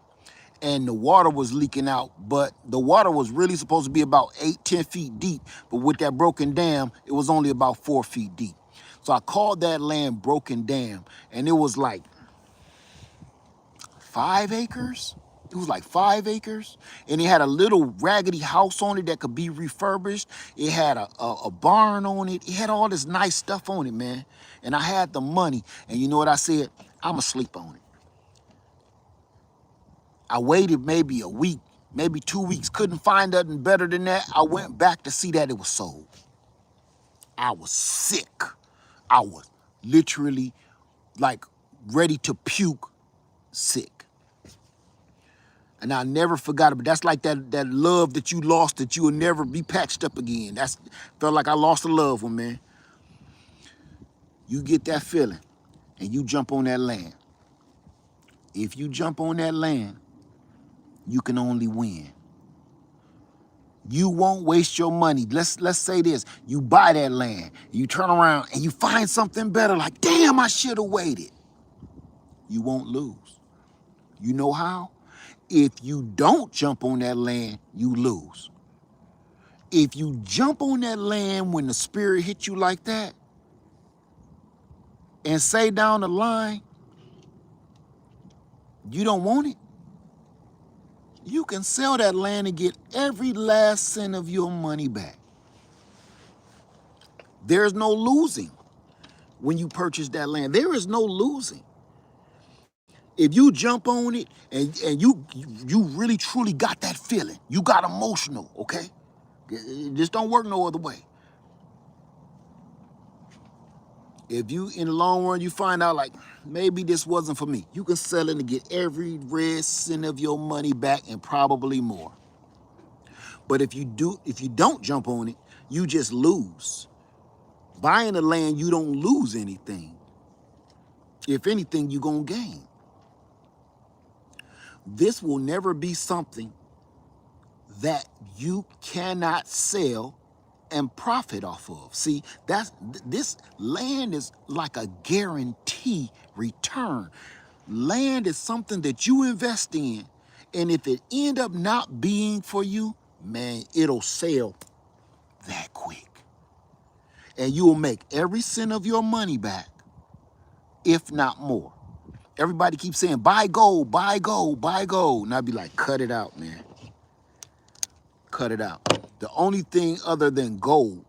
And the water was leaking out, but the water was really supposed to be about 8-10 feet deep. But with that broken dam, it was only about 4 feet deep. So I called that land Broken Dam, and it was like 5 acres. It was like 5 acres, and it had a little raggedy house on it that could be refurbished. It had a barn on it. It had all this nice stuff on it, man. And I had the money, and you know what I said? I'ma sleep on it. I waited maybe a week, maybe 2 weeks, couldn't find nothing better than that. I went back to see that it was sold. I was sick. I was literally like ready to puke, sick. And I never forgot it, but that's like that love that you lost that you will never be patched up again. That's felt like I lost a loved one, man. You get that feeling and you jump on that land. If you jump on that land, you can only win. You won't waste your money. Let's say this. You buy that land, you turn around and you find something better, like, damn, I should have waited. You won't lose. You know how? If you don't jump on that land, you lose. If you jump on that land when the spirit hits you like that, and say down the line, you don't want it, you can sell that land and get every last cent of your money back. There's no losing when you purchase that land. There is no losing. If you jump on it and you really truly got that feeling, you got emotional, okay? It just don't work no other way. If you, in the long run, you find out like, maybe this wasn't for me, you can sell it and get every red cent of your money back and probably more. But if you don't jump on it, you just lose. Buying the land, you don't lose anything. If anything, you're gonna gain. This will never be something that you cannot sell and profit off of. See, this land is like a guarantee return. Land is something that you invest in, and if it end up not being for you, man, it'll sell that quick. And you will make every cent of your money back, if not more. Everybody keeps saying, buy gold, buy gold, buy gold. And I'd be like, cut it out, man. cut it out. The only thing other than gold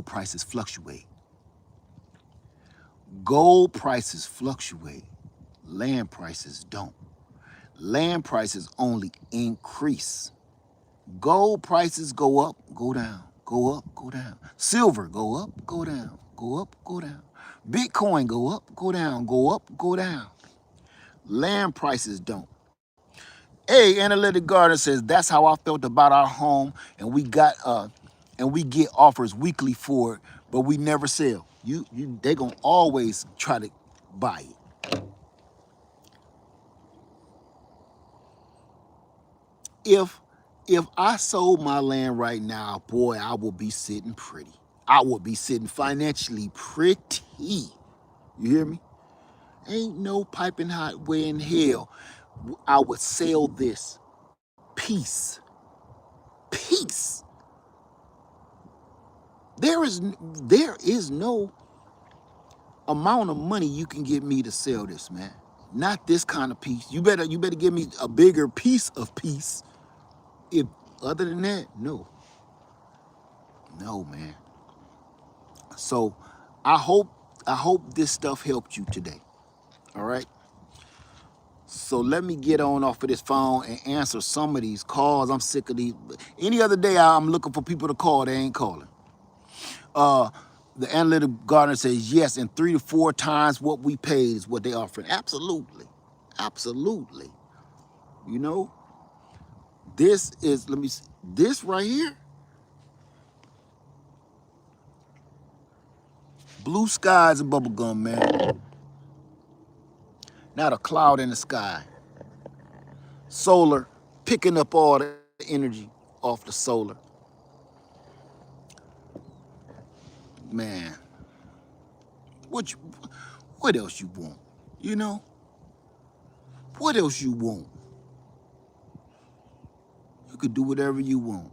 prices fluctuate. Gold prices fluctuate. Land prices don't. Land prices only increase. Gold prices go up, go down, go up, go down. Silver go up, go down, go up, go down. Bitcoin go up, go down, go up, go down. Land prices don't. Hey, Analytic Garden says that's how I felt about our home, and we get offers weekly for it, but we never sell. They gonna always try to buy it. If I sold my land right now, boy, I would be sitting pretty. I would be sitting financially pretty. You hear me? Ain't no piping hot way in hell I would sell this piece. Peace. There is no amount of money you can get me to sell this, man. Not this kind of piece. You better give me a bigger piece of peace. If other than that, no, man. So I hope this stuff helped you today. All right. So let me get on off of this phone and answer some of these calls. I'm sick of these. Any other day I'm looking for people to call, they ain't calling. The Analytic Gardener says yes, and 3 to 4 times what we paid is what they offering. Absolutely. Absolutely. You know, this is, let me see, this right here, blue skies and bubblegum, man. Not a cloud in the sky. Solar, picking up all the energy off the solar. Man, what else you want? You know? What else you want? You could do whatever you want.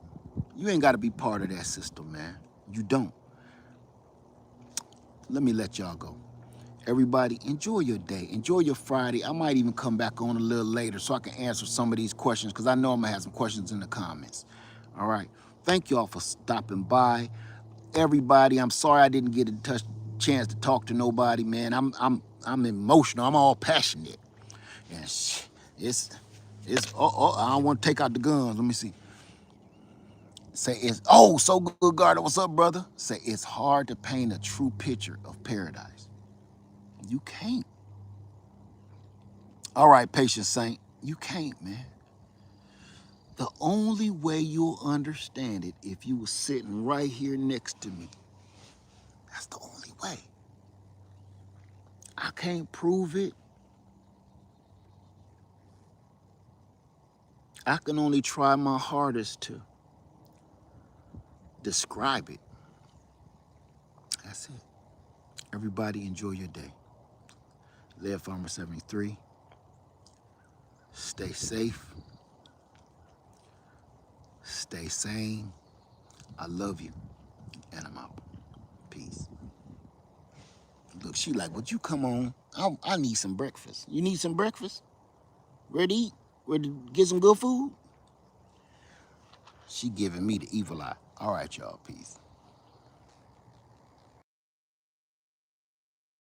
You ain't got to be part of that system, man. You don't. Let me let y'all go. Everybody, enjoy your day. Enjoy your Friday. I might even come back on a little later so I can answer some of these questions because I know I'm going to have some questions in the comments. All right. Thank y'all for stopping by. Everybody, I'm sorry I didn't get a chance to talk to nobody, man. I'm emotional. I'm all passionate. And it's I don't want to take out the guns. Let me see. Say it's, so good, Gardner. What's up, brother? Say it's hard to paint a true picture of paradise. You can't. All right, patient saint. You can't, man. The only way you'll understand it if you were sitting right here next to me. That's the only way. I can't prove it. I can only try my hardest to describe it. That's it. Everybody enjoy your day. Lead Farmer 73. Stay safe. Stay sane. I love you. And I'm out. Peace. Look, she like, would you come on? I need some breakfast. You need some breakfast? Ready to eat? Ready to get some good food? She giving me the evil eye. All right, y'all. Peace.